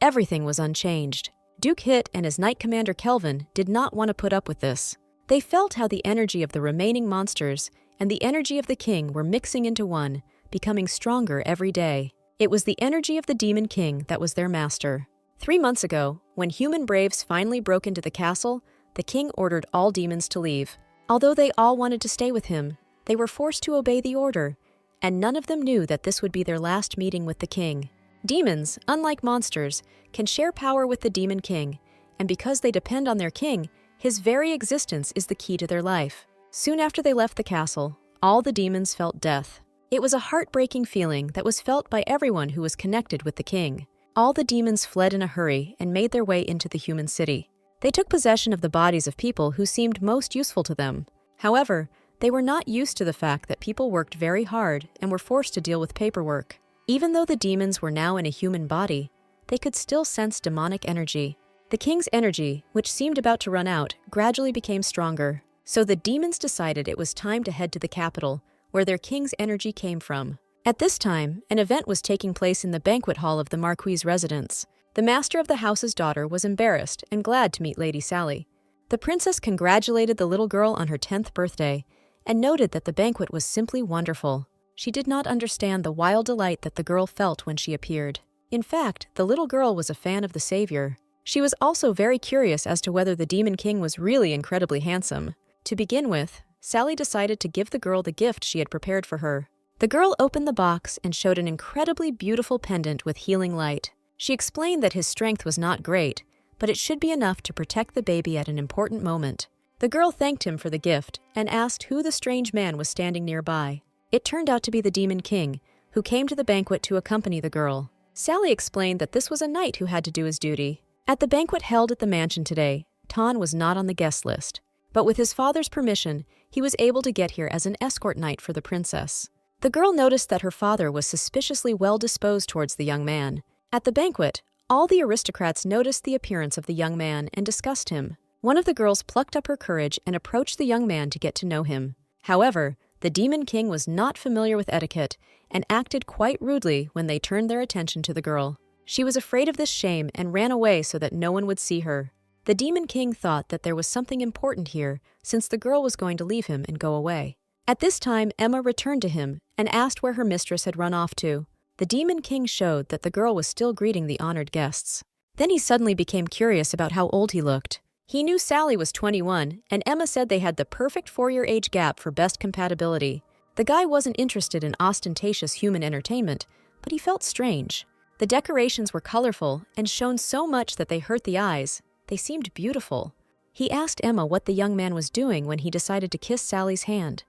everything was unchanged. Duke Hit and his Knight Commander Kelvin did not want to put up with this. They felt how the energy of the remaining monsters and the energy of the king were mixing into one, becoming stronger every day. It was the energy of the Demon King that was their master. 3 months ago, when human braves finally broke into the castle, the king ordered all demons to leave. Although they all wanted to stay with him, they were forced to obey the order, and none of them knew that this would be their last meeting with the king. Demons, unlike monsters, can share power with the Demon King, and because they depend on their king, his very existence is the key to their life. Soon after they left the castle, all the demons felt death. It was a heartbreaking feeling that was felt by everyone who was connected with the king. All the demons fled in a hurry and made their way into the human city. They took possession of the bodies of people who seemed most useful to them. However, they were not used to the fact that people worked very hard and were forced to deal with paperwork. Even though the demons were now in a human body, they could still sense demonic energy. The king's energy, which seemed about to run out, gradually became stronger. So the demons decided it was time to head to the capital, where their king's energy came from. At this time, an event was taking place in the banquet hall of the Marquis's residence. The master of the house's daughter was embarrassed and glad to meet Lady Sally. The princess congratulated the little girl on her 10th birthday and noted that the banquet was simply wonderful. She did not understand the wild delight that the girl felt when she appeared. In fact, the little girl was a fan of the savior. She was also very curious as to whether the Demon King was really incredibly handsome. To begin with, Sally decided to give the girl the gift she had prepared for her. The girl opened the box and showed an incredibly beautiful pendant with healing light. She explained that his strength was not great, but it should be enough to protect the baby at an important moment. The girl thanked him for the gift and asked who the strange man was standing nearby. It turned out to be the Demon King, who came to the banquet to accompany the girl. Sally explained that this was a knight who had to do his duty. At the banquet held at the mansion today, Tan was not on the guest list, but with his father's permission, he was able to get here as an escort knight for the princess. The girl noticed that her father was suspiciously well disposed towards the young man. At the banquet, all the aristocrats noticed the appearance of the young man and discussed him. One of the girls plucked up her courage and approached the young man to get to know him. However, the Demon King was not familiar with etiquette and acted quite rudely when they turned their attention to the girl. She was afraid of this shame and ran away so that no one would see her. The Demon King thought that there was something important here since the girl was going to leave him and go away. At this time, Emma returned to him and asked where her mistress had run off to. The Demon King showed that the girl was still greeting the honored guests. Then he suddenly became curious about how old he looked. He knew Sally was 21, and Emma said they had the perfect 4-year age gap for best compatibility. The guy wasn't interested in ostentatious human entertainment, but he felt strange. The decorations were colorful and shone so much that they hurt the eyes. They seemed beautiful. He asked Emma what the young man was doing when he decided to kiss Sally's hand.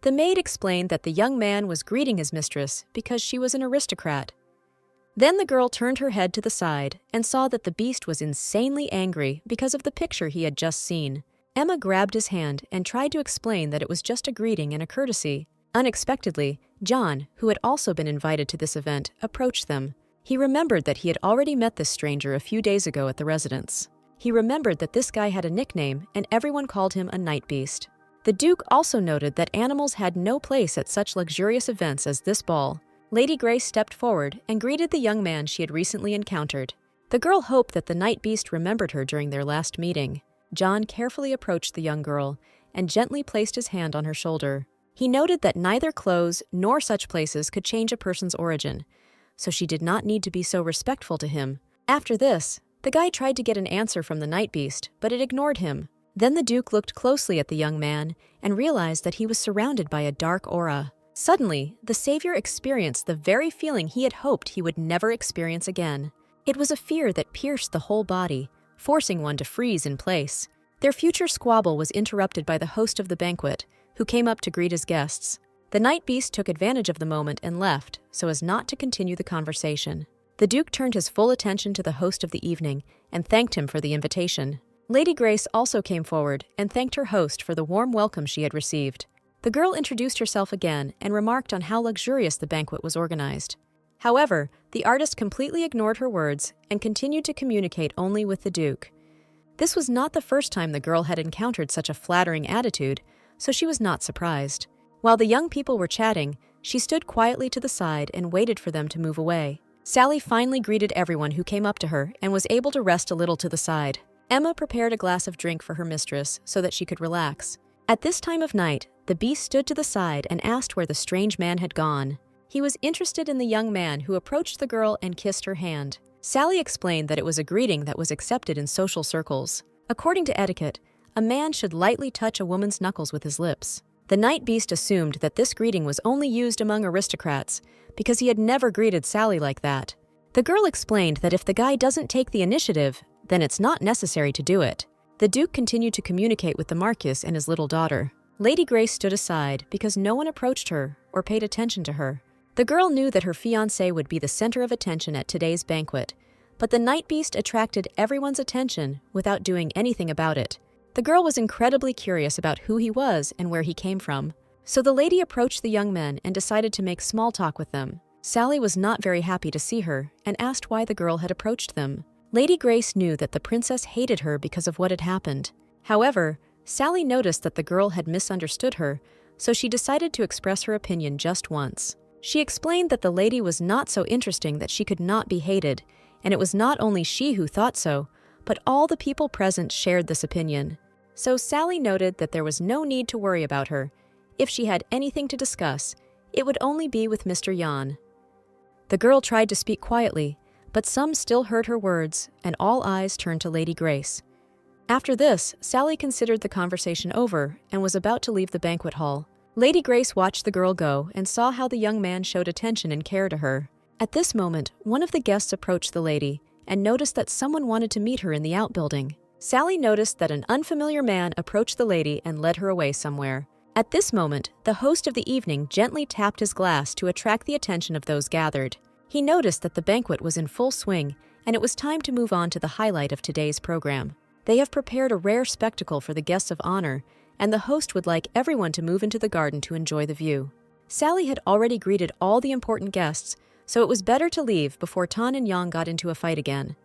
The maid explained that the young man was greeting his mistress because she was an aristocrat. Then the girl turned her head to the side and saw that the beast was insanely angry because of the picture he had just seen. Emma grabbed his hand and tried to explain that it was just a greeting and a courtesy. Unexpectedly, John, who had also been invited to this event, approached them. He remembered that he had already met this stranger a few days ago at the residence. He remembered that this guy had a nickname and everyone called him a night beast. The Duke also noted that animals had no place at such luxurious events as this ball. Lady Grace stepped forward and greeted the young man she had recently encountered. The girl hoped that the night beast remembered her during their last meeting. John carefully approached the young girl and gently placed his hand on her shoulder. He noted that neither clothes nor such places could change a person's origin, so she did not need to be so respectful to him. After this, the guy tried to get an answer from the night beast, but it ignored him. Then the Duke looked closely at the young man and realized that he was surrounded by a dark aura. Suddenly, the savior experienced the very feeling he had hoped he would never experience again. It was a fear that pierced the whole body, forcing one to freeze in place. Their future squabble was interrupted by the host of the banquet, who came up to greet his guests. The night beast took advantage of the moment and left, so as not to continue the conversation. The Duke turned his full attention to the host of the evening and thanked him for the invitation. Lady Grace also came forward and thanked her host for the warm welcome she had received. The girl introduced herself again and remarked on how luxurious the banquet was organized. However, the artist completely ignored her words and continued to communicate only with the Duke. This was not the first time the girl had encountered such a flattering attitude, so she was not surprised. While the young people were chatting, she stood quietly to the side and waited for them to move away. Sally finally greeted everyone who came up to her and was able to rest a little to the side. Emma prepared a glass of drink for her mistress so that she could relax. At this time of night, the beast stood to the side and asked where the strange man had gone. He was interested in the young man who approached the girl and kissed her hand. Sally explained that it was a greeting that was accepted in social circles. According to etiquette, a man should lightly touch a woman's knuckles with his lips. The night beast assumed that this greeting was only used among aristocrats because he had never greeted Sally like that. The girl explained that if the guy doesn't take the initiative, then it's not necessary to do it. The Duke continued to communicate with the Marquis and his little daughter. Lady Grace stood aside because no one approached her or paid attention to her. The girl knew that her fiancé would be the center of attention at today's banquet, but the night beast attracted everyone's attention without doing anything about it. The girl was incredibly curious about who he was and where he came from, so the lady approached the young men and decided to make small talk with them. Sally was not very happy to see her and asked why the girl had approached them. Lady Grace knew that the princess hated her because of what had happened. However, Sally noticed that the girl had misunderstood her, so she decided to express her opinion just once. She explained that the lady was not so interesting that she could not be hated, and it was not only she who thought so, but all the people present shared this opinion. So Sally noted that there was no need to worry about her. If she had anything to discuss, it would only be with Mr. Yan. The girl tried to speak quietly, but some still heard her words, and all eyes turned to Lady Grace. After this, Sally considered the conversation over and was about to leave the banquet hall. Lady Grace watched the girl go and saw how the young man showed attention and care to her. At this moment, one of the guests approached the lady and noticed that someone wanted to meet her in the outbuilding. Sally noticed that an unfamiliar man approached the lady and led her away somewhere. At this moment, the host of the evening gently tapped his glass to attract the attention of those gathered. He noticed that the banquet was in full swing, and it was time to move on to the highlight of today's program. They have prepared a rare spectacle for the guests of honor, and the host would like everyone to move into the garden to enjoy the view. Sally had already greeted all the important guests, so it was better to leave before Tan and Yang got into a fight again.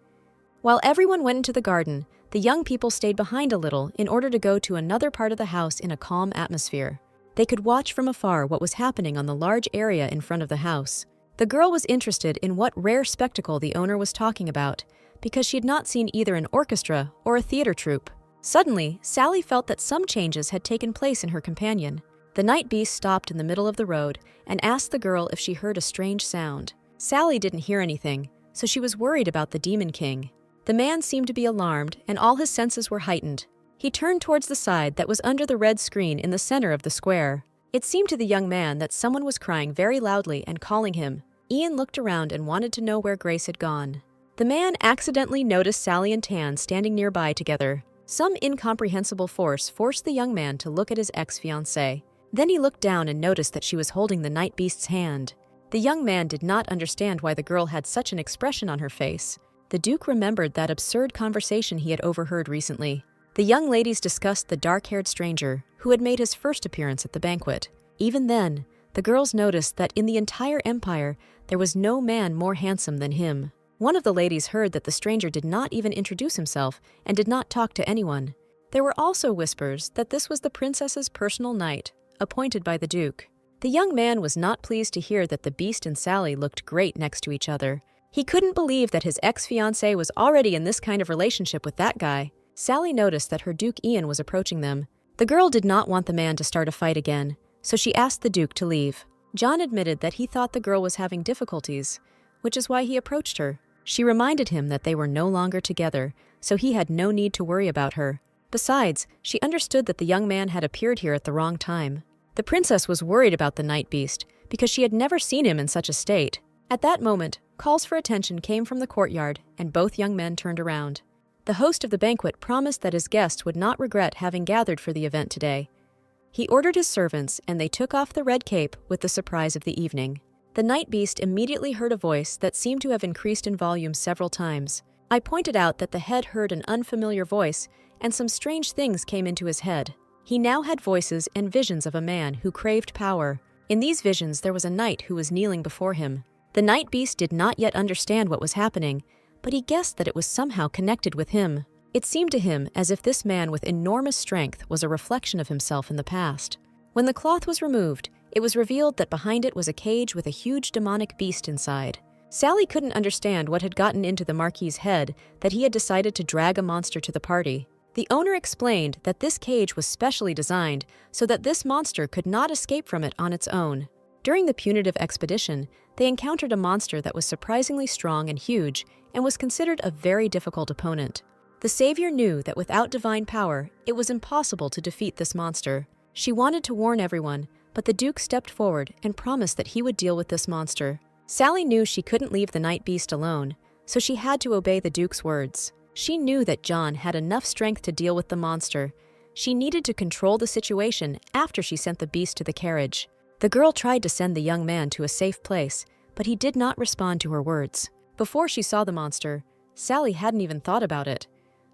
While everyone went into the garden, the young people stayed behind a little in order to go to another part of the house in a calm atmosphere. They could watch from afar what was happening on the large area in front of the house. The girl was interested in what rare spectacle the owner was talking about, because she had not seen either an orchestra or a theater troupe. Suddenly, Sally felt that some changes had taken place in her companion. The night beast stopped in the middle of the road and asked the girl if she heard a strange sound. Sally didn't hear anything, so she was worried about the Demon King. The man seemed to be alarmed, and all his senses were heightened. He turned towards the side that was under the red screen in the center of the square. It seemed to the young man that someone was crying very loudly and calling him. Ian looked around and wanted to know where Grace had gone. The man accidentally noticed Sally and Tan standing nearby together. Some incomprehensible force forced the young man to look at his ex-fiancée. Then he looked down and noticed that she was holding the night beast's hand. The young man did not understand why the girl had such an expression on her face. The Duke remembered that absurd conversation he had overheard recently. The young ladies discussed the dark-haired stranger who had made his first appearance at the banquet. Even then, the girls noticed that in the entire empire, there was no man more handsome than him. One of the ladies heard that the stranger did not even introduce himself and did not talk to anyone. There were also whispers that this was the princess's personal knight, appointed by the Duke. The young man was not pleased to hear that the beast and Sally looked great next to each other. He couldn't believe that his ex-fiancée was already in this kind of relationship with that guy. Sally noticed that her Duke Ian was approaching them. The girl did not want the man to start a fight again, so she asked the Duke to leave. John admitted that he thought the girl was having difficulties, which is why he approached her. She reminded him that they were no longer together, so he had no need to worry about her. Besides, she understood that the young man had appeared here at the wrong time. The princess was worried about the night beast because she had never seen him in such a state. At that moment, calls for attention came from the courtyard, and both young men turned around. The host of the banquet promised that his guests would not regret having gathered for the event today. He ordered his servants, and they took off the red cape with the surprise of the evening. The night beast immediately heard a voice that seemed to have increased in volume several times. I pointed out that the head heard an unfamiliar voice, and some strange things came into his head. He now had voices and visions of a man who craved power. In these visions, there was a knight who was kneeling before him. The night beast did not yet understand what was happening, but he guessed that it was somehow connected with him. It seemed to him as if this man with enormous strength was a reflection of himself in the past. When the cloth was removed, it was revealed that behind it was a cage with a huge demonic beast inside. Sally couldn't understand what had gotten into the Marquis's head that he had decided to drag a monster to the party. The owner explained that this cage was specially designed so that this monster could not escape from it on its own. During the punitive expedition, they encountered a monster that was surprisingly strong and huge and was considered a very difficult opponent. The savior knew that without divine power, it was impossible to defeat this monster. She wanted to warn everyone, but the Duke stepped forward and promised that he would deal with this monster. Sally knew she couldn't leave the night beast alone, so she had to obey the Duke's words. She knew that John had enough strength to deal with the monster. She needed to control the situation after she sent the beast to the carriage. The girl tried to send the young man to a safe place, but he did not respond to her words. Before she saw the monster, Sally hadn't even thought about it.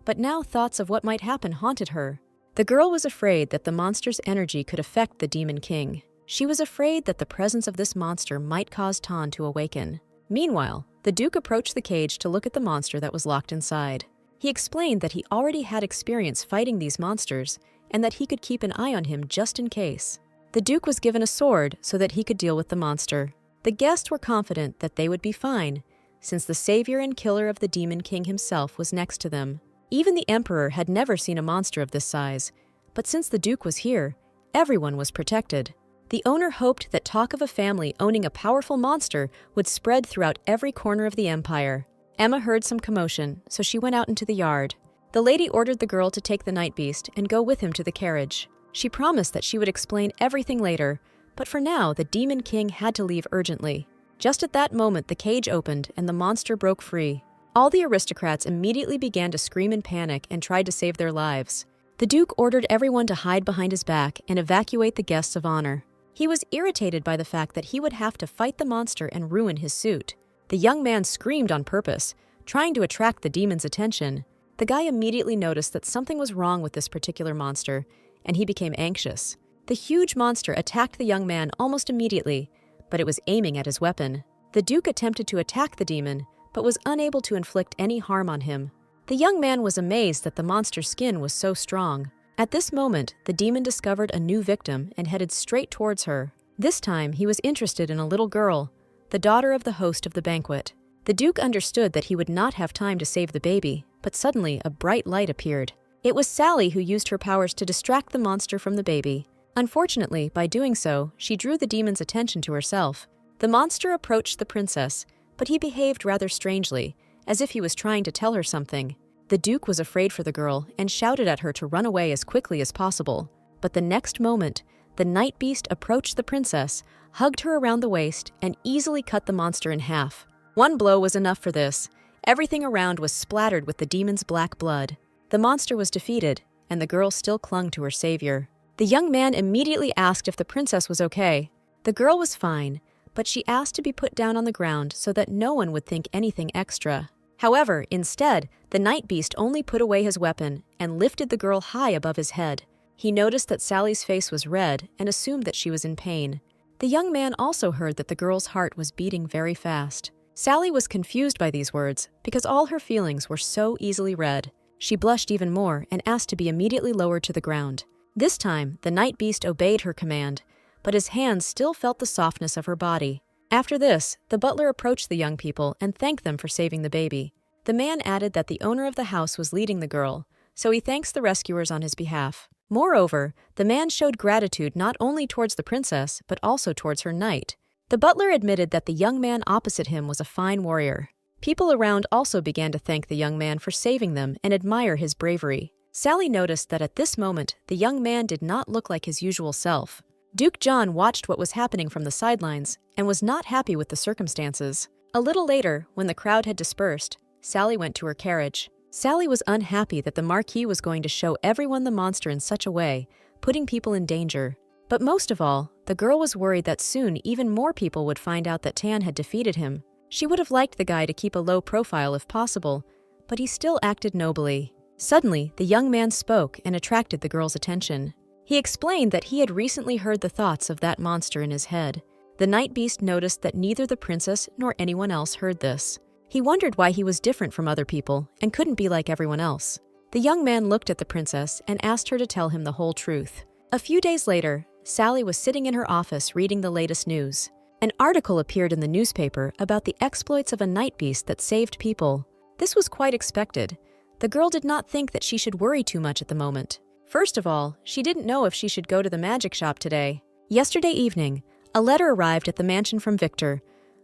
But now thoughts of what might happen haunted her. The girl was afraid that the monster's energy could affect the Demon King. She was afraid that the presence of this monster might cause Tan to awaken. Meanwhile, the Duke approached the cage to look at the monster that was locked inside. He explained that he already had experience fighting these monsters and that he could keep an eye on him just in case. The Duke was given a sword so that he could deal with the monster. The guests were confident that they would be fine, since the savior and killer of the Demon King himself was next to them. Even the Emperor had never seen a monster of this size, but since the Duke was here, everyone was protected. The owner hoped that talk of a family owning a powerful monster would spread throughout every corner of the empire. Emma heard some commotion, so she went out into the yard. The lady ordered the girl to take the night beast and go with him to the carriage. She promised that she would explain everything later, but for now the Demon King had to leave urgently. Just at that moment, the cage opened and the monster broke free. All the aristocrats immediately began to scream in panic and tried to save their lives. The Duke ordered everyone to hide behind his back and evacuate the guests of honor. He was irritated by the fact that he would have to fight the monster and ruin his suit. The young man screamed on purpose, trying to attract the demon's attention. The guy immediately noticed that something was wrong with this particular monster, and he became anxious. The huge monster attacked the young man almost immediately, but it was aiming at his weapon. The Duke attempted to attack the demon, but was unable to inflict any harm on him. The young man was amazed that the monster's skin was so strong. At this moment, the demon discovered a new victim and headed straight towards her. This time, he was interested in a little girl, the daughter of the host of the banquet. The Duke understood that he would not have time to save the baby, but suddenly a bright light appeared. It was Sally who used her powers to distract the monster from the baby. Unfortunately, by doing so, she drew the demon's attention to herself. The monster approached the princess, but he behaved rather strangely, as if he was trying to tell her something. The Duke was afraid for the girl and shouted at her to run away as quickly as possible. But the next moment, the night beast approached the princess, hugged her around the waist, and easily cut the monster in half. One blow was enough for this. Everything around was splattered with the demon's black blood. The monster was defeated, and the girl still clung to her savior. The young man immediately asked if the princess was okay. The girl was fine, but she asked to be put down on the ground so that no one would think anything extra. However, instead, the night beast only put away his weapon and lifted the girl high above his head. He noticed that Sally's face was red and assumed that she was in pain. The young man also heard that the girl's heart was beating very fast. Sally was confused by these words because all her feelings were so easily read. She blushed even more and asked to be immediately lowered to the ground. This time, the night beast obeyed her command, but his hands still felt the softness of her body. After this, the butler approached the young people and thanked them for saving the baby. The man added that the owner of the house was leading the girl, so he thanks the rescuers on his behalf. Moreover, the man showed gratitude not only towards the princess, but also towards her knight. The butler admitted that the young man opposite him was a fine warrior. People around also began to thank the young man for saving them and admire his bravery. Sally noticed that at this moment, the young man did not look like his usual self. Duke John watched what was happening from the sidelines and was not happy with the circumstances. A little later, when the crowd had dispersed, Sally went to her carriage. Sally was unhappy that the Marquis was going to show everyone the monster in such a way, putting people in danger. But most of all, the girl was worried that soon even more people would find out that Tan had defeated him. She would have liked the guy to keep a low profile if possible, but he still acted nobly. Suddenly, the young man spoke and attracted the girl's attention. He explained that he had recently heard the thoughts of that monster in his head. The night beast noticed that neither the princess nor anyone else heard this. He wondered why he was different from other people and couldn't be like everyone else. The young man looked at the princess and asked her to tell him the whole truth. A few days later, Sally was sitting in her office reading the latest news. An article appeared in the newspaper about the exploits of a night beast that saved people. This was quite expected. The girl did not think that she should worry too much at the moment. First of all, she didn't know if she should go to the magic shop today. Yesterday evening, a letter arrived at the mansion from Victor,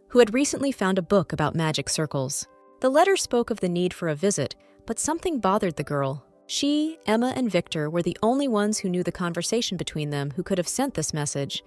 who had recently found a book about magic circles. The letter spoke of the need for a visit, but something bothered the girl. She, Emma, and Victor were the only ones who knew the conversation between them who could have sent this message,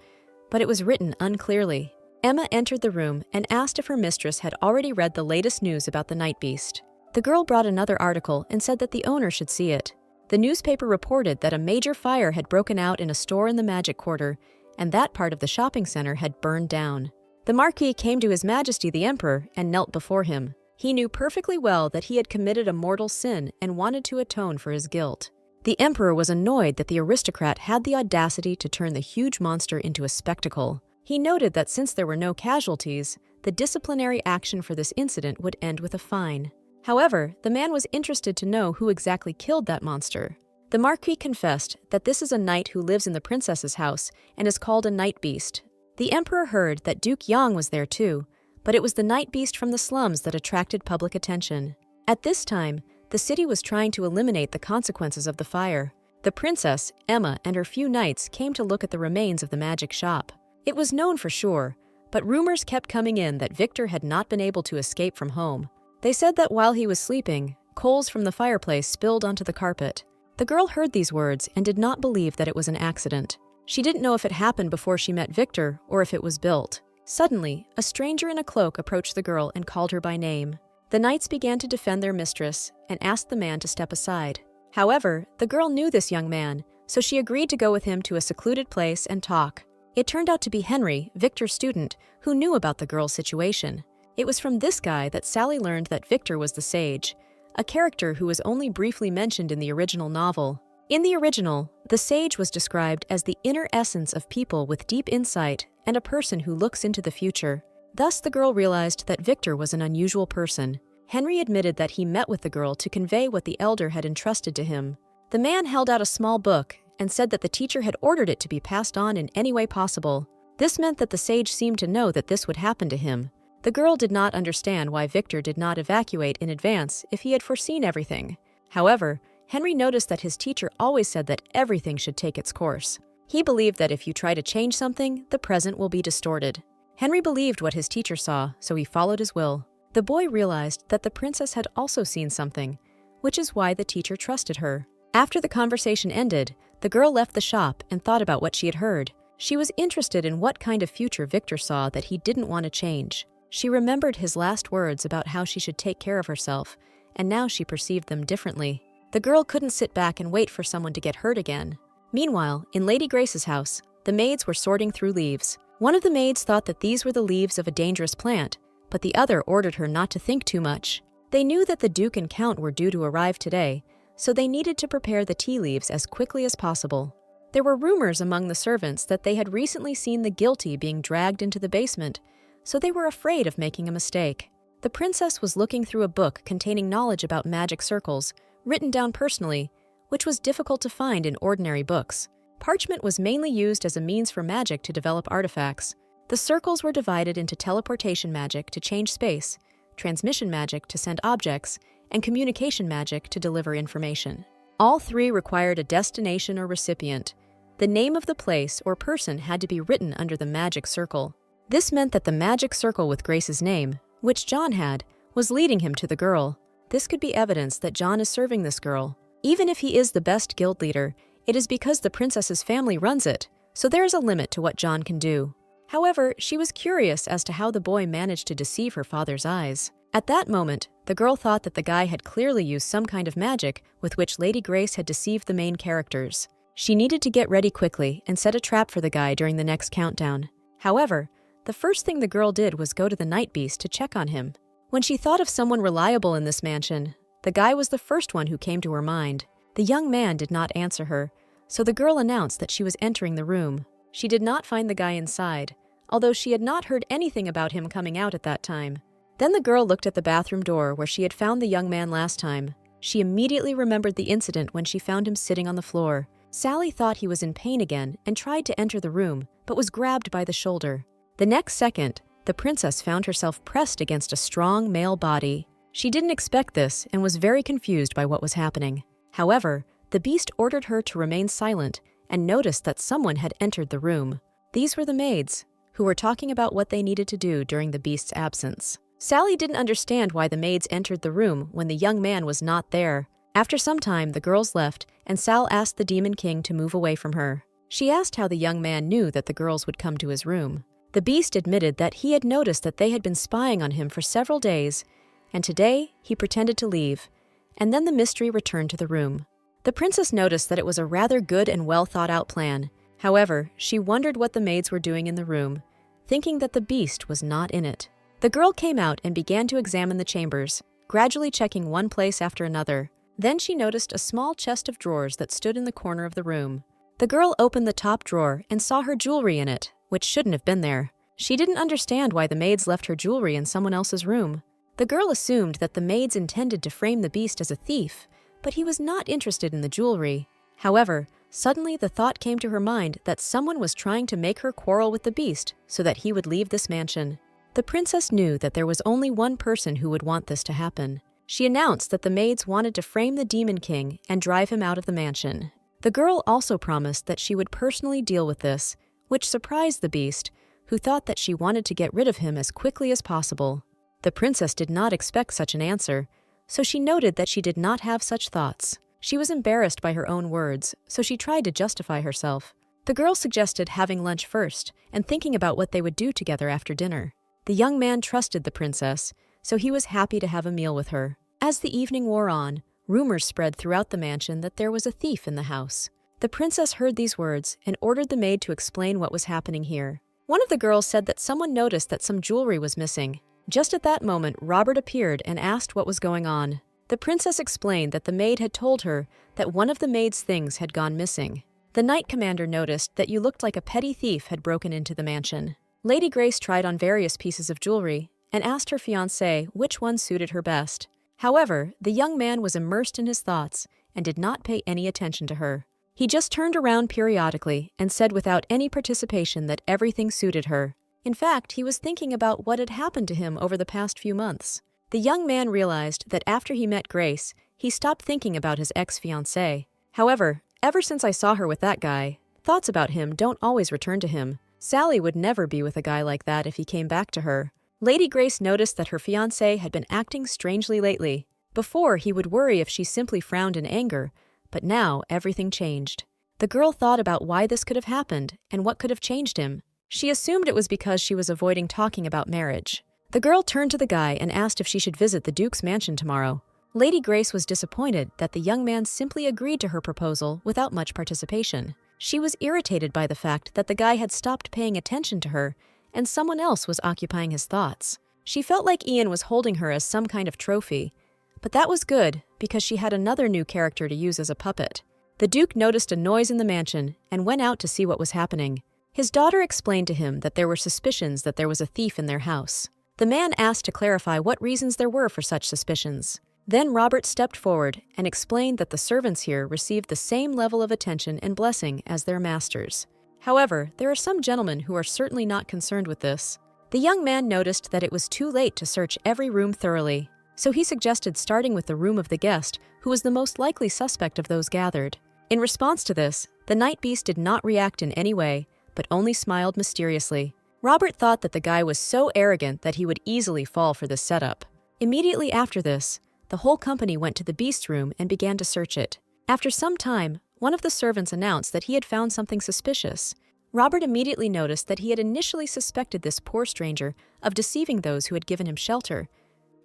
but it was written unclearly. Emma entered the room and asked if her mistress had already read the latest news about the night beast. The girl brought another article and said that the owner should see it. The newspaper reported that a major fire had broken out in a store in the Magic Quarter, and that part of the shopping center had burned down. The Marquis came to His Majesty the Emperor and knelt before him. He knew perfectly well that he had committed a mortal sin and wanted to atone for his guilt. The Emperor was annoyed that the aristocrat had the audacity to turn the huge monster into a spectacle. He noted that since there were no casualties, the disciplinary action for this incident would end with a fine. However, the man was interested to know who exactly killed that monster. The Marquis confessed that this is a knight who lives in the princess's house and is called a night beast. The Emperor heard that Duke Yang was there too, but it was the night beast from the slums that attracted public attention. At this time, the city was trying to eliminate the consequences of the fire. The princess, Emma, and her few knights came to look at the remains of the magic shop. It was known for sure, but rumors kept coming in that Victor had not been able to escape from home. They said that while he was sleeping, coals from the fireplace spilled onto the carpet. The girl heard these words and did not believe that it was an accident. She didn't know if it happened before she met Victor or if it was built. Suddenly, a stranger in a cloak approached the girl and called her by name. The knights began to defend their mistress and asked the man to step aside. However, the girl knew this young man, so she agreed to go with him to a secluded place and talk. It turned out to be Henry, Victor's student, who knew about the girl's situation. It was from this guy that Sally learned that Victor was the sage, a character who was only briefly mentioned in the original novel. In the original, the sage was described as the inner essence of people with deep insight and a person who looks into the future. Thus, the girl realized that Victor was an unusual person. Henry admitted that he met with the girl to convey what the elder had entrusted to him. The man held out a small book and said that the teacher had ordered it to be passed on in any way possible. This meant that the sage seemed to know that this would happen to him. The girl did not understand why Victor did not evacuate in advance if he had foreseen everything. However, Henry noticed that his teacher always said that everything should take its course. He believed that if you try to change something, the present will be distorted. Henry believed what his teacher saw, so he followed his will. The boy realized that the princess had also seen something, which is why the teacher trusted her. After the conversation ended, the girl left the shop and thought about what she had heard. She was interested in what kind of future Victor saw that he didn't want to change. She remembered his last words about how she should take care of herself, and now she perceived them differently. The girl couldn't sit back and wait for someone to get hurt again. Meanwhile, in Lady Grace's house, the maids were sorting through leaves. One of the maids thought that these were the leaves of a dangerous plant, but the other ordered her not to think too much. They knew that the Duke and Count were due to arrive today, so they needed to prepare the tea leaves as quickly as possible. There were rumors among the servants that they had recently seen the guilty being dragged into the basement, so they were afraid of making a mistake. The princess was looking through a book containing knowledge about magic circles, written down personally, which was difficult to find in ordinary books. Parchment was mainly used as a means for magic to develop artifacts. The circles were divided into teleportation magic to change space, transmission magic to send objects, and communication magic to deliver information. All three required a destination or recipient. The name of the place or person had to be written under the magic circle. This meant that the magic circle with Grace's name, which John had, was leading him to the girl. This could be evidence that John is serving this girl. Even if he is the best guild leader, it is because the princess's family runs it, so there is a limit to what John can do. However, she was curious as to how the boy managed to deceive her father's eyes. At that moment, the girl thought that the guy had clearly used some kind of magic with which Lady Grace had deceived the main characters. She needed to get ready quickly and set a trap for the guy during the next countdown. However, the first thing the girl did was go to the Night Beast to check on him. When she thought of someone reliable in this mansion, the guy was the first one who came to her mind. The young man did not answer her, so the girl announced that she was entering the room. She did not find the guy inside, although she had not heard anything about him coming out at that time. Then the girl looked at the bathroom door where she had found the young man last time. She immediately remembered the incident when she found him sitting on the floor. Sally thought he was in pain again and tried to enter the room, but was grabbed by the shoulder. The next second, the princess found herself pressed against a strong male body. She didn't expect this and was very confused by what was happening. However, the beast ordered her to remain silent and noticed that someone had entered the room. These were the maids, who were talking about what they needed to do during the beast's absence. Sally didn't understand why the maids entered the room when the young man was not there. After some time, the girls left, and Sal asked the Demon King to move away from her. She asked how the young man knew that the girls would come to his room. The beast admitted that he had noticed that they had been spying on him for several days, and today he pretended to leave, and then the mystery returned to the room. The princess noticed that it was a rather good and well-thought-out plan. However, she wondered what the maids were doing in the room, thinking that the beast was not in it. The girl came out and began to examine the chambers, gradually checking one place after another. Then she noticed a small chest of drawers that stood in the corner of the room. The girl opened the top drawer and saw her jewelry in it, which shouldn't have been there. She didn't understand why the maids left her jewelry in someone else's room. The girl assumed that the maids intended to frame the beast as a thief, but he was not interested in the jewelry. However, suddenly the thought came to her mind that someone was trying to make her quarrel with the beast so that he would leave this mansion. The princess knew that there was only one person who would want this to happen. She announced that the maids wanted to frame the Demon King and drive him out of the mansion. The girl also promised that she would personally deal with this, which surprised the beast, who thought that she wanted to get rid of him as quickly as possible. The princess did not expect such an answer, so she noted that she did not have such thoughts. She was embarrassed by her own words, so she tried to justify herself. The girl suggested having lunch first and thinking about what they would do together after dinner. The young man trusted the princess, so he was happy to have a meal with her. As the evening wore on, rumors spread throughout the mansion that there was a thief in the house. The princess heard these words and ordered the maid to explain what was happening here. One of the girls said that someone noticed that some jewelry was missing. Just at that moment, Robert appeared and asked what was going on. The princess explained that the maid had told her that one of the maid's things had gone missing. The knight commander noticed that you looked like a petty thief had broken into the mansion. Lady Grace tried on various pieces of jewelry and asked her fiancé which one suited her best. However, the young man was immersed in his thoughts and did not pay any attention to her. He just turned around periodically and said without any participation that everything suited her. In fact, he was thinking about what had happened to him over the past few months. The young man realized that after he met Grace, he stopped thinking about his ex-fiancée. However, ever since I saw her with that guy, thoughts about him don't always return to him. Sally would never be with a guy like that if he came back to her. Lady Grace noticed that her fiancé had been acting strangely lately. Before, he would worry if she simply frowned in anger, but now everything changed. The girl thought about why this could have happened and what could have changed him. She assumed it was because she was avoiding talking about marriage. The girl turned to the guy and asked if she should visit the Duke's mansion tomorrow. Lady Grace was disappointed that the young man simply agreed to her proposal without much participation. She was irritated by the fact that the guy had stopped paying attention to her and someone else was occupying his thoughts. She felt like Ian was holding her as some kind of trophy, but that was good because she had another new character to use as a puppet. The Duke noticed a noise in the mansion and went out to see what was happening. His daughter explained to him that there were suspicions that there was a thief in their house. The man asked to clarify what reasons there were for such suspicions. Then Robert stepped forward and explained that the servants here received the same level of attention and blessing as their masters. However, there are some gentlemen who are certainly not concerned with this. The young man noticed that it was too late to search every room thoroughly, so he suggested starting with the room of the guest, who was the most likely suspect of those gathered. In response to this, the night beast did not react in any way, but only smiled mysteriously. Robert thought that the guy was so arrogant that he would easily fall for this setup. Immediately after this, the whole company went to the beast's room and began to search it. After some time, one of the servants announced that he had found something suspicious. Robert immediately noticed that he had initially suspected this poor stranger of deceiving those who had given him shelter.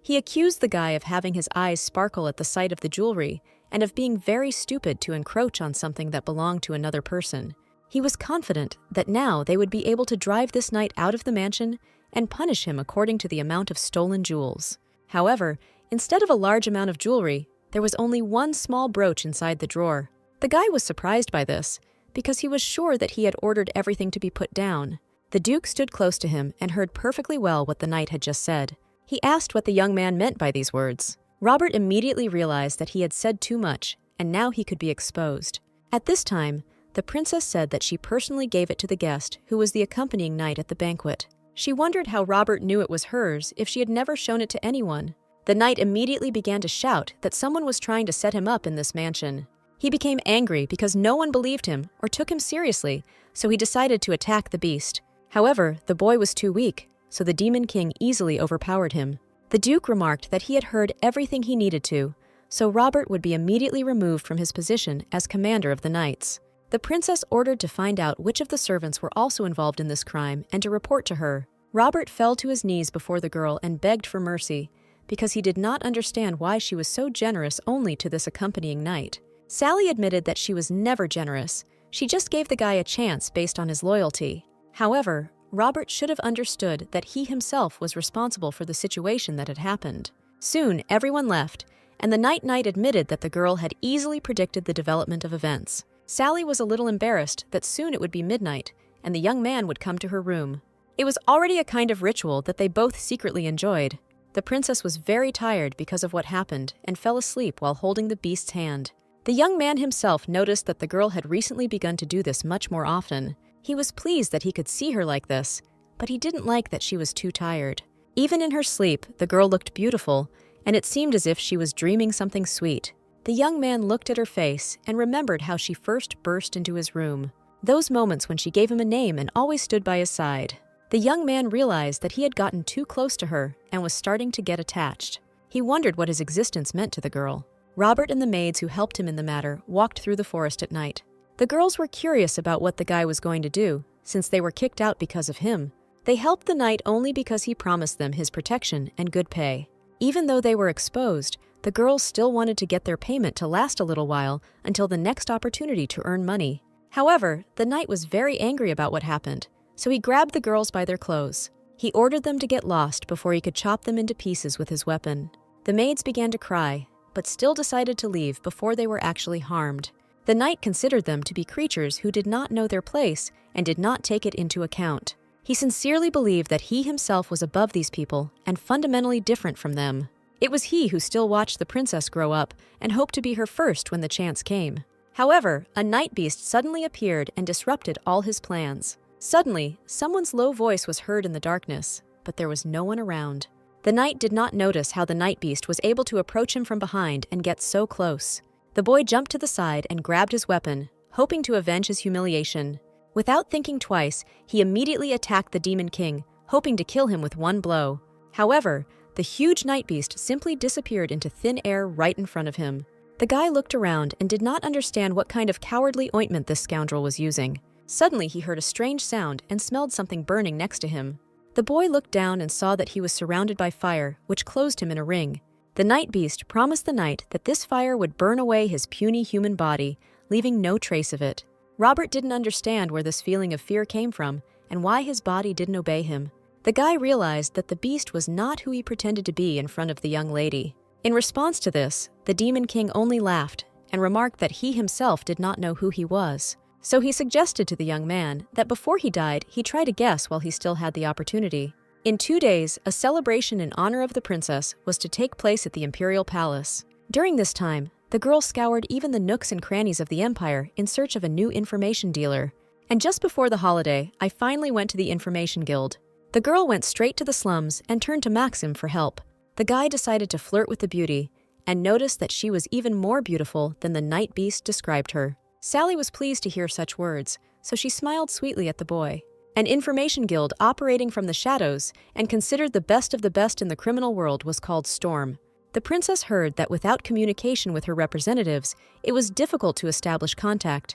He accused the guy of having his eyes sparkle at the sight of the jewelry and of being very stupid to encroach on something that belonged to another person. He was confident that now they would be able to drive this knight out of the mansion and punish him according to the amount of stolen jewels. However, instead of a large amount of jewelry, there was only one small brooch inside the drawer. The guy was surprised by this, because he was sure that he had ordered everything to be put down. The Duke stood close to him and heard perfectly well what the knight had just said. He asked what the young man meant by these words. Robert immediately realized that he had said too much, and now he could be exposed. At this time, the princess said that she personally gave it to the guest, who was the accompanying knight at the banquet. She wondered how Robert knew it was hers if she had never shown it to anyone. The knight immediately began to shout that someone was trying to set him up in this mansion. He became angry because no one believed him or took him seriously, so he decided to attack the beast. However, the boy was too weak, so the Demon King easily overpowered him. The Duke remarked that he had heard everything he needed to, so Robert would be immediately removed from his position as commander of the knights. The princess ordered to find out which of the servants were also involved in this crime and to report to her. Robert fell to his knees before the girl and begged for mercy, because he did not understand why she was so generous only to this accompanying knight. Sally admitted that she was never generous. She just gave the guy a chance based on his loyalty. However, Robert should have understood that he himself was responsible for the situation that had happened. Soon, everyone left, and the night knight admitted that the girl had easily predicted the development of events. Sally was a little embarrassed that soon it would be midnight, and the young man would come to her room. It was already a kind of ritual that they both secretly enjoyed. The princess was very tired because of what happened and fell asleep while holding the beast's hand. The young man himself noticed that the girl had recently begun to do this much more often. He was pleased that he could see her like this, but he didn't like that she was too tired. Even in her sleep, the girl looked beautiful, and it seemed as if she was dreaming something sweet. The young man looked at her face and remembered how she first burst into his room. Those moments when she gave him a name and always stood by his side. The young man realized that he had gotten too close to her and was starting to get attached. He wondered what his existence meant to the girl. Robert and the maids who helped him in the matter walked through the forest at night. The girls were curious about what the guy was going to do, since they were kicked out because of him. They helped the knight only because he promised them his protection and good pay. Even though they were exposed, the girls still wanted to get their payment to last a little while until the next opportunity to earn money. However, the knight was very angry about what happened, so he grabbed the girls by their clothes. He ordered them to get lost before he could chop them into pieces with his weapon. The maids began to cry, but still decided to leave before they were actually harmed. The knight considered them to be creatures who did not know their place and did not take it into account. He sincerely believed that he himself was above these people and fundamentally different from them. It was he who still watched the princess grow up and hoped to be her first when the chance came. However, a night beast suddenly appeared and disrupted all his plans. Suddenly, someone's low voice was heard in the darkness, but there was no one around. The knight did not notice how the night beast was able to approach him from behind and get so close. The boy jumped to the side and grabbed his weapon, hoping to avenge his humiliation. Without thinking twice, he immediately attacked the Demon King, hoping to kill him with one blow. However, the huge night beast simply disappeared into thin air right in front of him. The guy looked around and did not understand what kind of cowardly ointment this scoundrel was using. Suddenly, he heard a strange sound and smelled something burning next to him. The boy looked down and saw that he was surrounded by fire, which closed him in a ring. The night beast promised the knight that this fire would burn away his puny human body, leaving no trace of it. Robert didn't understand where this feeling of fear came from and why his body didn't obey him. The guy realized that the beast was not who he pretended to be in front of the young lady. In response to this, the Demon King only laughed and remarked that he himself did not know who he was. So he suggested to the young man that before he died, he try to guess while he still had the opportunity. In 2 days, a celebration in honor of the princess was to take place at the imperial palace. During this time, the girl scoured even the nooks and crannies of the empire in search of a new information dealer. And just before the holiday, I finally went to the information guild. The girl went straight to the slums and turned to Maxim for help. The guy decided to flirt with the beauty and noticed that she was even more beautiful than the night beast described her. Sally was pleased to hear such words, so she smiled sweetly at the boy. An information guild operating from the shadows and considered the best of the best in the criminal world was called Storm. The princess heard that without communication with her representatives, it was difficult to establish contact.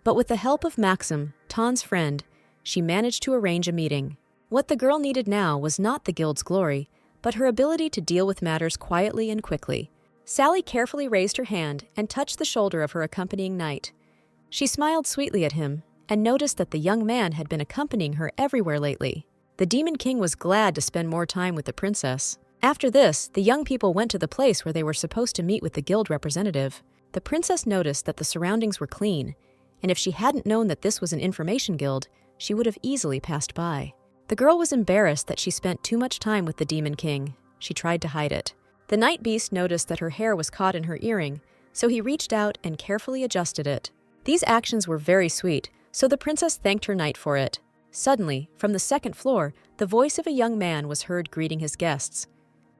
But with the help of Maxim, Tan's friend, she managed to arrange a meeting. What the girl needed now was not the guild's glory, but her ability to deal with matters quietly and quickly. Sally carefully raised her hand and touched the shoulder of her accompanying knight. She smiled sweetly at him and noticed that the young man had been accompanying her everywhere lately. The Demon King was glad to spend more time with the princess. After this, the young people went to the place where they were supposed to meet with the guild representative. The princess noticed that the surroundings were clean, and if she hadn't known that this was an information guild, she would have easily passed by. The girl was embarrassed that she spent too much time with the Demon King. She tried to hide it. The night beast noticed that her hair was caught in her earring, so he reached out and carefully adjusted it. These actions were very sweet, so the princess thanked her knight for it. Suddenly, from the second floor, the voice of a young man was heard greeting his guests.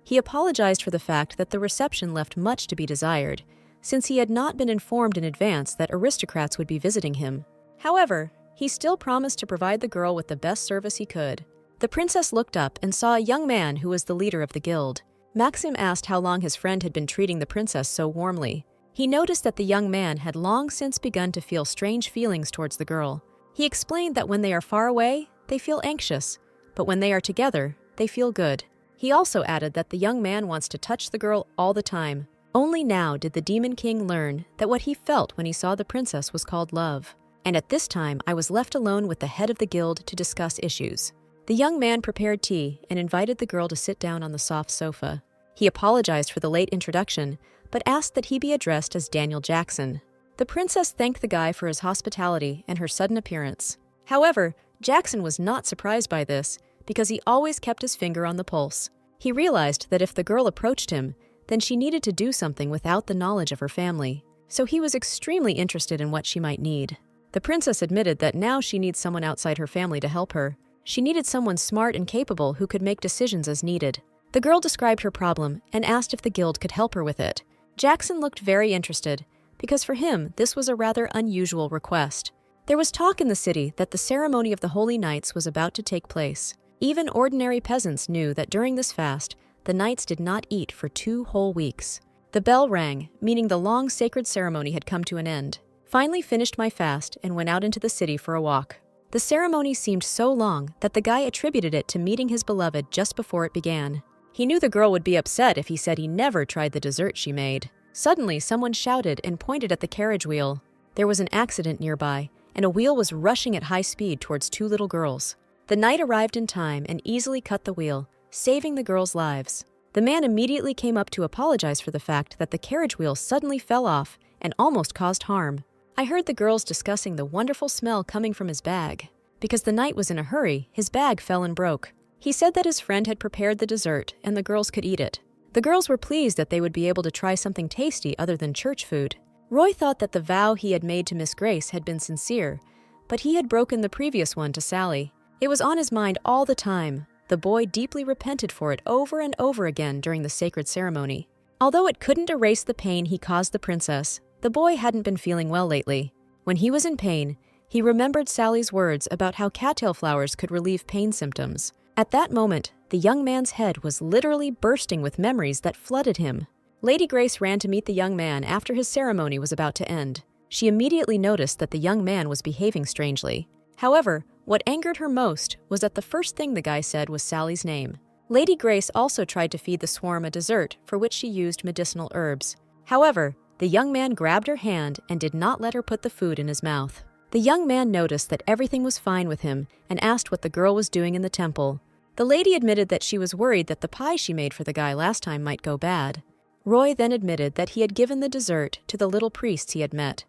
He apologized for the fact that the reception left much to be desired, since he had not been informed in advance that aristocrats would be visiting him. However, he still promised to provide the girl with the best service he could. The princess looked up and saw a young man who was the leader of the guild. Maxim asked how long his friend had been treating the princess so warmly. He noticed that the young man had long since begun to feel strange feelings towards the girl. He explained that when they are far away, they feel anxious, but when they are together, they feel good. He also added that the young man wants to touch the girl all the time. Only now did the Demon King learn that what he felt when he saw the princess was called love. And at this time, I was left alone with the head of the guild to discuss issues. The young man prepared tea and invited the girl to sit down on the soft sofa. He apologized for the late introduction, but asked that he be addressed as Daniel Jackson. The princess thanked the guy for his hospitality and her sudden appearance. However, Jackson was not surprised by this, because he always kept his finger on the pulse. He realized that if the girl approached him, then she needed to do something without the knowledge of her family. So he was extremely interested in what she might need. The princess admitted that now she needs someone outside her family to help her. She needed someone smart and capable who could make decisions as needed. The girl described her problem and asked if the guild could help her with it. Jackson looked very interested, because for him, this was a rather unusual request. There was talk in the city that the ceremony of the Holy Nights was about to take place. Even ordinary peasants knew that during this fast, the knights did not eat for 2 whole weeks. The bell rang, meaning the long sacred ceremony had come to an end. Finally finished my fast and went out into the city for a walk. The ceremony seemed so long that the guy attributed it to meeting his beloved just before it began. He knew the girl would be upset if he said he never tried the dessert she made. Suddenly, someone shouted and pointed at the carriage wheel. There was an accident nearby, and a wheel was rushing at high speed towards 2 little girls. The knight arrived in time and easily cut the wheel, saving the girls' lives. The man immediately came up to apologize for the fact that the carriage wheel suddenly fell off and almost caused harm. I heard the girls discussing the wonderful smell coming from his bag. Because the knight was in a hurry, his bag fell and broke. He said that his friend had prepared the dessert and the girls could eat it. The girls were pleased that they would be able to try something tasty other than church food. Roy thought that the vow he had made to Miss Grace had been sincere, but he had broken the previous one to Sally. It was on his mind all the time. The boy deeply repented for it over and over again during the sacred ceremony. Although it couldn't erase the pain he caused the princess, the boy hadn't been feeling well lately. When he was in pain, he remembered Sally's words about how cattail flowers could relieve pain symptoms. At that moment, the young man's head was literally bursting with memories that flooded him. Lady Grace ran to meet the young man after his ceremony was about to end. She immediately noticed that the young man was behaving strangely. However, what angered her most was that the first thing the guy said was Sally's name. Lady Grace also tried to feed the swarm a dessert for which she used medicinal herbs. However, the young man grabbed her hand and did not let her put the food in his mouth. The young man noticed that everything was fine with him and asked what the girl was doing in the temple. The lady admitted that she was worried that the pie she made for the guy last time might go bad. Roy then admitted that he had given the dessert to the little priests he had met.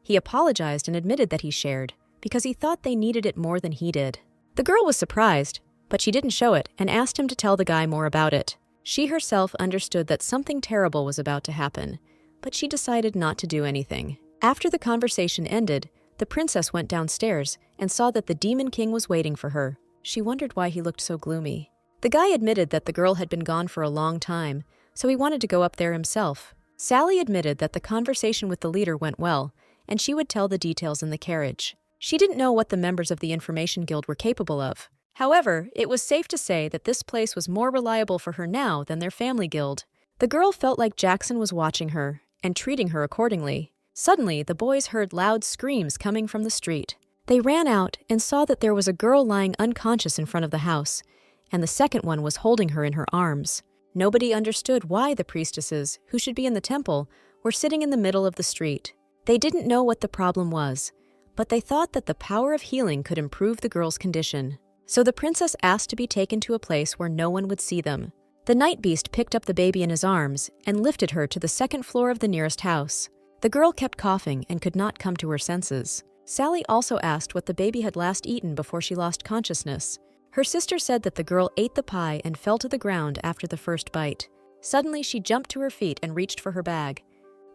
He apologized and admitted that he shared, because he thought they needed it more than he did. The girl was surprised, but she didn't show it and asked him to tell the guy more about it. She herself understood that something terrible was about to happen, but she decided not to do anything. After the conversation ended, the princess went downstairs and saw that the Demon King was waiting for her. She wondered why he looked so gloomy. The guy admitted that the girl had been gone for a long time, so he wanted to go up there himself. Sally admitted that the conversation with the leader went well, and she would tell the details in the carriage. She didn't know what the members of the Information Guild were capable of. However, it was safe to say that this place was more reliable for her now than their family guild. The girl felt like Jackson was watching her and treating her accordingly. Suddenly, the boys heard loud screams coming from the street. They ran out and saw that there was a girl lying unconscious in front of the house, and the second one was holding her in her arms. Nobody understood why the priestesses, who should be in the temple, were sitting in the middle of the street. They didn't know what the problem was, but they thought that the power of healing could improve the girl's condition. So the princess asked to be taken to a place where no one would see them. The night beast picked up the baby in his arms and lifted her to the second floor of the nearest house. The girl kept coughing and could not come to her senses. Sally also asked what the baby had last eaten before she lost consciousness. Her sister said that the girl ate the pie and fell to the ground after the first bite. Suddenly, she jumped to her feet and reached for her bag.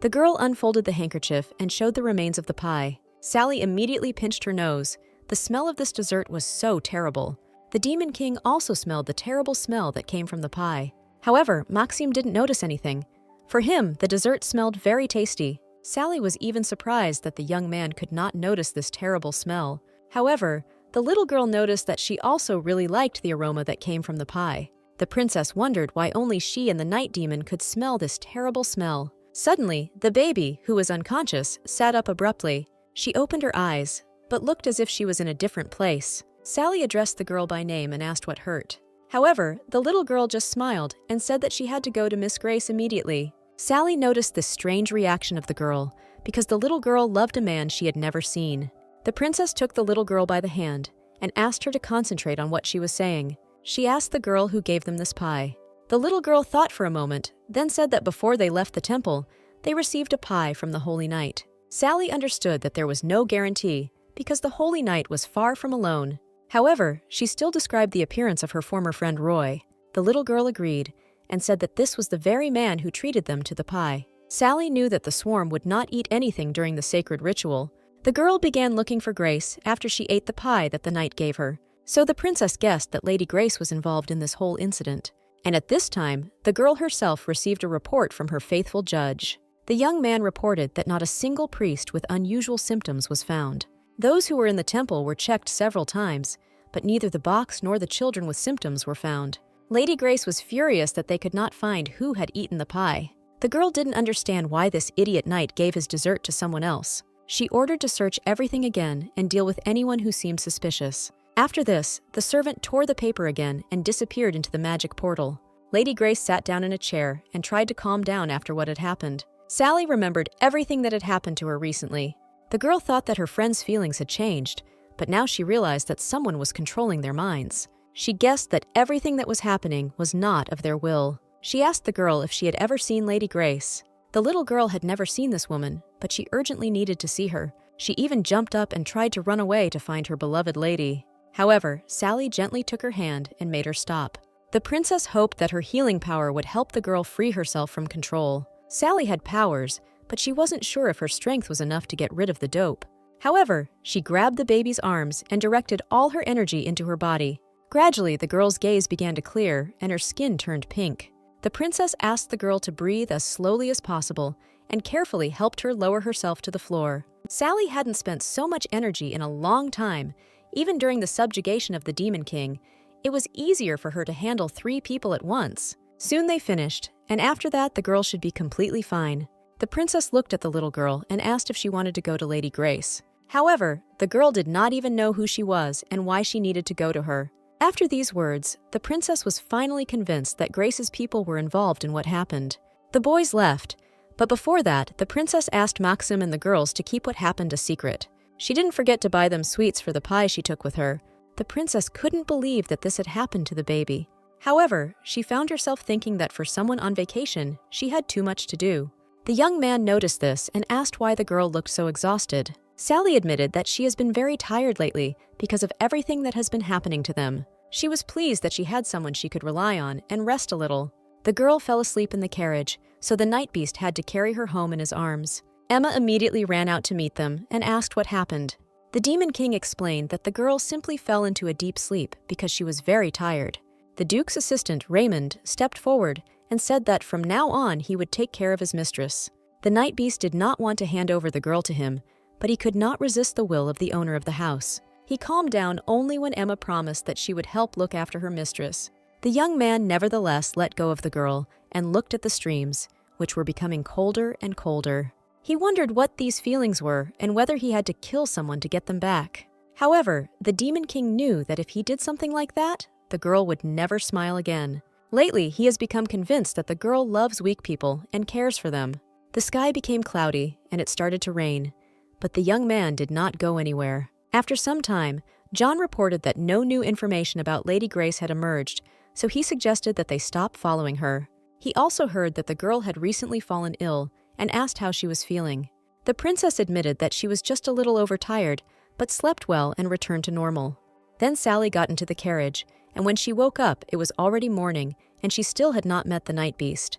The girl unfolded the handkerchief and showed the remains of the pie. Sally immediately pinched her nose. The smell of this dessert was so terrible. The Demon King also smelled the terrible smell that came from the pie. However, Maxim didn't notice anything. For him, the dessert smelled very tasty. Sally was even surprised that the young man could not notice this terrible smell. However, the little girl noticed that she also really liked the aroma that came from the pie. The princess wondered why only she and the night demon could smell this terrible smell. Suddenly, the baby, who was unconscious, sat up abruptly. She opened her eyes, but looked as if she was in a different place. Sally addressed the girl by name and asked what hurt. However, the little girl just smiled and said that she had to go to Miss Grace immediately. Sally noticed this strange reaction of the girl, because the little girl loved a man she had never seen. The princess took the little girl by the hand and asked her to concentrate on what she was saying. She asked the girl who gave them this pie. The little girl thought for a moment, then said that before they left the temple, they received a pie from the Holy Knight. Sally understood that there was no guarantee, because the Holy Knight was far from alone. However, she still described the appearance of her former friend Roy. The little girl agreed, and said that this was the very man who treated them to the pie. Sally knew that the swarm would not eat anything during the sacred ritual. The girl began looking for Grace after she ate the pie that the knight gave her, so the princess guessed that Lady Grace was involved in this whole incident. And at this time, the girl herself received a report from her faithful judge. The young man reported that not a single priest with unusual symptoms was found. Those who were in the temple were checked several times, but neither the box nor the children with symptoms were found. Lady Grace was furious that they could not find who had eaten the pie. The girl didn't understand why this idiot knight gave his dessert to someone else. She ordered to search everything again and deal with anyone who seemed suspicious. After this, the servant tore the paper again and disappeared into the magic portal. Lady Grace sat down in a chair and tried to calm down after what had happened. Sally remembered everything that had happened to her recently. The girl thought that her friend's feelings had changed, but now she realized that someone was controlling their minds. She guessed that everything that was happening was not of their will. She asked the girl if she had ever seen Lady Grace. The little girl had never seen this woman, but she urgently needed to see her. She even jumped up and tried to run away to find her beloved lady. However, Sally gently took her hand and made her stop. The princess hoped that her healing power would help the girl free herself from control. Sally had powers, but she wasn't sure if her strength was enough to get rid of the dope. However, she grabbed the baby's arms and directed all her energy into her body. Gradually, the girl's gaze began to clear and her skin turned pink. The princess asked the girl to breathe as slowly as possible and carefully helped her lower herself to the floor. Sally hadn't spent so much energy in a long time. Even during the subjugation of the Demon King, it was easier for her to handle 3 people at once. Soon they finished, and after that the girl should be completely fine. The princess looked at the little girl and asked if she wanted to go to Lady Grace. However, the girl did not even know who she was and why she needed to go to her. After these words, the princess was finally convinced that Grace's people were involved in what happened. The boys left, but before that, the princess asked Maxim and the girls to keep what happened a secret. She didn't forget to buy them sweets for the pie she took with her. The princess couldn't believe that this had happened to the baby. However, she found herself thinking that for someone on vacation, she had too much to do. The young man noticed this and asked why the girl looked so exhausted. Sally admitted that she has been very tired lately because of everything that has been happening to them. She was pleased that she had someone she could rely on and rest a little. The girl fell asleep in the carriage, so the night beast had to carry her home in his arms. Emma immediately ran out to meet them and asked what happened. The Demon King explained that the girl simply fell into a deep sleep because she was very tired. The Duke's assistant, Raymond, stepped forward and said that from now on he would take care of his mistress. The night beast did not want to hand over the girl to him, but he could not resist the will of the owner of the house. He calmed down only when Emma promised that she would help look after her mistress. The young man nevertheless let go of the girl and looked at the streams, which were becoming colder and colder. He wondered what these feelings were and whether he had to kill someone to get them back. However, the Demon King knew that if he did something like that, the girl would never smile again. Lately, he has become convinced that the girl loves weak people and cares for them. The sky became cloudy and it started to rain, but the young man did not go anywhere. After some time, John reported that no new information about Lady Grace had emerged, so he suggested that they stop following her. He also heard that the girl had recently fallen ill and asked how she was feeling. The princess admitted that she was just a little overtired, but slept well and returned to normal. Then Sally got into the carriage, and when she woke up, it was already morning, and she still had not met the night beast.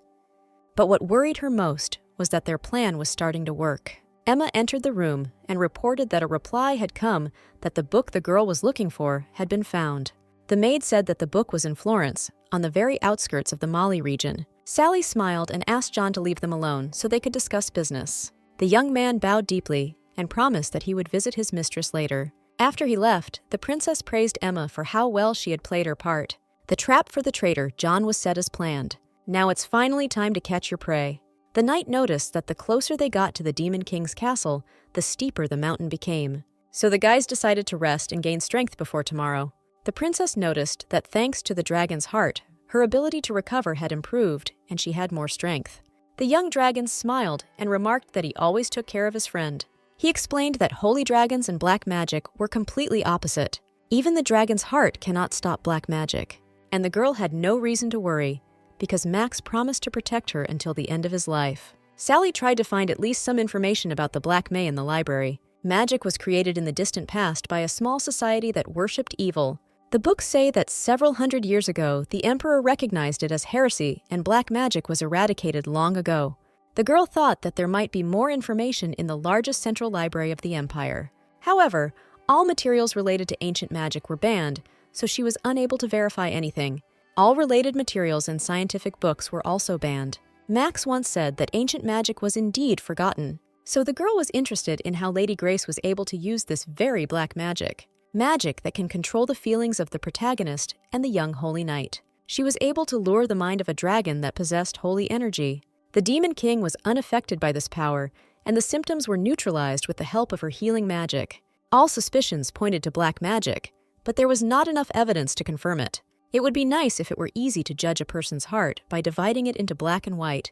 But what worried her most was that their plan was starting to work. Emma entered the room and reported that a reply had come that the book the girl was looking for had been found. The maid said that the book was in Florence, on the very outskirts of the Mali region. Sally smiled and asked John to leave them alone so they could discuss business. The young man bowed deeply and promised that he would visit his mistress later. After he left, the princess praised Emma for how well she had played her part. The trap for the traitor John was set as planned. Now it's finally time to catch your prey. The knight noticed that the closer they got to the Demon King's castle, the steeper the mountain became. So the guys decided to rest and gain strength before tomorrow. The princess noticed that thanks to the dragon's heart, her ability to recover had improved and she had more strength. The young dragon smiled and remarked that he always took care of his friend. He explained that holy dragons and black magic were completely opposite. Even the dragon's heart cannot stop black magic. And the girl had no reason to worry, because Max promised to protect her until the end of his life. Sally tried to find at least some information about the Black May in the library. Magic was created in the distant past by a small society that worshipped evil. The books say that several hundred years ago, the emperor recognized it as heresy and black magic was eradicated long ago. The girl thought that there might be more information in the largest central library of the empire. However, all materials related to ancient magic were banned, so she was unable to verify anything. All related materials in scientific books were also banned. Max once said that ancient magic was indeed forgotten, so the girl was interested in how Lady Grace was able to use this very black magic. Magic that can control the feelings of the protagonist and the young holy knight. She was able to lure the mind of a dragon that possessed holy energy. The Demon King was unaffected by this power, and the symptoms were neutralized with the help of her healing magic. All suspicions pointed to black magic, but there was not enough evidence to confirm it. It would be nice if it were easy to judge a person's heart by dividing it into black and white,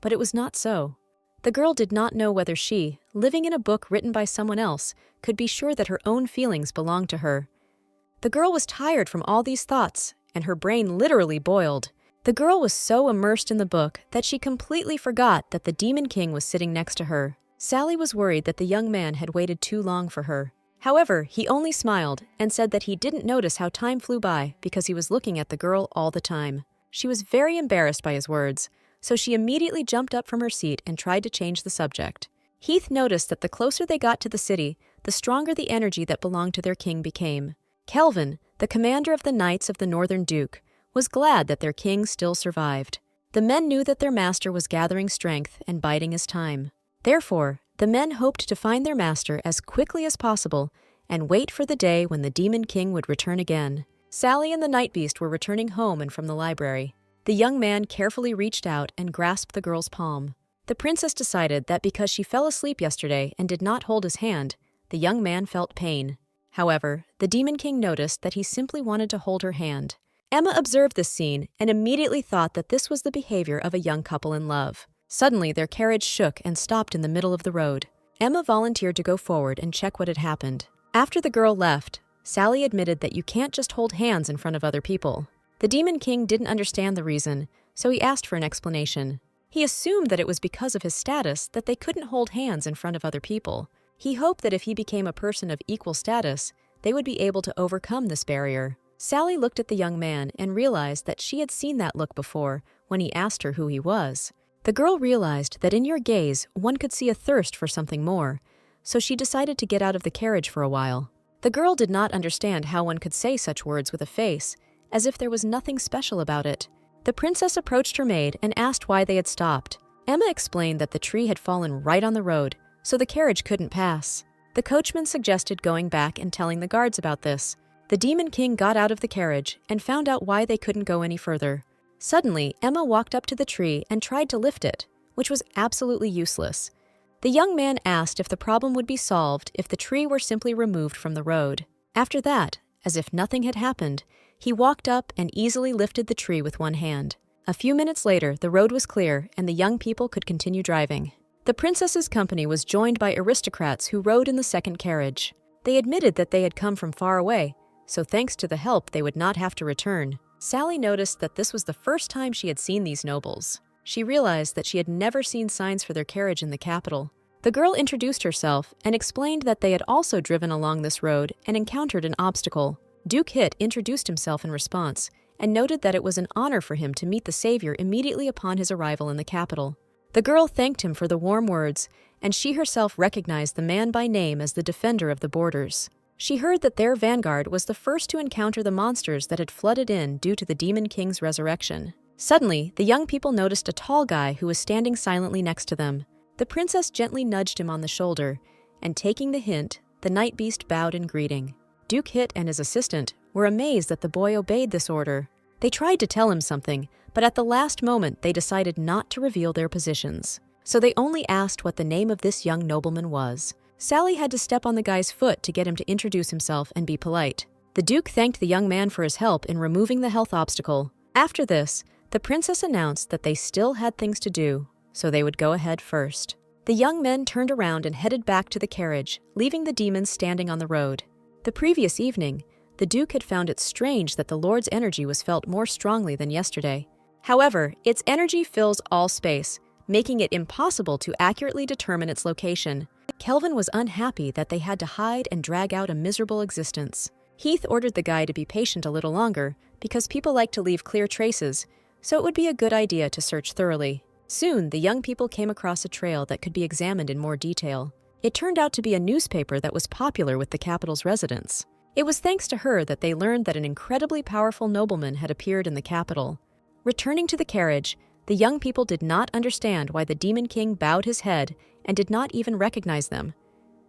but it was not so. The girl did not know whether she, living in a book written by someone else, could be sure that her own feelings belonged to her. The girl was tired from all these thoughts, and her brain literally boiled. The girl was so immersed in the book that she completely forgot that the Demon King was sitting next to her. Sally was worried that the young man had waited too long for her. However, he only smiled and said that he didn't notice how time flew by because he was looking at the girl all the time. She was very embarrassed by his words, so she immediately jumped up from her seat and tried to change the subject. Heath noticed that the closer they got to the city, the stronger the energy that belonged to their king became. Kelvin, the commander of the Knights of the Northern Duke, was glad that their king still survived. The men knew that their master was gathering strength and biding his time. Therefore, the men hoped to find their master as quickly as possible and wait for the day when the Demon King would return again. Sally and the Night Beast were returning home and from the library. The young man carefully reached out and grasped the girl's palm. The princess decided that because she fell asleep yesterday and did not hold his hand, the young man felt pain. However, the Demon King noticed that he simply wanted to hold her hand. Emma observed this scene and immediately thought that this was the behavior of a young couple in love. Suddenly, their carriage shook and stopped in the middle of the road. Emma volunteered to go forward and check what had happened. After the girl left, Sally admitted that you can't just hold hands in front of other people. The Demon King didn't understand the reason, so he asked for an explanation. He assumed that it was because of his status that they couldn't hold hands in front of other people. He hoped that if he became a person of equal status, they would be able to overcome this barrier. Sally looked at the young man and realized that she had seen that look before when he asked her who he was. The girl realized that in your gaze, one could see a thirst for something more, so she decided to get out of the carriage for a while. The girl did not understand how one could say such words with a face, as if there was nothing special about it. The princess approached her maid and asked why they had stopped. Emma explained that the tree had fallen right on the road, so the carriage couldn't pass. The coachman suggested going back and telling the guards about this. The Demon King got out of the carriage and found out why they couldn't go any further. Suddenly, Emma walked up to the tree and tried to lift it, which was absolutely useless. The young man asked if the problem would be solved if the tree were simply removed from the road. After that, as if nothing had happened, he walked up and easily lifted the tree with one hand. A few minutes later, the road was clear and the young people could continue driving. The princess's company was joined by aristocrats who rode in the second carriage. They admitted that they had come from far away, so thanks to the help they would not have to return. Sally noticed that this was the first time she had seen these nobles. She realized that she had never seen signs for their carriage in the capital. The girl introduced herself and explained that they had also driven along this road and encountered an obstacle. Duke Hit introduced himself in response and noted that it was an honor for him to meet the savior immediately upon his arrival in the capital. The girl thanked him for the warm words, and she herself recognized the man by name as the defender of the borders. She heard that their vanguard was the first to encounter the monsters that had flooded in due to the Demon King's resurrection. Suddenly, the young people noticed a tall guy who was standing silently next to them. The princess gently nudged him on the shoulder, and taking the hint, the Night Beast bowed in greeting. Duke Hit and his assistant were amazed that the boy obeyed this order. They tried to tell him something, but at the last moment they decided not to reveal their positions. So they only asked what the name of this young nobleman was. Sally had to step on the guy's foot to get him to introduce himself and be polite. The Duke thanked the young man for his help in removing the health obstacle. After this, the princess announced that they still had things to do, so they would go ahead first. The young men turned around and headed back to the carriage, leaving the demons standing on the road. The previous evening, the Duke had found it strange that the Lord's energy was felt more strongly than yesterday. However, its energy fills all space, making it impossible to accurately determine its location. Kelvin was unhappy that they had to hide and drag out a miserable existence. Heath ordered the guy to be patient a little longer because people like to leave clear traces, so it would be a good idea to search thoroughly. Soon, the young people came across a trail that could be examined in more detail. It turned out to be a newspaper that was popular with the capital's residents. It was thanks to her that they learned that an incredibly powerful nobleman had appeared in the capital. Returning to the carriage, the young people did not understand why the Demon King bowed his head and did not even recognize them.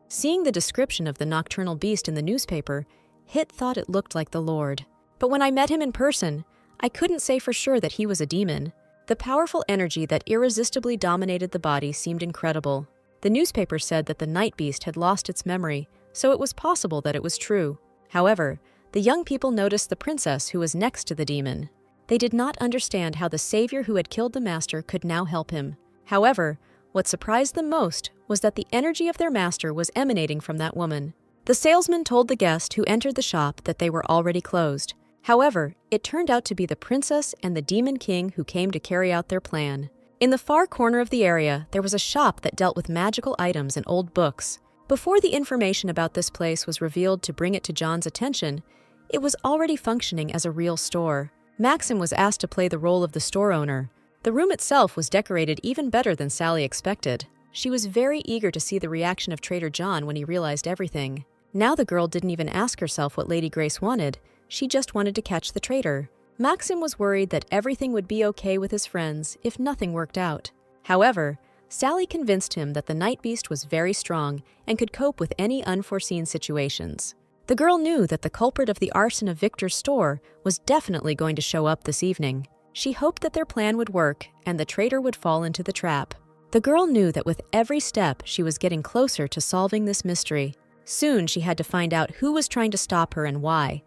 Seeing the description of the nocturnal beast in the newspaper, Hit thought it looked like the Lord. But when I met him in person, I couldn't say for sure that he was a demon. The powerful energy that irresistibly dominated the body seemed incredible. The newspaper said that the night beast had lost its memory, so it was possible that it was true. However, the young people noticed the princess who was next to the demon. They did not understand how the savior who had killed the master could now help him. However, what surprised them most was that the energy of their master was emanating from that woman. The salesman told the guest who entered the shop that they were already closed. However, it turned out to be the princess and the Demon King who came to carry out their plan. In the far corner of the area, there was a shop that dealt with magical items and old books. Before the information about this place was revealed to bring it to John's attention, it was already functioning as a real store. Maxim was asked to play the role of the store owner. The room itself was decorated even better than Sally expected. She was very eager to see the reaction of Traitor John when he realized everything. Now the girl didn't even ask herself what Lady Grace wanted, she just wanted to catch the traitor. Maxim was worried that everything would be okay with his friends if nothing worked out. However, Sally convinced him that the Night Beast was very strong and could cope with any unforeseen situations. The girl knew that the culprit of the arson of Victor's store was definitely going to show up this evening. She hoped that their plan would work and the traitor would fall into the trap. The girl knew that with every step she was getting closer to solving this mystery. Soon she had to find out who was trying to stop her and why.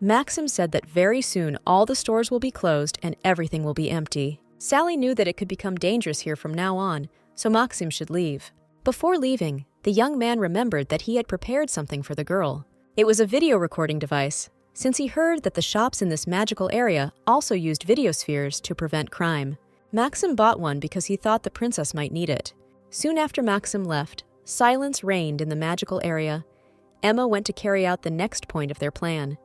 Maxim said that very soon all the stores will be closed and everything will be empty. Sally knew that it could become dangerous here from now on, so Maxim should leave. Before leaving, the young man remembered that he had prepared something for the girl. It was a video recording device, since he heard that the shops in this magical area also used video spheres to prevent crime. Maxim bought one because he thought the princess might need it. Soon after Maxim left, silence reigned in the magical area. Emma went to carry out the next point of their plan.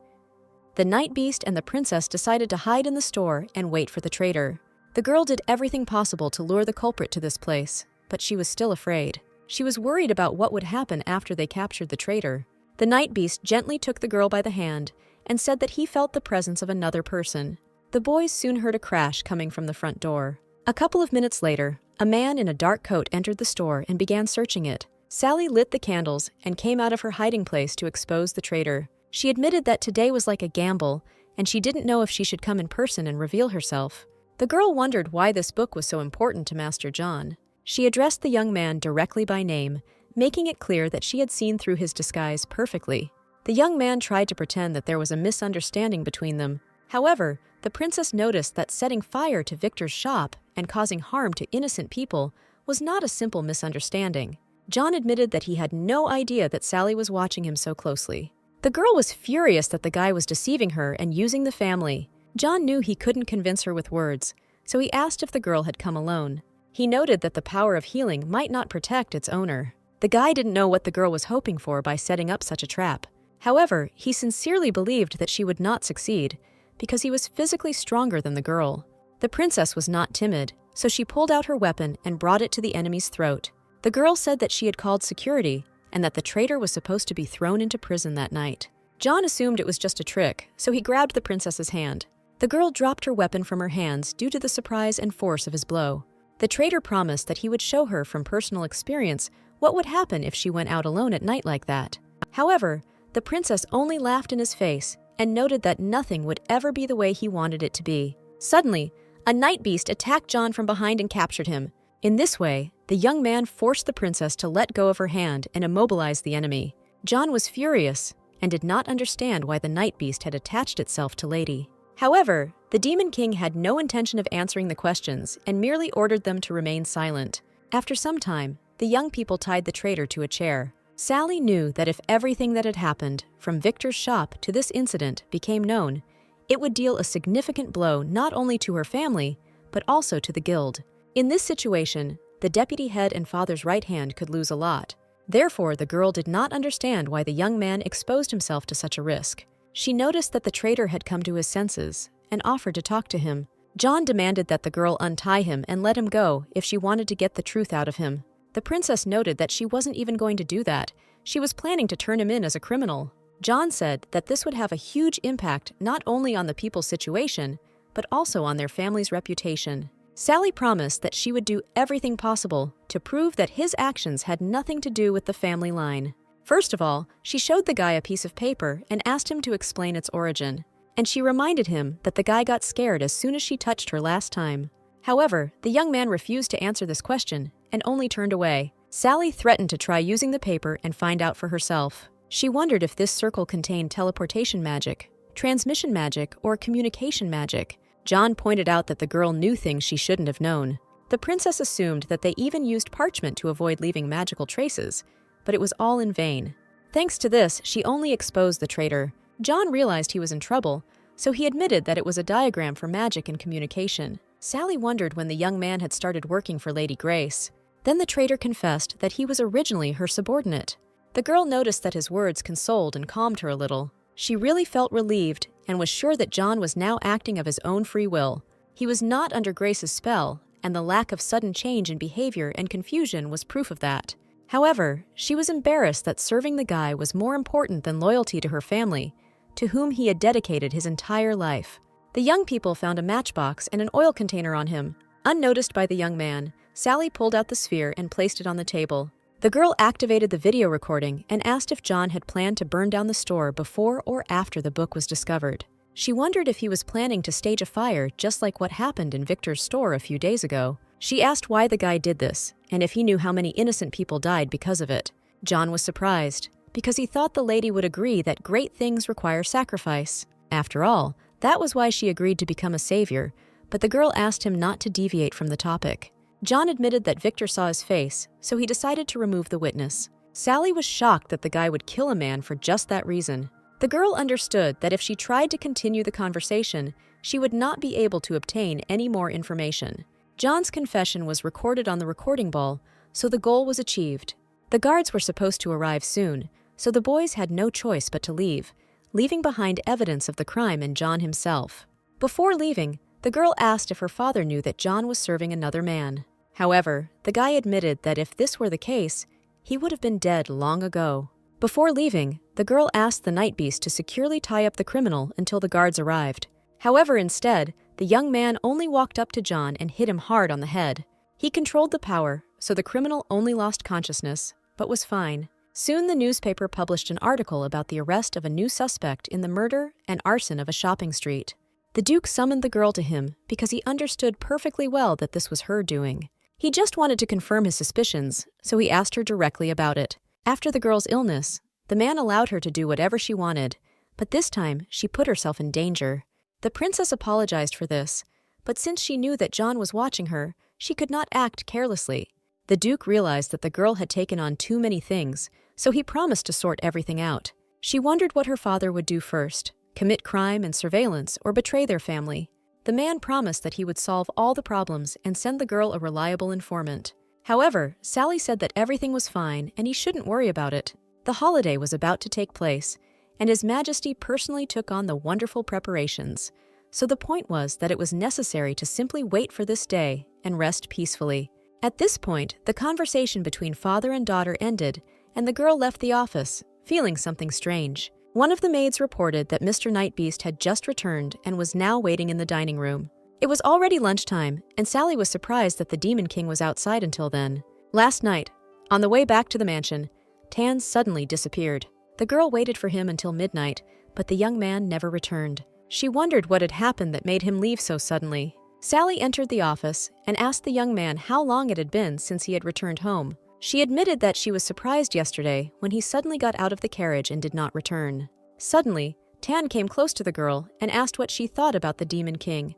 The Night Beast and the princess decided to hide in the store and wait for the traitor. The girl did everything possible to lure the culprit to this place, but she was still afraid. She was worried about what would happen after they captured the traitor. The Night Beast gently took the girl by the hand and said that he felt the presence of another person. The boys soon heard a crash coming from the front door. A couple of minutes later, a man in a dark coat entered the store and began searching it. Sally lit the candles and came out of her hiding place to expose the traitor. She admitted that today was like a gamble, and she didn't know if she should come in person and reveal herself. The girl wondered why this book was so important to Master John. She addressed the young man directly by name, making it clear that she had seen through his disguise perfectly. The young man tried to pretend that there was a misunderstanding between them. However, the princess noticed that setting fire to Victor's shop and causing harm to innocent people was not a simple misunderstanding. John admitted that he had no idea that Sally was watching him so closely. The girl was furious that the guy was deceiving her and using the family. John knew he couldn't convince her with words, so he asked if the girl had come alone. He noted that the power of healing might not protect its owner. The guy didn't know what the girl was hoping for by setting up such a trap. However, he sincerely believed that she would not succeed, because he was physically stronger than the girl. The princess was not timid, so she pulled out her weapon and brought it to the enemy's throat. The girl said that she had called security, and that the traitor was supposed to be thrown into prison that night. John assumed it was just a trick, so he grabbed the princess's hand. The girl dropped her weapon from her hands due to the surprise and force of his blow. The traitor promised that he would show her from personal experience what would happen if she went out alone at night like that. However, the princess only laughed in his face and noted that nothing would ever be the way he wanted it to be. Suddenly, a night beast attacked John from behind and captured him. In this way, the young man forced the princess to let go of her hand and immobilize the enemy. John was furious and did not understand why the night beast had attached itself to Lady. However, the Demon King had no intention of answering the questions and merely ordered them to remain silent. After some time, the young people tied the traitor to a chair. Sally knew that if everything that had happened, from Victor's shop to this incident, became known, it would deal a significant blow not only to her family, but also to the guild. In this situation, the deputy head and father's right hand could lose a lot. Therefore, the girl did not understand why the young man exposed himself to such a risk. She noticed that the traitor had come to his senses and offered to talk to him. John demanded that the girl untie him and let him go if she wanted to get the truth out of him. The princess noted that she wasn't even going to do that. She was planning to turn him in as a criminal. John said that this would have a huge impact not only on the people's situation, but also on their family's reputation. Sally promised that she would do everything possible to prove that his actions had nothing to do with the family line. First of all, she showed the guy a piece of paper and asked him to explain its origin. And she reminded him that the guy got scared as soon as she touched her last time. However, the young man refused to answer this question and only turned away. Sally threatened to try using the paper and find out for herself. She wondered if this circle contained teleportation magic, transmission magic, or communication magic. John pointed out that the girl knew things she shouldn't have known. The princess assumed that they even used parchment to avoid leaving magical traces, but it was all in vain. Thanks to this, she only exposed the traitor. John realized he was in trouble, so he admitted that it was a diagram for magic and communication. Sally wondered when the young man had started working for Lady Grace. Then the traitor confessed that he was originally her subordinate. The girl noticed that his words consoled and calmed her a little. She really felt relieved and was sure that John was now acting of his own free will. He was not under Grace's spell, and the lack of sudden change in behavior and confusion was proof of that. However, she was embarrassed that serving the guy was more important than loyalty to her family, to whom he had dedicated his entire life. The young people found a matchbox and an oil container on him. Unnoticed by the young man, Sally pulled out the sphere and placed it on the table. The girl activated the video recording and asked if John had planned to burn down the store before or after the book was discovered. She wondered if he was planning to stage a fire just like what happened in Victor's store a few days ago. She asked why the guy did this, and if he knew how many innocent people died because of it. John was surprised, because he thought the lady would agree that great things require sacrifice. After all, that was why she agreed to become a savior, but the girl asked him not to deviate from the topic. John admitted that Victor saw his face, so he decided to remove the witness. Sally was shocked that the guy would kill a man for just that reason. The girl understood that if she tried to continue the conversation, she would not be able to obtain any more information. John's confession was recorded on the recording ball, so the goal was achieved. The guards were supposed to arrive soon, so the boys had no choice but to leave, leaving behind evidence of the crime and John himself. Before leaving, the girl asked if her father knew that John was serving another man. However, the guy admitted that if this were the case, he would have been dead long ago. Before leaving, the girl asked the night beast to securely tie up the criminal until the guards arrived. However, instead, the young man only walked up to John and hit him hard on the head. He controlled the power, so the criminal only lost consciousness, but was fine. Soon the newspaper published an article about the arrest of a new suspect in the murder and arson of a shopping street. The Duke summoned the girl to him because he understood perfectly well that this was her doing. He just wanted to confirm his suspicions, so he asked her directly about it. After the girl's illness, the man allowed her to do whatever she wanted, but this time she put herself in danger. The princess apologized for this, but since she knew that John was watching her, she could not act carelessly. The Duke realized that the girl had taken on too many things, so he promised to sort everything out. She wondered what her father would do first, commit crime and surveillance or betray their family. The man promised that he would solve all the problems and send the girl a reliable informant. However, Sally said that everything was fine and he shouldn't worry about it. The holiday was about to take place, and His Majesty personally took on the wonderful preparations. So the point was that it was necessary to simply wait for this day and rest peacefully. At this point, the conversation between father and daughter ended, and the girl left the office, feeling something strange. One of the maids reported that Mr. Nightbeast had just returned and was now waiting in the dining room. It was already lunchtime, and Sally was surprised that the Demon King was outside until then. Last night, on the way back to the mansion, Tan suddenly disappeared. The girl waited for him until midnight, but the young man never returned. She wondered what had happened that made him leave so suddenly. Sally entered the office and asked the young man how long it had been since he had returned home. She admitted that she was surprised yesterday when he suddenly got out of the carriage and did not return. Suddenly, Tan came close to the girl and asked what she thought about the Demon King.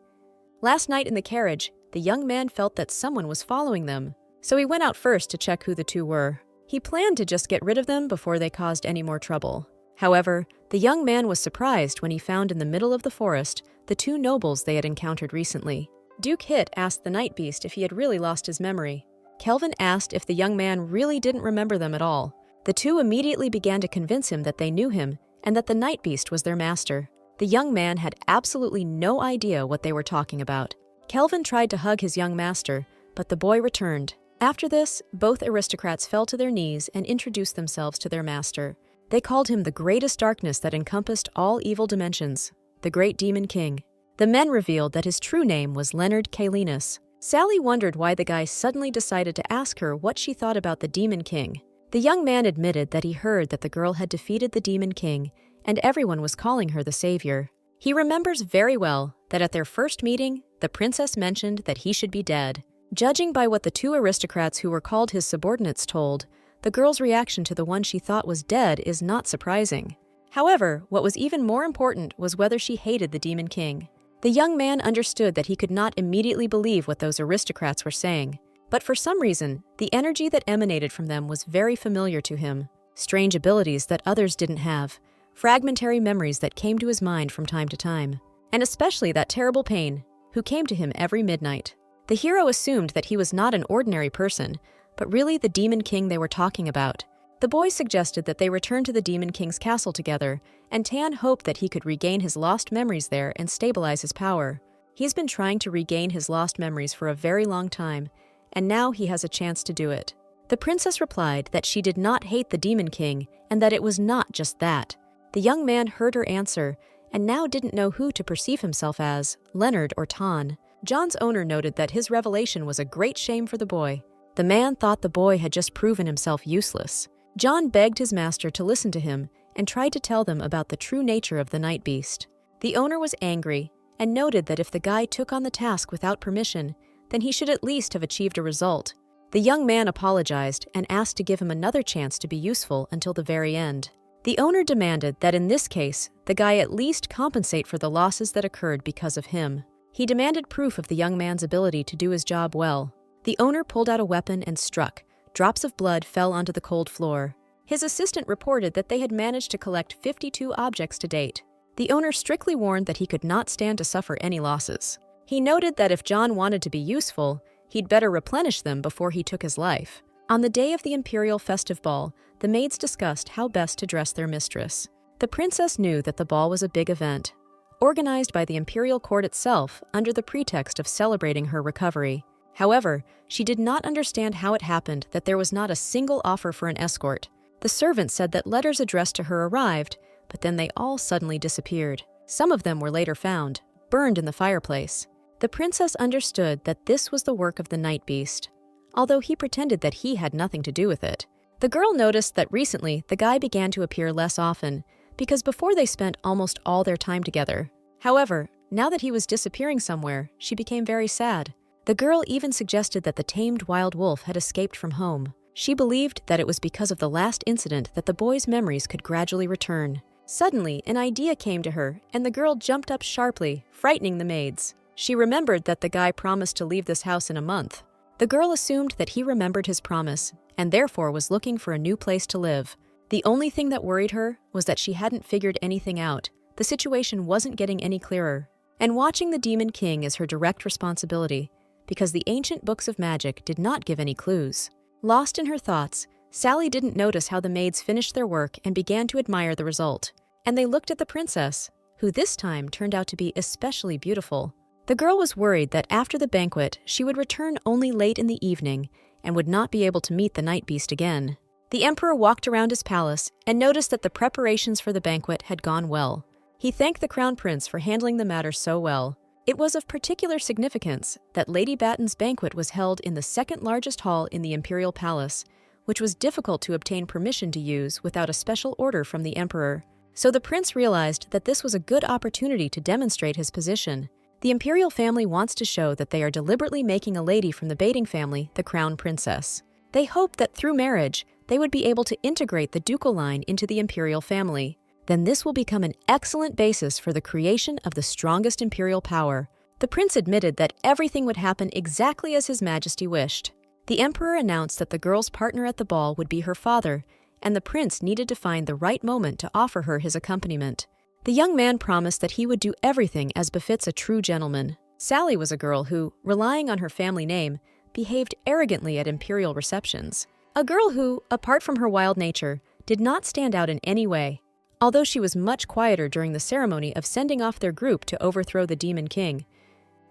Last night in the carriage, the young man felt that someone was following them, so he went out first to check who the two were. He planned to just get rid of them before they caused any more trouble. However, the young man was surprised when he found in the middle of the forest the two nobles they had encountered recently. Duke Hit asked the Night Beast if he had really lost his memory. Kelvin asked if the young man really didn't remember them at all. The two immediately began to convince him that they knew him and that the Night Beast was their master. The young man had absolutely no idea what they were talking about. Kelvin tried to hug his young master, but the boy returned. After this, both aristocrats fell to their knees and introduced themselves to their master. They called him the greatest darkness that encompassed all evil dimensions, the Great Demon King. The men revealed that his true name was Leonard Kalinus. Sally wondered why the guy suddenly decided to ask her what she thought about the Demon King. The young man admitted that he heard that the girl had defeated the Demon King, and everyone was calling her the savior. He remembers very well that at their first meeting, the princess mentioned that he should be dead. Judging by what the two aristocrats who were called his subordinates told, the girl's reaction to the one she thought was dead is not surprising. However, what was even more important was whether she hated the Demon King. The young man understood that he could not immediately believe what those aristocrats were saying, but for some reason, the energy that emanated from them was very familiar to him. Strange abilities that others didn't have, fragmentary memories that came to his mind from time to time, and especially that terrible pain, who came to him every midnight. The hero assumed that he was not an ordinary person, but really the Demon King they were talking about. The boy suggested that they return to the Demon King's castle together, and Tan hoped that he could regain his lost memories there and stabilize his power. He's been trying to regain his lost memories for a very long time, and now he has a chance to do it. The princess replied that she did not hate the Demon King and that it was not just that. The young man heard her answer and now didn't know who to perceive himself as, Leonard or Ton. John's owner noted that his revelation was a great shame for the boy. The man thought the boy had just proven himself useless. John begged his master to listen to him and tried to tell them about the true nature of the night beast. The owner was angry and noted that if the guy took on the task without permission, then he should at least have achieved a result. The young man apologized and asked to give him another chance to be useful until the very end. The owner demanded that in this case, the guy at least compensate for the losses that occurred because of him. He demanded proof of the young man's ability to do his job well. The owner pulled out a weapon and struck. Drops of blood fell onto the cold floor. His assistant reported that they had managed to collect 52 objects to date. The owner strictly warned that he could not stand to suffer any losses. He noted that if John wanted to be useful, he'd better replenish them before he took his life. On the day of the imperial festive ball, the maids discussed how best to dress their mistress. The princess knew that the ball was a big event, organized by the imperial court itself under the pretext of celebrating her recovery. However, she did not understand how it happened that there was not a single offer for an escort. The servant said that letters addressed to her arrived, but then they all suddenly disappeared. Some of them were later found, burned in the fireplace. The princess understood that this was the work of the night beast, although he pretended that he had nothing to do with it. The girl noticed that recently the guy began to appear less often, because before they spent almost all their time together. However, now that he was disappearing somewhere, she became very sad. The girl even suggested that the tamed wild wolf had escaped from home. She believed that it was because of the last incident that the boy's memories could gradually return. Suddenly, an idea came to her, and the girl jumped up sharply, frightening the maids. She remembered that the guy promised to leave this house in a month. The girl assumed that he remembered his promise, and therefore was looking for a new place to live. The only thing that worried her was that she hadn't figured anything out. The situation wasn't getting any clearer. And watching the Demon King is her direct responsibility, because the ancient books of magic did not give any clues. Lost in her thoughts, Sally didn't notice how the maids finished their work and began to admire the result. And they looked at the princess, who this time turned out to be especially beautiful. The girl was worried that after the banquet, she would return only late in the evening and would not be able to meet the night beast again. The emperor walked around his palace and noticed that the preparations for the banquet had gone well. He thanked the crown prince for handling the matter so well. It was of particular significance that Lady Batten's banquet was held in the second largest hall in the imperial palace, which was difficult to obtain permission to use without a special order from the emperor. So the prince realized that this was a good opportunity to demonstrate his position. The imperial family wants to show that they are deliberately making a lady from the Bating family the crown princess. They hope that through marriage, they would be able to integrate the ducal line into the imperial family. Then this will become an excellent basis for the creation of the strongest imperial power. The prince admitted that everything would happen exactly as His Majesty wished. The emperor announced that the girl's partner at the ball would be her father, and the prince needed to find the right moment to offer her his accompaniment. The young man promised that he would do everything as befits a true gentleman. Sally was a girl who, relying on her family name, behaved arrogantly at imperial receptions. A girl who, apart from her wild nature, did not stand out in any way. Although she was much quieter during the ceremony of sending off their group to overthrow the Demon King.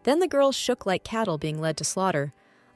Then the girls shook like cattle being led to slaughter,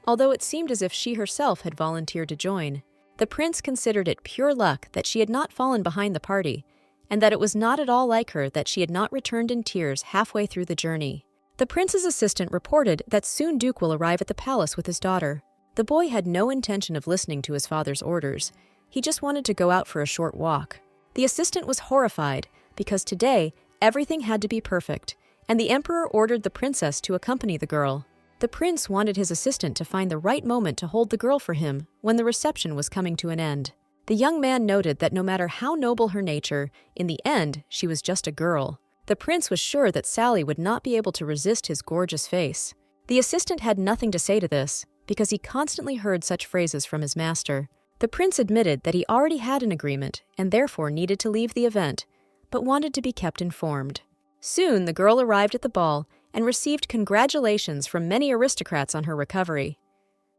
although it seemed as if she herself had volunteered to join. The prince considered it pure luck that she had not fallen behind the party, and that it was not at all like her that she had not returned in tears halfway through the journey. The prince's assistant reported that soon Duke will arrive at the palace with his daughter. The boy had no intention of listening to his father's orders. He just wanted to go out for a short walk. The assistant was horrified because today everything had to be perfect, and the emperor ordered the princess to accompany the girl. The prince wanted his assistant to find the right moment to hold the girl for him when the reception was coming to an end. The young man noted that no matter how noble her nature, in the end she was just a girl. The prince was sure that Sally would not be able to resist his gorgeous face. The assistant had nothing to say to this, because he constantly heard such phrases from his master. The prince admitted that he already had an agreement and therefore needed to leave the event, but wanted to be kept informed. Soon the girl arrived at the ball and received congratulations from many aristocrats on her recovery.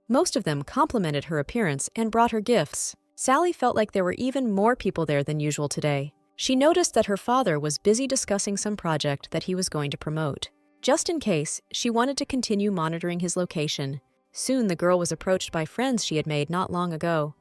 Most of them complimented her appearance and brought her gifts. Sally felt like there were even more people there than usual today. She noticed that her father was busy discussing some project that he was going to promote. Just in case, she wanted to continue monitoring his location. Soon the girl was approached by friends she had made not long ago.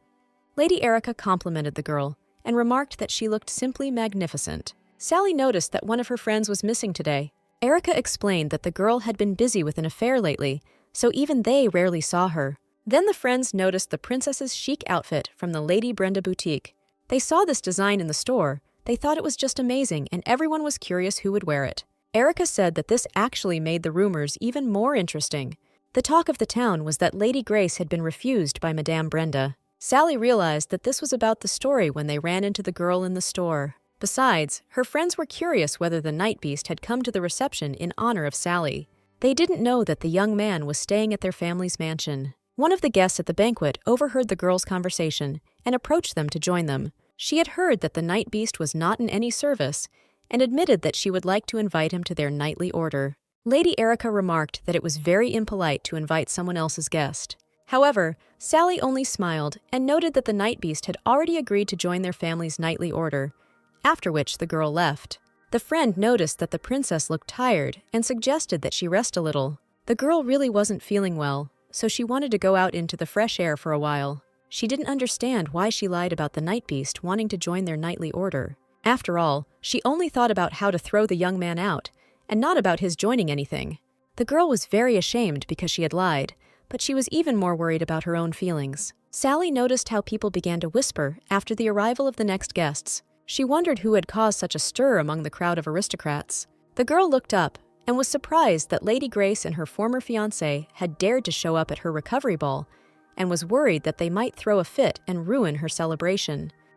Lady Erica complimented the girl and remarked that she looked simply magnificent. Sally noticed that one of her friends was missing today. Erica explained that the girl had been busy with an affair lately, so even they rarely saw her. Then the friends noticed the princess's chic outfit from the Lady Brenda boutique. They saw this design in the store. They thought it was just amazing, and everyone was curious who would wear it. Erica said that this actually made the rumors even more interesting. The talk of the town was that Lady Grace had been refused by Madame Brenda. Sally realized that this was about the story when they ran into the girl in the store. Besides, her friends were curious whether the Night Beast had come to the reception in honor of Sally. They didn't know that the young man was staying at their family's mansion. One of the guests at the banquet overheard the girls' conversation and approached them to join them. She had heard that the Night Beast was not in any service and admitted that she would like to invite him to their nightly order. Lady Erica remarked that it was very impolite to invite someone else's guest. However, Sally only smiled and noted that the Night Beast had already agreed to join their family's nightly order, after which the girl left. The friend noticed that the princess looked tired and suggested that she rest a little. The girl really wasn't feeling well, so she wanted to go out into the fresh air for a while. She didn't understand why she lied about the Night Beast wanting to join their nightly order. After all, she only thought about how to throw the young man out, and not about his joining anything. The girl was very ashamed because she had lied, but she was even more worried about her own feelings. Sally noticed how people began to whisper after the arrival of the next guests. She wondered who had caused such a stir among the crowd of aristocrats. The girl looked up and was surprised that Lady Grace and her former fiancé had dared to show up at her recovery ball, and was worried that they might throw a fit and ruin her celebration.